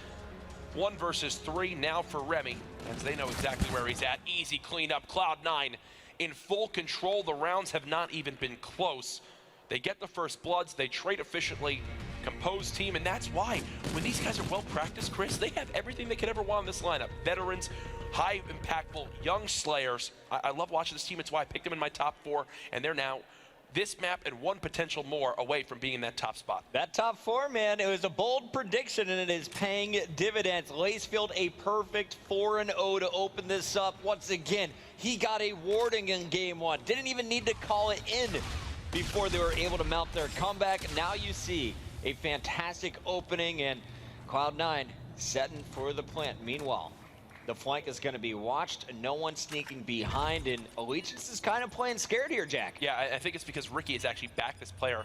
1 versus 3 now for Remy, as they know exactly where he's at. Easy cleanup. Cloud9 in full control. The rounds have not even been close. They get the first bloods. They trade efficiently. Composed team, and that's why when these guys are well practiced, Chris, they have everything they could ever want in this lineup. Veterans, high impactful, young slayers. I love watching this team. It's why I picked them in my top 4, and they're now this map and 1 potential more away from being in that top spot. That top 4, man, it was a bold prediction, and it is paying dividends. Lacefield, a perfect 4-0 to open this up. Once again, he got a warning in game 1. Didn't even need to call it in before they were able to mount their comeback. Now you see a fantastic opening, and Cloud9 setting for the plant. Meanwhile, the flank is going to be watched, and no one sneaking behind, and Allegiance is kind of playing scared here, Jack. Yeah, I think it's because Ricky has actually backed this player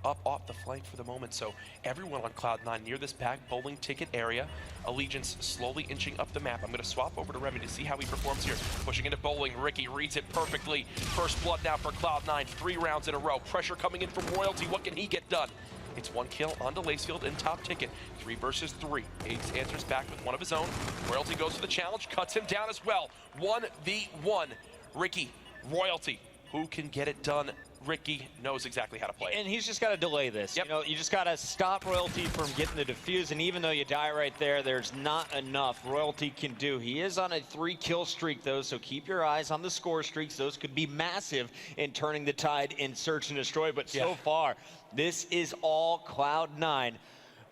up off the flank for the moment. So everyone on Cloud9 near this back bowling ticket area. Allegiance slowly inching up the map. I'm going to swap over to Remy to see how he performs here. Pushing into bowling. Ricky reads it perfectly. First blood now for Cloud9. 3 rounds in a row. Pressure coming in from Royalty. What can he get done? It's 1 kill onto Lacefield in top ticket. 3 versus 3. Ace answers back with 1 of his own. Royalty goes for the challenge, cuts him down as well. 1v1. Ricky, Royalty. Who can get it done? Ricky knows exactly how to play it. And he's just got to delay this. Yep. You know, you just got to stop Royalty from getting the defuse, and even though you die right there, there's not enough Royalty can do. He is on a 3-kill streak, though, so keep your eyes on the score streaks. Those could be massive in turning the tide in Search and Destroy, but so far, this is all Cloud9.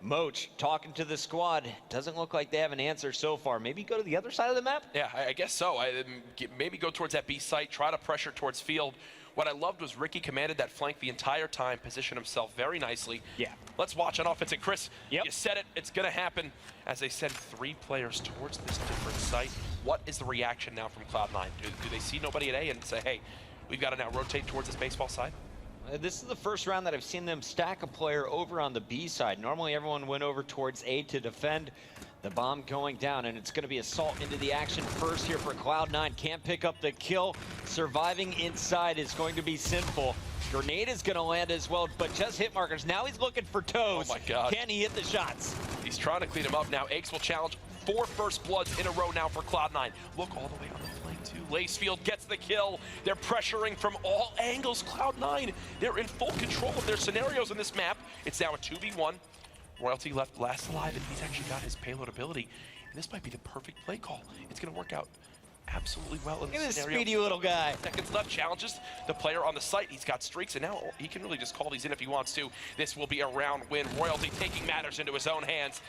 Moch talking to the squad. Doesn't look like they have an answer so far. Maybe go to the other side of the map? Yeah, I guess so. Maybe go towards that B site, try to pressure towards field. What I loved was Ricky commanded that flank the entire time, positioned himself very nicely. Yeah. Let's watch on offense. And Chris, you said it, it's going to happen. As they send 3 players towards this different site, what is the reaction now from Cloud9? Do they see nobody at A and say, hey, we've got to now rotate towards this baseball side? This is the first round that I've seen them stack a player over on the B side. Normally everyone went over towards A to defend. The bomb going down, and it's going to be Assault into the action first here for Cloud9. Can't pick up the kill. Surviving inside is going to be Sinful. Grenade is going to land as well, but just hit markers. Now he's looking for toes. Oh my God. Can he hit the shots? He's trying to clean him up now. Aches will challenge 4 first bloods in a row now for Cloud9. Look all the way on the flank too. Lacefield gets the kill. They're pressuring from all angles. Cloud9, they're in full control of their scenarios in this map. It's now a 2v1. Royalty left last alive, and he's actually got his payload ability. And this might be the perfect play call. It's going to work out absolutely well in this scenario. Look at this speedy little guy. Seconds left, challenges the player on the site. He's got streaks, and now he can really just call these in if he wants to. This will be a round win. Royalty taking matters into his own hands.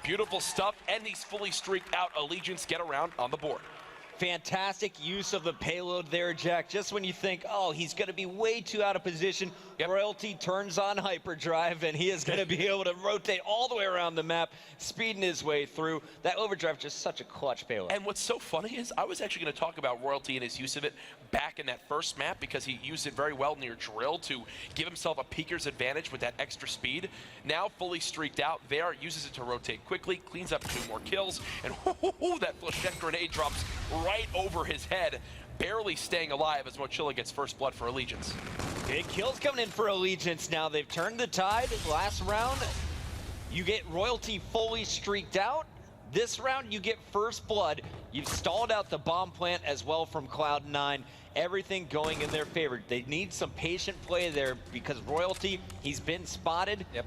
Beautiful stuff, and he's fully streaked out. Allegiance get around on the board. Fantastic use of the payload there, Jack. Just when you think, oh, he's going to be way too out of position, Royalty turns on hyperdrive, and he is going to be able to rotate all the way around the map, speeding his way through. That overdrive, just such a clutch payload. And what's so funny is I was actually going to talk about Royalty and his use of it back in that first map, because he used it very well near Drill to give himself a peeker's advantage with that extra speed. Now fully streaked out there, uses it to rotate quickly, cleans up 2 more kills, and that flechette grenade drops right over his head, barely staying alive as Mochilla gets first blood for Allegiance. Big kills coming in for Allegiance now. They've turned the tide. Last round, you get Royalty fully streaked out. This round, you get first blood. You've stalled out the bomb plant as well from Cloud9. Everything going in their favor. They need some patient play there because Royalty, he's been spotted. Yep.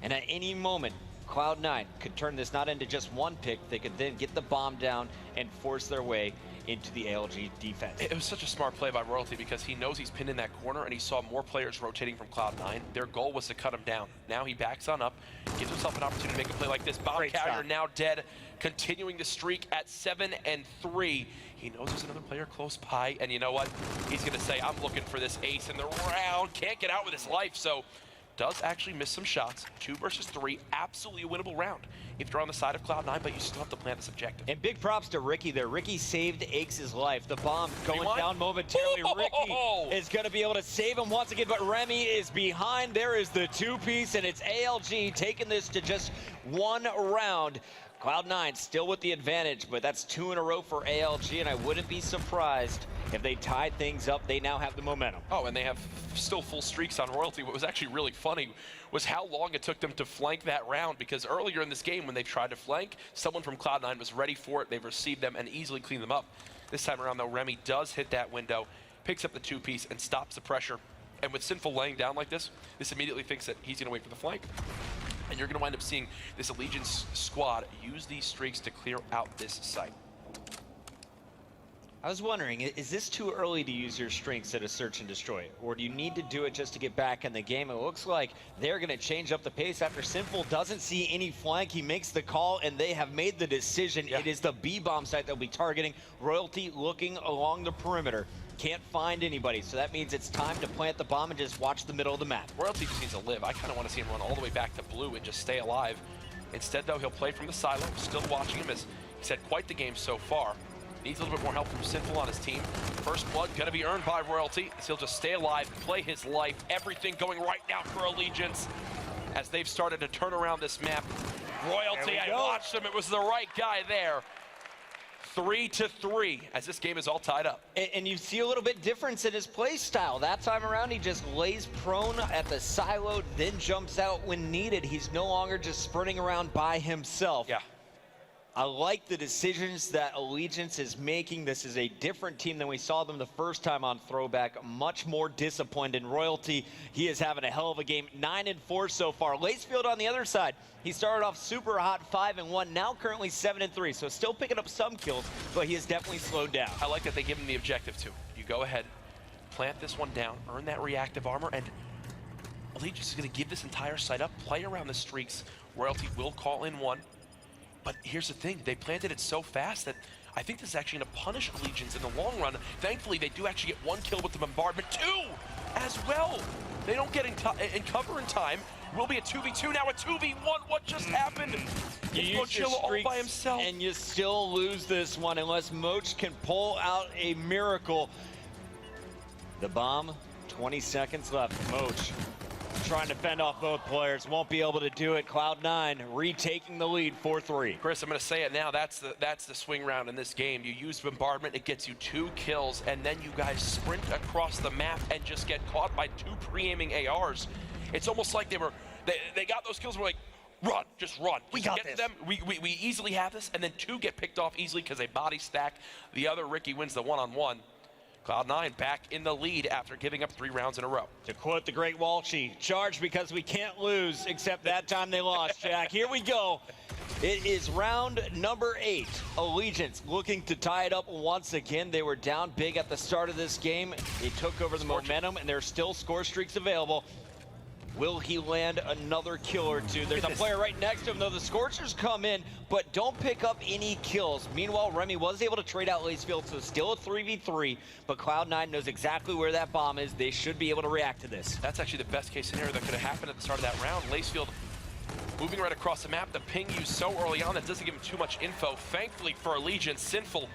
And at any moment, Cloud9 could turn this not into just 1 pick. They could then get the bomb down and force their way into the ALG defense. It was such a smart play by Royalty because he knows he's pinned in that corner and he saw more players rotating from Cloud9. Their goal was to cut him down. Now he backs on up, gives himself an opportunity to make a play like this. Bomb carrier now dead, continuing the streak at 7-3. He knows there's another player close by, and you know what? He's going to say, I'm looking for this ace in the round. Can't get out with his life, so does actually miss some shots. 2 versus 3, absolutely a winnable round if you're on the side of Cloud9, but you still have to plant this objective. And big props to Ricky there. Ricky saved Ake's life. The bomb going down momentarily. Ricky is going to be able to save him once again, but Remy is behind. There is the 2-piece, and it's ALG taking this to just 1 round. Cloud9 still with the advantage, but that's 2 in a row for ALG, and I wouldn't be surprised if they tied things up. They now have the momentum. Oh, and they have still full streaks on Royalty. What was actually really funny was how long it took them to flank that round, because earlier in this game when they tried to flank, someone from Cloud9 was ready for it. They've received them and easily cleaned them up. This time around, though, Remy does hit that window, picks up the 2-piece, and stops the pressure. And with Sinful laying down like this immediately thinks that he's going to wait for the flank. And you're going to wind up seeing this Allegiance squad use these streaks to clear out this site. I was wondering, is this too early to use your strengths at a search and destroy? Or do you need to do it just to get back in the game? It looks like they're going to change up the pace after Sinful doesn't see any flank. He makes the call, and they have made the decision. Yeah. It is the B-bomb site they'll be targeting. Royalty looking along the perimeter. Can't find anybody, so that means it's time to plant the bomb and just watch the middle of the map. Royalty just needs to live. I kind of want to see him run all the way back to blue and just stay alive. Instead, though, he'll play from the silo. Still watching him as he's had quite the game so far. Needs a little bit more help from Sinful on his team. First blood going to be earned by Royalty, as he'll just stay alive, play his life. Everything going right now for Allegiance as they've started to turn around this map. Royalty, I watched him. It was the right guy there. 3-3 as this game is all tied up. And you see a little bit difference in his play style. That time around, he just lays prone at the silo, then jumps out when needed. He's no longer just sprinting around by himself. Yeah. I like the decisions that Allegiance is making. This is a different team than we saw them the first time on Throwback. Much more disciplined in Royalty. He is having a hell of a game. 9-4 so far. Lacefield on the other side. He started off super hot, 5-1. Now currently 7-3. So still picking up some kills, but he has definitely slowed down. I like that they give him the objective too. You go ahead, plant this one down, earn that reactive armor, and Allegiance is going to give this entire site up, play around the streaks. Royalty will call in one. But here's the thing, they planted it so fast that I think this is actually going to punish Allegiance in the long run. Thankfully, they do actually get 1 kill with the bombardment, 2 as well. They don't get in cover in time. Will be a 2v2, now a 2v1. What just happened? You use your all by himself. And you still lose this one unless Moch can pull out a miracle. The bomb, 20 seconds left. Moch trying to fend off both players, won't be able to do it. Cloud9 retaking the lead, 4-3. Chris, I'm going to say it now. That's the swing round in this game. You use bombardment, it gets you 2 kills, and then you guys sprint across the map and just get caught by 2 pre-aiming ARs. It's almost like they got those kills. And we're like, run, just run. We got this. Them. We easily have this, and then 2 get picked off easily because they body stack. The other Ricky wins the one-on-one. Cloud9 back in the lead after giving up 3 rounds in a row. To quote the great Walshy, charge because we can't lose, except that time they lost, Jack. Here we go. It is round number 8. Allegiance looking to tie it up once again. They were down big at the start of this game. They took over the momentum, and there's still score streaks available. Will he land another kill or 2? There's a player right next to him, though. The Scorchers come in, but don't pick up any kills. Meanwhile, Remy was able to trade out Lacefield, so still a 3v3, but Cloud9 knows exactly where that bomb is. They should be able to react to this. That's actually the best case scenario that could have happened at the start of that round. Lacefield moving right across the map. The ping used so early on that doesn't give him too much info. Thankfully for Allegiance, Sinful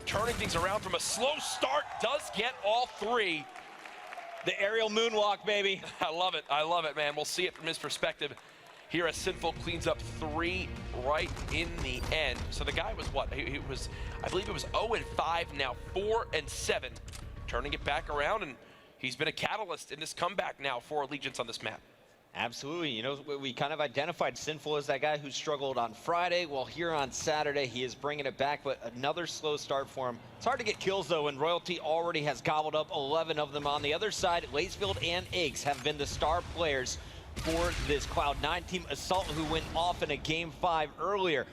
turning things around from a slow start does get all 3. The aerial moonwalk, baby. I love it, man. We'll see it from his perspective here as Sinful cleans up 3 right in the end. So the guy was what? He was, I believe it was 0-5, now 4-7. Turning it back around, and he's been a catalyst in this comeback now for Allegiance on this map. Absolutely. You know, we kind of identified Sinful as that guy who struggled on Friday. Well, here on Saturday, he is bringing it back, but another slow start for him. It's hard to get kills, though, and Royalty already has gobbled up 11 of them. On the other side, Lacefield and Eggs have been the star players for this Cloud9 team. Assault, who went off in a Game 5 earlier.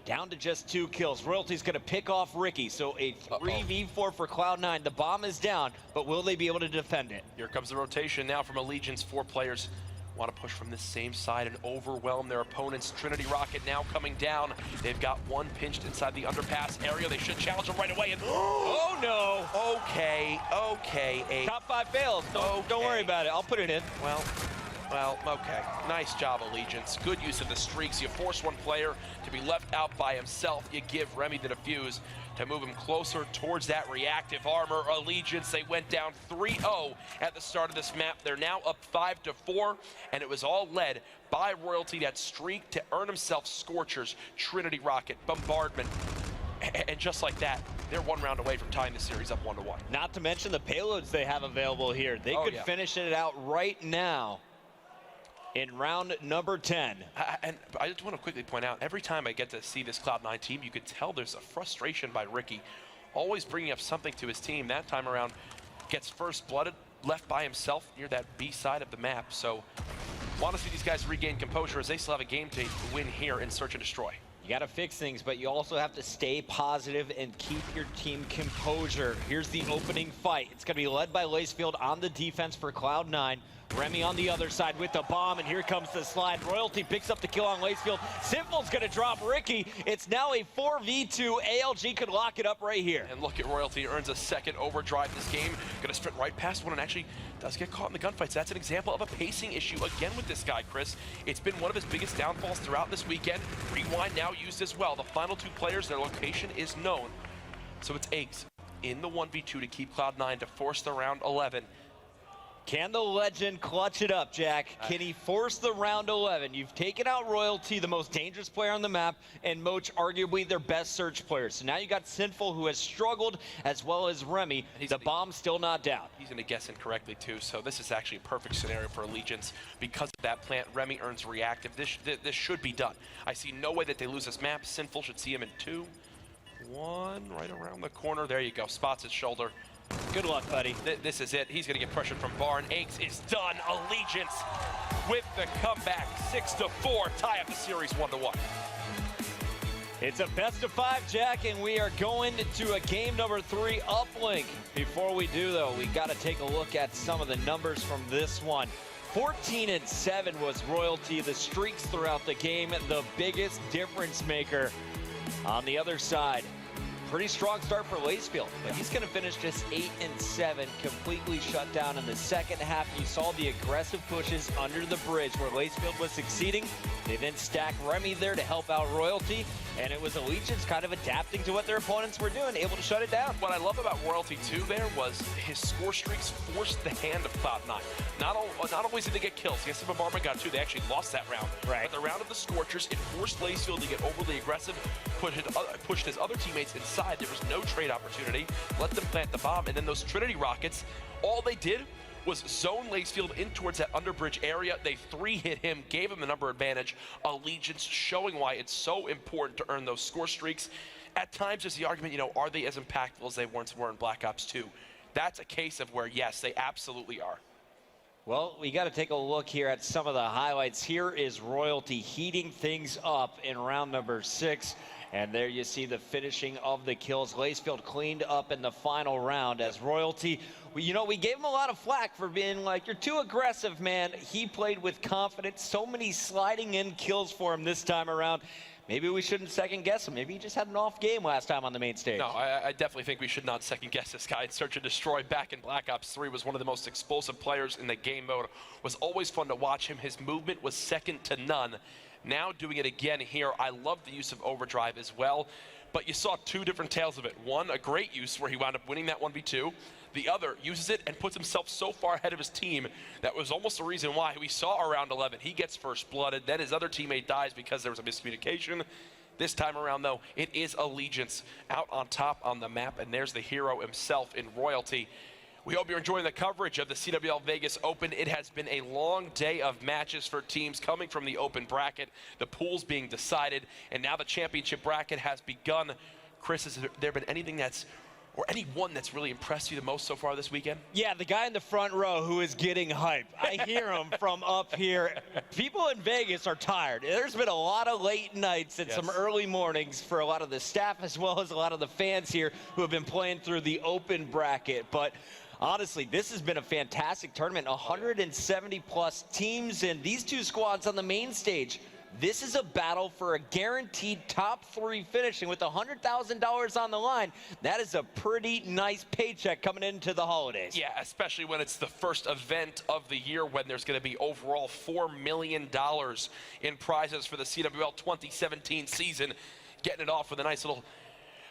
down to just 2 kills. Royalty's going to pick off Ricky, so a 3v4 for Cloud9. The bomb is down, but will they be able to defend it? Here comes the rotation now from Allegiance. 4 players want to push from the same side and overwhelm their opponents. Trinity Rocket now coming down. They've got 1 pinched inside the underpass area. They should challenge him right away. And oh no! Okay, okay. Top 5 fails. Don't worry about it. I'll put it in. Well, okay. Nice job, Allegiance. Good use of the streaks. You force one player to be left out by himself. You give Remy the defuse to move him closer towards that reactive armor. Allegiance, they went down 3-0 at the start of this map. They're now up 5-4, and it was all led by Royalty, that streak to earn himself Scorchers, Trinity Rocket, Bombardment. And just like that, they're 1 round away from tying the series up 1-1. Not to mention the payloads they have available here. They could finish it out right now in round number 10. And I just want to quickly point out, every time I get to see this Cloud9 team, you could tell there's a frustration by Ricky, always bringing up something to his team. That time around, gets first blooded, left by himself near that B side of the map. So, want to see these guys regain composure as they still have a game to win here in Search and Destroy. You got to fix things, but you also have to stay positive and keep your team composure. Here's the opening fight. It's going to be led by Lacefield on the defense for Cloud9. Remy on the other side with the bomb, and here comes the slide. Royalty picks up the kill on Lacefield. Sinful's going to drop Ricky. It's now a 4v2. ALG could lock it up right here. And look at Royalty, earns a second overdrive this game. Going to sprint right past one and actually does get caught in the gunfights. That's an example of a pacing issue again with this guy, Chris. It's been one of his biggest downfalls throughout this weekend. Rewind now used as well. The final 2 players, their location is known. So it's Eggs in the 1v2 to keep Cloud9 to force the round 11. Can the legend clutch it up, Jack? Can he force the round 11? You've taken out Royalty, the most dangerous player on the map, and Moch, arguably their best search player. So now you got Sinful, who has struggled, as well as Remy. The bomb's still not down. He's going to guess incorrectly, too. So this is actually a perfect scenario for Allegiance. Because of that plant, Remy earns reactive. This should be done. I see no way that they lose this map. Sinful should see him in 2, 1, right around the corner. There you go. Spots his shoulder. Good luck, buddy. This is it. He's going to get pressured from Barn. Eggs is done. Allegiance with the comeback. 6-4. Tie up the series 1-1. It's a best of 5, Jack, and we are going to a game number 3 uplink. Before we do, though, we got to take a look at some of the numbers from this one. 14-7 was Royalty. The streaks throughout the game, the biggest difference maker. On the other side, pretty strong start for Lacefield, but he's going to finish just 8-7, completely shut down in the second half. You saw the aggressive pushes under the bridge where Lacefield was succeeding. They then stacked Remy there to help out Royalty, and it was Allegiance kind of adapting to what their opponents were doing, able to shut it down. What I love about Royalty, too, there was his score streaks forced the hand of Cloud9. Not always did they get kills. Yes, the Bombardment got 2. They actually lost that round. Right. But the round of the Scorchers, it forced Lacefield to get overly aggressive, pushed his other teammates inside. There was no trade opportunity. Let them plant the bomb, and then those Trinity Rockets, all they did was zone Lacefield in towards that underbridge area. They 3-hit him, gave him the number advantage. Allegiance showing why it's so important to earn those score streaks. At times, there's the argument, are they as impactful as they once were in Black Ops 2? That's a case of where, yes, they absolutely are. Well, we got to take a look here at some of the highlights. Here is Royalty heating things up in round number 6. And there you see the finishing of the kills. Lacefield cleaned up in the final round as Royalty, we gave him a lot of flack for being like, you're too aggressive, man. He played with confidence. So many sliding in kills for him this time around. Maybe we shouldn't second guess him. Maybe he just had an off game last time on the main stage. No, I definitely think we should not second guess this guy. Search and Destroy back in Black Ops 3 was one of the most explosive players in the game mode. Was always fun to watch him. His movement was second to none. Now doing it again here. I love the use of overdrive as well, but you saw 2 different tales of it. One, a great use where he wound up winning that 1v2. The other uses it and puts himself so far ahead of his team that was almost the reason why we saw around 11. He gets first blooded, then his other teammate dies because there was a miscommunication. This time around, though, it is Allegiance out on top on the map, and there's the hero himself in Royalty. We hope you're enjoying the coverage of the CWL Vegas Open. It has been a long day of matches for teams coming from the open bracket, the pools being decided, and now the championship bracket has begun. Chris, has there been anything that's or anyone that's really impressed you the most so far this weekend? Yeah, the guy in the front row who is getting hype. I hear him from up here. People in Vegas are tired. There's been a lot of late nights and some early mornings for a lot of the staff as well as a lot of the fans here who have been playing through the open bracket. But honestly, this has been a fantastic tournament. 170 plus teams, and these two squads on the main stage. This is a battle for a guaranteed top 3 finishing with $100,000 on the line. That is a pretty nice paycheck coming into the holidays. Yeah, especially when it's the first event of the year, when there's going to be overall $4 million in prizes for the CWL 2017 season. Getting it off with a nice little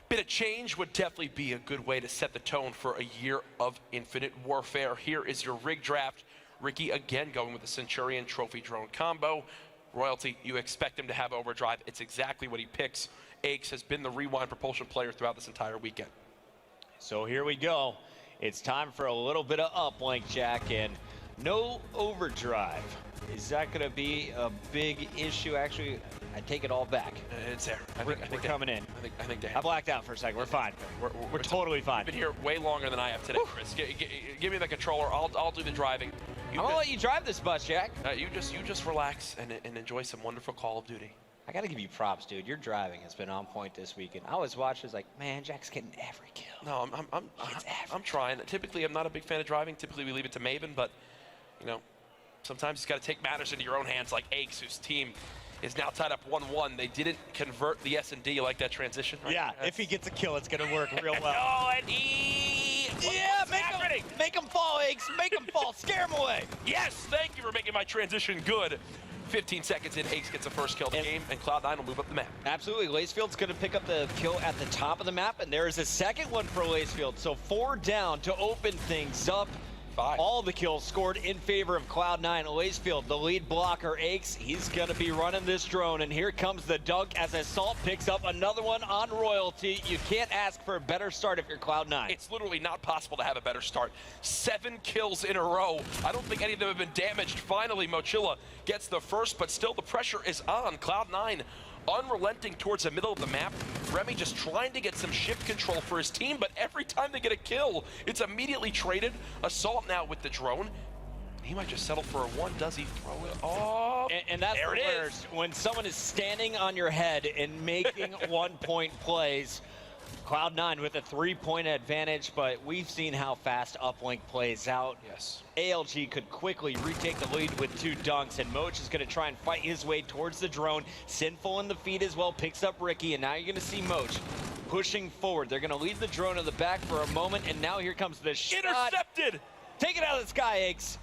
bit of change would definitely be a good way to set the tone for a year of infinite warfare. Here is your rig draft. Ricky again going with the Centurion Trophy Drone combo. Royalty, you expect him to have overdrive. It's exactly what he picks. Aches has been the rewind propulsion player throughout this entire weekend. So here we go. It's time for a little bit of uplink, Jack, and no overdrive. Is that going to be a big issue? Actually, I take it all back. It's there. We're coming in. I think they have. I blacked out for a second. We're fine. We're totally fine. You've been here way longer than I have today, Chris. Give me the controller. I'll do the driving. I'm gonna let you drive this bus, Jack. You just relax and enjoy some wonderful Call of Duty. I gotta give you props, dude. Your driving has been on point this weekend. I always watch this like, man, Jack's getting every kill. No, I'm trying. Typically, I'm not a big fan of driving. Typically, we leave it to Maven, but you know, sometimes you got to take matters into your own hands, like Aches, whose team is now tied up 1-1. They didn't convert the S&D. You like that transition? Right? Yeah, if he gets a kill, it's gonna work real well. Oh, and he... Yeah, make him fall, Aches. Make him fall. Scare him away. Yes, thank you for making my transition good. 15 seconds in, Aches gets the first kill of the game, and Cloud9 will move up the map. Absolutely. Lacefield's going to pick up the kill at the top of the map, and there is a second one for Lacefield. So 4 down to open things up. 5. All the kills scored in favor of Cloud9. Lacefield, the lead blocker, Aches, he's going to be running this drone, and here comes the dunk as Assault picks up another one on Royalty. You can't ask for a better start if you're Cloud9. It's literally not possible to have a better start. 7 kills in a row. I don't think any of them have been damaged. Finally, Mochilla gets the first, but still the pressure is on. Cloud9 unrelenting towards the middle of the map. Remy just trying to get some shift control for his team, but every time they get a kill, it's immediately traded. Assault now with the drone. He might just settle for a 1. Does he throw it off? And that's there the it worst. is. When someone is standing on your head and making one-point plays. Cloud9 with a 3-point advantage, but we've seen how fast uplink plays out. Yes. ALG could quickly retake the lead with 2 dunks, and Moch is going to try and fight his way towards the drone. Sinful in the feed as well, picks up Ricky, and now you're going to see Moch pushing forward. They're going to leave the drone in the back for a moment, and now here comes the shot. Intercepted! Take it out of the sky, Aches.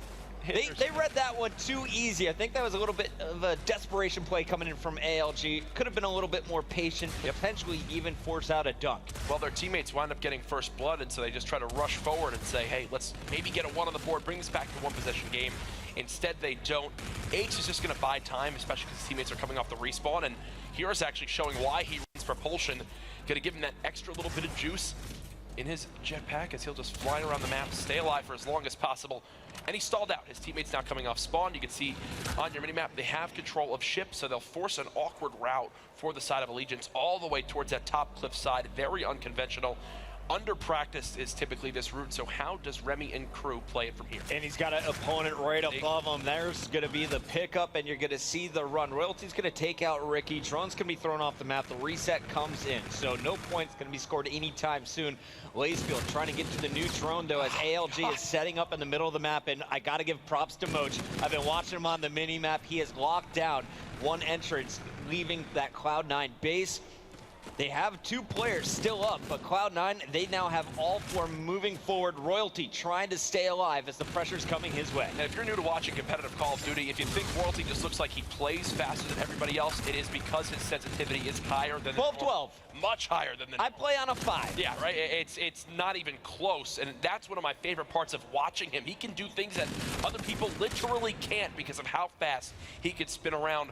They read that one too easy. I think that was a little bit of a desperation play coming in from ALG. Could have been a little bit more patient, potentially even force out a dunk. Well, their teammates wind up getting first blood, and so they just try to rush forward and say, hey, let's maybe get a 1 on the board, bring this back to a 1-possession game. Instead, they don't. H is just going to buy time, especially because his teammates are coming off the respawn, and Hero's actually showing why he runs propulsion. Going to give him that extra little bit of juice in his jetpack as he'll just fly around the map, stay alive for as long as possible. And he stalled out. His teammates now coming off spawn. You can see on your minimap they have control of ships, so they'll force an awkward route for the side of Allegiance all the way towards that top cliff side. Very unconventional. Under practice is typically this route, so how does Remy and crew play it from here? And he's got an opponent right above him. There's going to be the pickup, and you're going to see the run. Royalty's going to take out Ricky. Drone's going to be thrown off the map. The reset comes in, so no points going to be scored anytime soon. Lacefield trying to get to the new drone, though, as ALG is setting up in the middle of the map, and I got to give props to Moch. I've been watching him on the mini-map. He has locked down one entrance, leaving that Cloud9 base. They have 2 players still up, but Cloud9, they now have all 4 moving forward. Royalty trying to stay alive as the pressure's coming his way. And if you're new to watching competitive Call of Duty, if you think Royalty just looks like he plays faster than everybody else, it is because his sensitivity is higher than 12-12. Much higher than the I play on a 5. Yeah, right? It's not even close, and that's one of my favorite parts of watching him. He can do things that other people literally can't because of how fast he can spin around.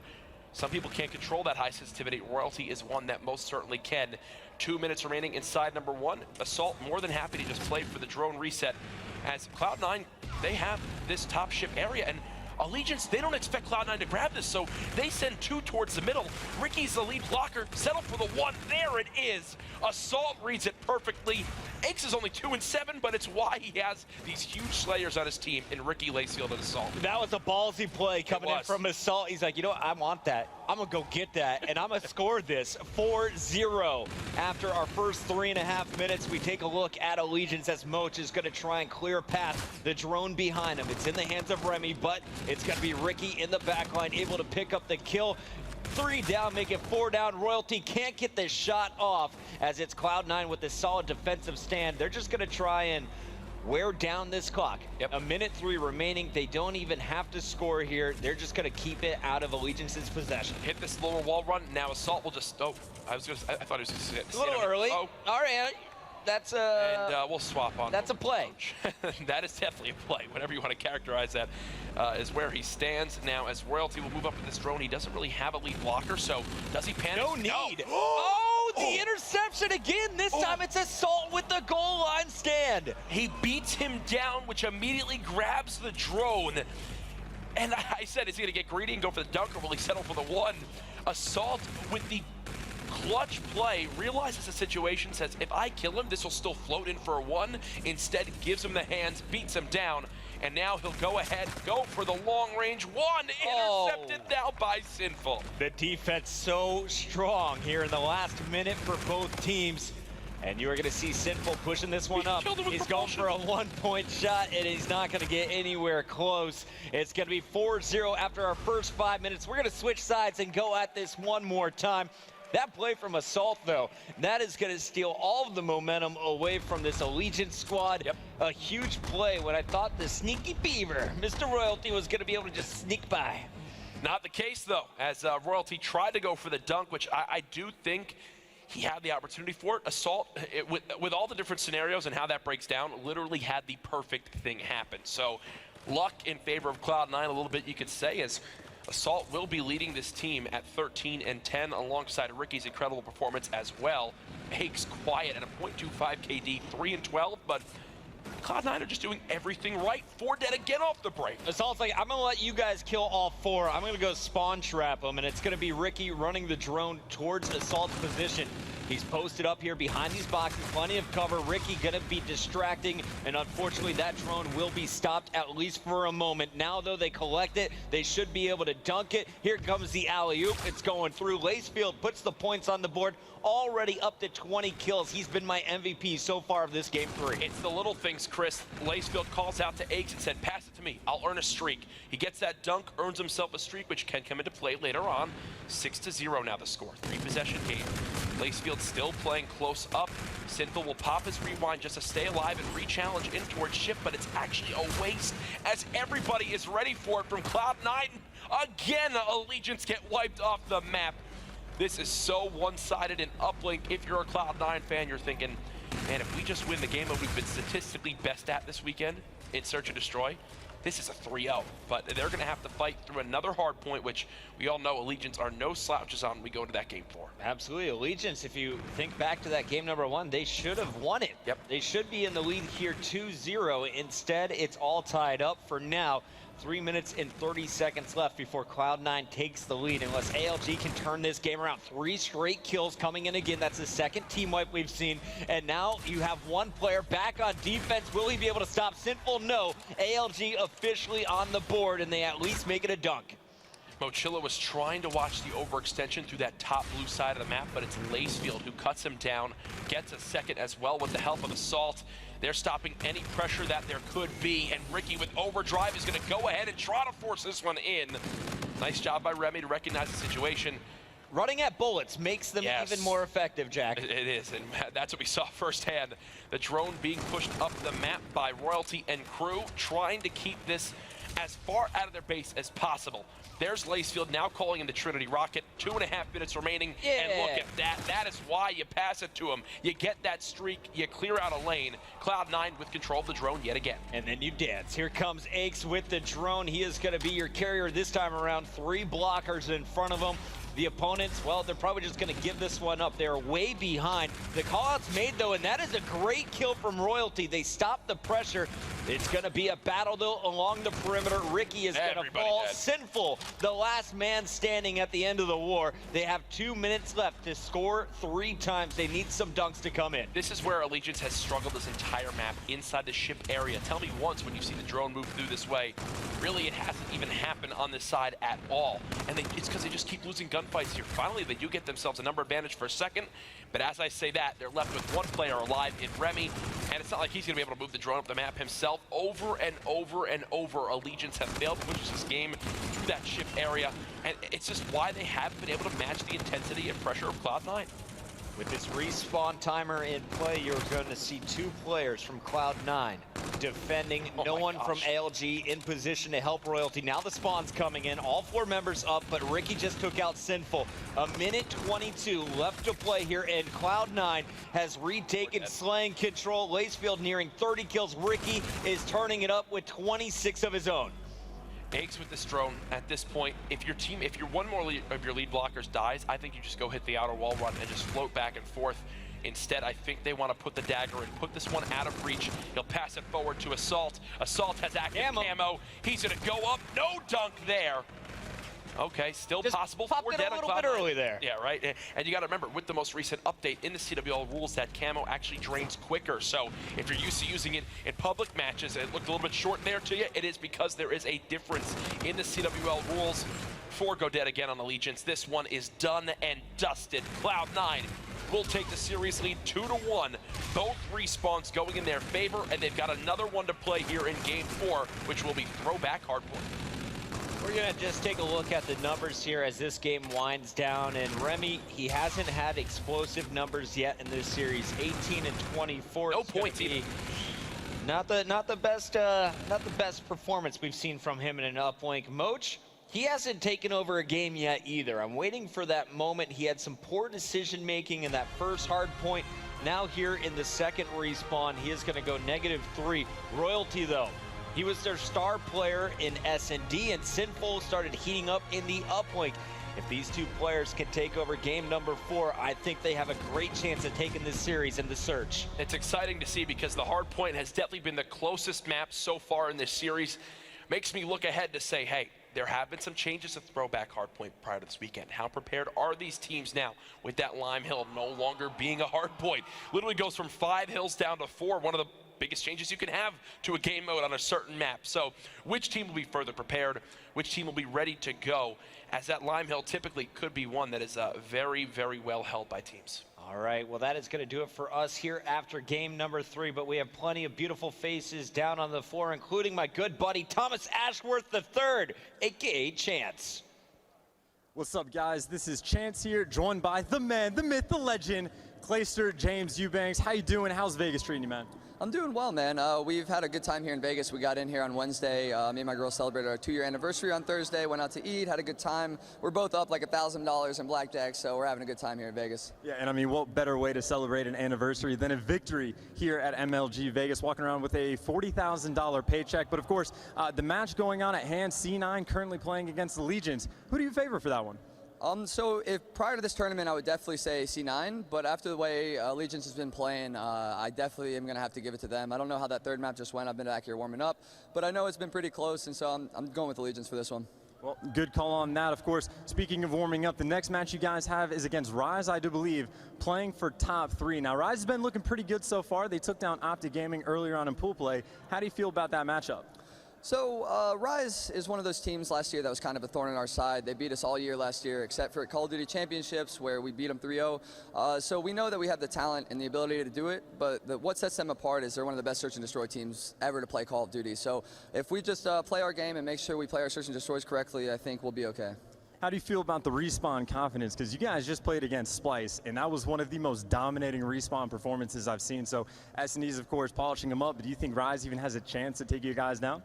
Some people can't control that high sensitivity. Royalty is one that most certainly can. 2 minutes remaining inside number 1. Assault more than happy to just play for the drone reset. As Cloud9, they have this top ship area, and Allegiance, they don't expect Cloud9 to grab this, so they send 2 towards the middle. Ricky's the lead blocker, settle for the 1. There it is. Assault reads it perfectly. Aches is only 2-7, but it's why he has these huge slayers on his team in Ricky, Lacefield, and Assault. That was a ballsy play coming in from Assault. He's like, you know what, I want that. I'm going to go get that, and I'm going to score this 4-0. After our first 3.5 minutes, we take a look at Allegiance as Moch is going to try and clear past the drone behind him. It's in the hands of Remy, but it's going to be Ricky in the backline, able to pick up the kill. 3 down, make it 4 down. Royalty can't get this shot off as it's Cloud9 with a solid defensive stand. They're just going to try and wear down this clock. Yep. 1:03 remaining. They don't even have to score here. They're just going to keep it out of Allegiance's possession. Hit this lower wall run. Now Assault will just, I thought he was just a little early. Oh. All right. That's and we'll swap on. That's a play. That is definitely a play. Whatever you want to characterize that is where he stands now. As Royalty will move up with this drone, he doesn't really have a lead blocker. So does he panic? No need. Oh, the interception again. This time it's Assault with the goal line stand. He beats him down, which immediately grabs the drone. And I said, is he going to get greedy and go for the dunk, or will he settle for the one? Assault with the clutch play, realizes the situation, says, if I kill him, this will still float in for a 1. Instead, gives him the hands, beats him down, and now he'll go ahead, go for the long-range 1. Intercepted now by Sinful. The defense so strong here in the last minute for both teams. And you are going to see Sinful pushing this one up. He's going for a 1-point shot, and he's not going to get anywhere close. It's going to be 4-0 after our first 5 minutes. We're going to switch sides and go at this one more time. That play from Assault, though, that is going to steal all of the momentum away from this Allegiance squad. Yep. A huge play when I thought the sneaky beaver, Mr. Royalty, was going to be able to just sneak by. Not the case, though, as Royalty tried to go for the dunk, which I do think he had the opportunity for it. Assault, with all the different scenarios and how that breaks down, literally had the perfect thing happen. So luck in favor of Cloud9 a little bit, you could say, as Assault will be leading this team at 13-10 alongside Ricky's incredible performance as well. Aches quiet at a .25 KD, 3-12, but Cloud9 are just doing everything right. 4 dead again off the break. Assault's like, I'm going to let you guys kill all 4. I'm going to go spawn trap them, and it's going to be Ricky running the drone towards Assault's position. He's posted up here behind these boxes, plenty of cover. Ricky gonna be distracting, and unfortunately that drone will be stopped at least for a moment. Now though, they collect it, they should be able to dunk it. Here comes the alley-oop, it's going through. Lacefield puts the points on the board, already up to 20 kills. He's been my MVP so far of this game 3. It's the little things, Chris. Lacefield calls out to Aches and said, pass it to me, I'll earn a streak. He gets that dunk, earns himself a streak, which can come into play later on. 6-0 now the score, 3-possession game. Lacefield still playing close up. Sinful will pop his rewind just to stay alive and re-challenge in towards Shift, but it's actually a waste as everybody is ready for it from Cloud9. Again, Allegiance get wiped off the map. This is so one-sided in uplink. If you're a Cloud9 fan, you're thinking, man, if we just win the game that we've been statistically best at this weekend in Search and Destroy, this is a 3-0, but they're going to have to fight through another hard point, which we all know Allegiance are no slouches on when we go into that game 4. Absolutely. Allegiance, if you think back to that game number 1, they should have won it. Yep. They should be in the lead here 2-0. Instead, it's all tied up for now. 3 minutes and 30 seconds left before Cloud9 takes the lead. Unless ALG can turn this game around. 3 straight kills coming in again. That's the second team wipe we've seen. And now you have one player back on defense. Will he be able to stop Sinful? No. ALG officially on the board, and they at least make it a dunk. Mochilla was trying to watch the overextension through that top blue side of the map, but it's Lacefield who cuts him down, gets a second as well with the help of Assault. They're stopping any pressure that there could be, and Ricky with overdrive is going to go ahead and try to force this one in. Nice job by Remy to recognize the situation. Running at bullets makes them even more effective, Jack. It is, and that's what we saw firsthand. The drone being pushed up the map by Royalty and crew, trying to keep this as far out of their base as possible. There's Lacefield now calling in the Trinity Rocket. 2.5 minutes remaining, and look at that. That is why you pass it to him. You get that streak, you clear out a lane. Cloud9 with control of the drone yet again. And then you dance. Here comes Aches with the drone. He is going to be your carrier this time around. 3 blockers in front of him. The opponents, well, they're probably just going to give this one up. They're way behind. The call-out's made, though, and that is a great kill from Royalty. They stopped the pressure. It's going to be a battle, though, along the perimeter. Ricky is going to fall. Dead. Sinful, the last man standing at the end of the war. They have 2 minutes left to score 3 times. They need some dunks to come in. This is where Allegiance has struggled this entire map inside the ship area. Tell me once when you see the drone move through this way, really it hasn't even happened on this side at all. And it's because they just keep losing gunfights here. Finally, they do get themselves a number advantage for a second. But as I say that, they're left with 1 player alive in Remy. And it's not like he's going to be able to move the drone up the map himself. Over and over and over, Allegiance have failed to push this game through that ship area. And it's just why they haven't been able to match the intensity and pressure of Cloud9. With this respawn timer in play, you're going to see 2 players from Cloud9 defending. No one from ALG in position to help Royalty. Now the spawn's coming in. All 4 members up, but Ricky just took out Sinful. A minute 22 left to play here, and Cloud9 has retaken slaying control. Lacefield nearing 30 kills. Ricky is turning it up with 26 of his own. Eggs with this drone at this point. If you're one more of your lead blockers dies, I think you just go hit the outer wall run and just float back and forth. Instead, I think they want to put the dagger in, put this one out of reach. He'll pass it forward to Assault. Assault has active camo. He's going to go up. No dunk there. Okay, still just possible. Popped it a little bit early there. Yeah, right. And you got to remember, with the most recent update in the CWL rules, that camo actually drains quicker. So if you're used to using it in public matches, it looked a little bit short there to you. It is because there is a difference in the CWL rules. 4 go dead again on Allegiance. This one is done and dusted. Cloud9 will take the series lead 2-1. Both respawns going in their favor, and they've got another one to play here in Game 4, which will be throwback hardpoint. We're going to just take a look at the numbers here as this game winds down. And Remy, he hasn't had explosive numbers yet in this series. 18 and 24. No points either. Not the best performance we've seen from him in an uplink. Moch, he hasn't taken over a game yet either. I'm waiting for that moment. He had some poor decision making in that first hard point. Now here in the second respawn, he is going to go -3. Royalty though, he was their star player in S&D, and Sinful started heating up in the uplink. If these 2 players can take over game number 4, I think they have a great chance at taking this series in the search. It's exciting to see because the hard point has definitely been the closest map so far in this series. Makes me look ahead to say, hey, there have been some changes to throwback hardpoint prior to this weekend. How prepared are these teams now with that Lime Hill no longer being a hardpoint? Literally goes from 5 hills down to 4, one of the biggest changes you can have to a game mode on a certain map. So which team will be further prepared? Which team will be ready to go? As that Lime Hill typically could be one that is very, very well held by teams. All right, well, that is going to do it for us here after game number 3, but we have plenty of beautiful faces down on the floor, including my good buddy Thomas Ashworth III, a.k.a. Chance. What's up, guys? This is Chance here, joined by the man, the myth, the legend, Clayster James Eubanks. How you doing? How's Vegas treating you, man? I'm doing well, man. We've had a good time here in Vegas. We got in here on Wednesday. Me and my girl celebrated our 2-year anniversary on Thursday, went out to eat, had a good time. We're both up like $1,000 in blackjack, so we're having a good time here in Vegas. Yeah, and I mean, what better way to celebrate an anniversary than a victory here at MLG Vegas, walking around with a $40,000 paycheck. But of course, the match going on at hand, C9 currently playing against Allegiance. Who do you favor for that one? So if prior to this tournament, I would definitely say C9, but after the way Allegiance has been playing, I definitely am going to have to give it to them. I don't know how that third map just went. I've been back here warming up, but I know it's been pretty close, and so I'm going with Allegiance for this one. Well, good call on that. Of course, speaking of warming up, the next match you guys have is against Rise, I do believe, playing for top 3. Now, Rise has been looking pretty good so far. They took down Optic Gaming earlier on in pool play. How do you feel about that matchup? So Rise is one of those teams last year that was kind of a thorn in our side. They beat us all year last year, except for Call of Duty Championships, where we beat them 3-0. So we know that we have the talent and the ability to do it, but what sets them apart is they're one of the best search and destroy teams ever to play Call of Duty. So if we just play our game and make sure we play our search and destroys correctly, I think we'll be okay. How do you feel about the respawn confidence? Because you guys just played against Splice, and that was one of the most dominating respawn performances I've seen. So S&D's, of course, polishing them up, but do you think Rise even has a chance to take you guys down?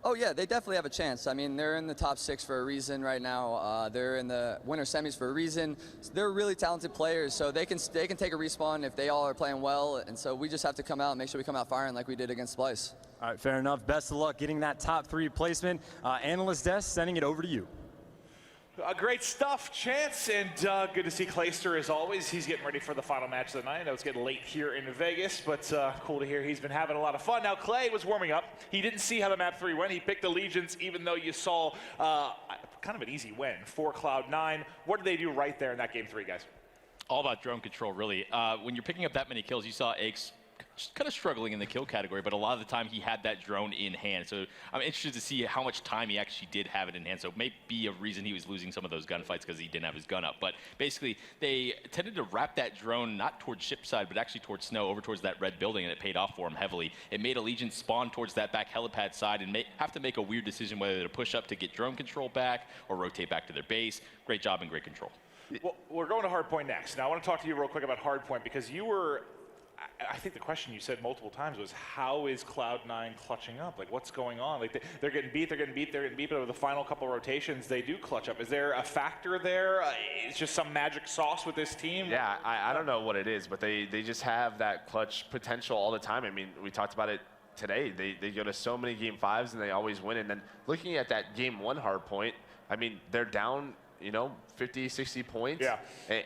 Oh yeah, they definitely have a chance. I mean, they're in the top 6 for a reason right now. They're in the winter semis for a reason. They're really talented players, so they can take a respawn if they all are playing well. And so we just have to come out and make sure we come out firing like we did against Splice. All right, fair enough. Best of luck getting that top 3 placement. Analyst Desk, sending it over to you. Great stuff, Chance, and good to see Clayster as always. He's getting ready for the final match of the night. I know it's getting late here in Vegas, but cool to hear he's been having a lot of fun. Now, Clay was warming up. He didn't see how the map 3 went. He picked Allegiance, even though you saw kind of an easy win for Cloud9. What did they do right there in that game 3, guys? All about drone control, really. When you're picking up that many kills, you saw Aches kind of struggling in the kill category, but a lot of the time he had that drone in hand. So I'm interested to see how much time he actually did have it in hand. So it may be a reason he was losing some of those gunfights because he didn't have his gun up. But basically, they tended to wrap that drone not towards ship side, but actually towards snow, over towards that red building, and it paid off for him heavily. It made Allegiance spawn towards that back helipad side and have to make a weird decision whether to push up to get drone control back or rotate back to their base. Great job and great control. Well, we're going to Hardpoint next. Now, I want to talk to you real quick about Hardpoint because you were, I think the question you said multiple times was, how is Cloud9 clutching up? Like, what's going on? Like, they're getting beat, but over the final couple rotations, they do clutch up. Is there a factor there? It's just some magic sauce with this team? Yeah, I don't know what it is, but they just have that clutch potential all the time. I mean, we talked about it today. They go to so many game 5s and they always win. And then looking at that game 1 Hardpoint, I mean, they're down, 50, 60 points. Yeah.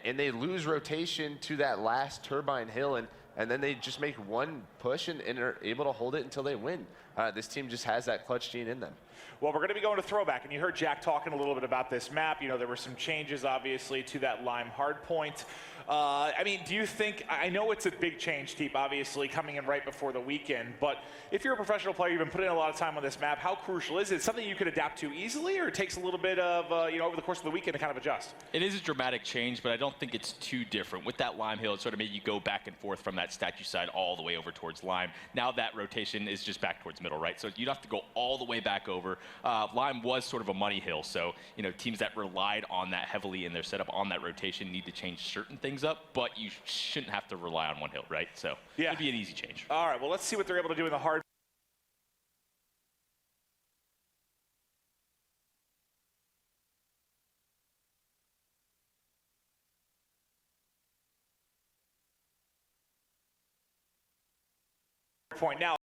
And they lose rotation to that last Turbine Hill, and then they just make one push and are able to hold it until they win. This team just has that clutch gene in them. Well, we're going to be going to Throwback, and you heard Jack talking a little bit about this map. There were some changes, obviously, to that Lime Hardpoint. I mean, do you think, I know it's a big change, Teep, obviously, coming in right before the weekend, but if you're a professional player, you've been putting in a lot of time on this map, how crucial is it? Something you could adapt to easily, or it takes a little bit of, over the course of the weekend to kind of adjust? It is a dramatic change, but I don't think it's too different. With that Lime Hill, it sort of made you go back and forth from that statue side all the way over towards Lime. Now that rotation is just back towards middle, right? So you'd have to go all the way back over. Lime was sort of a money hill, so teams that relied on that heavily in their setup on that rotation need to change certain things up, but you shouldn't have to rely on one hill, right? So yeah, it'd be an easy change. All right, well, let's see what they're able to do in the hard point. Now,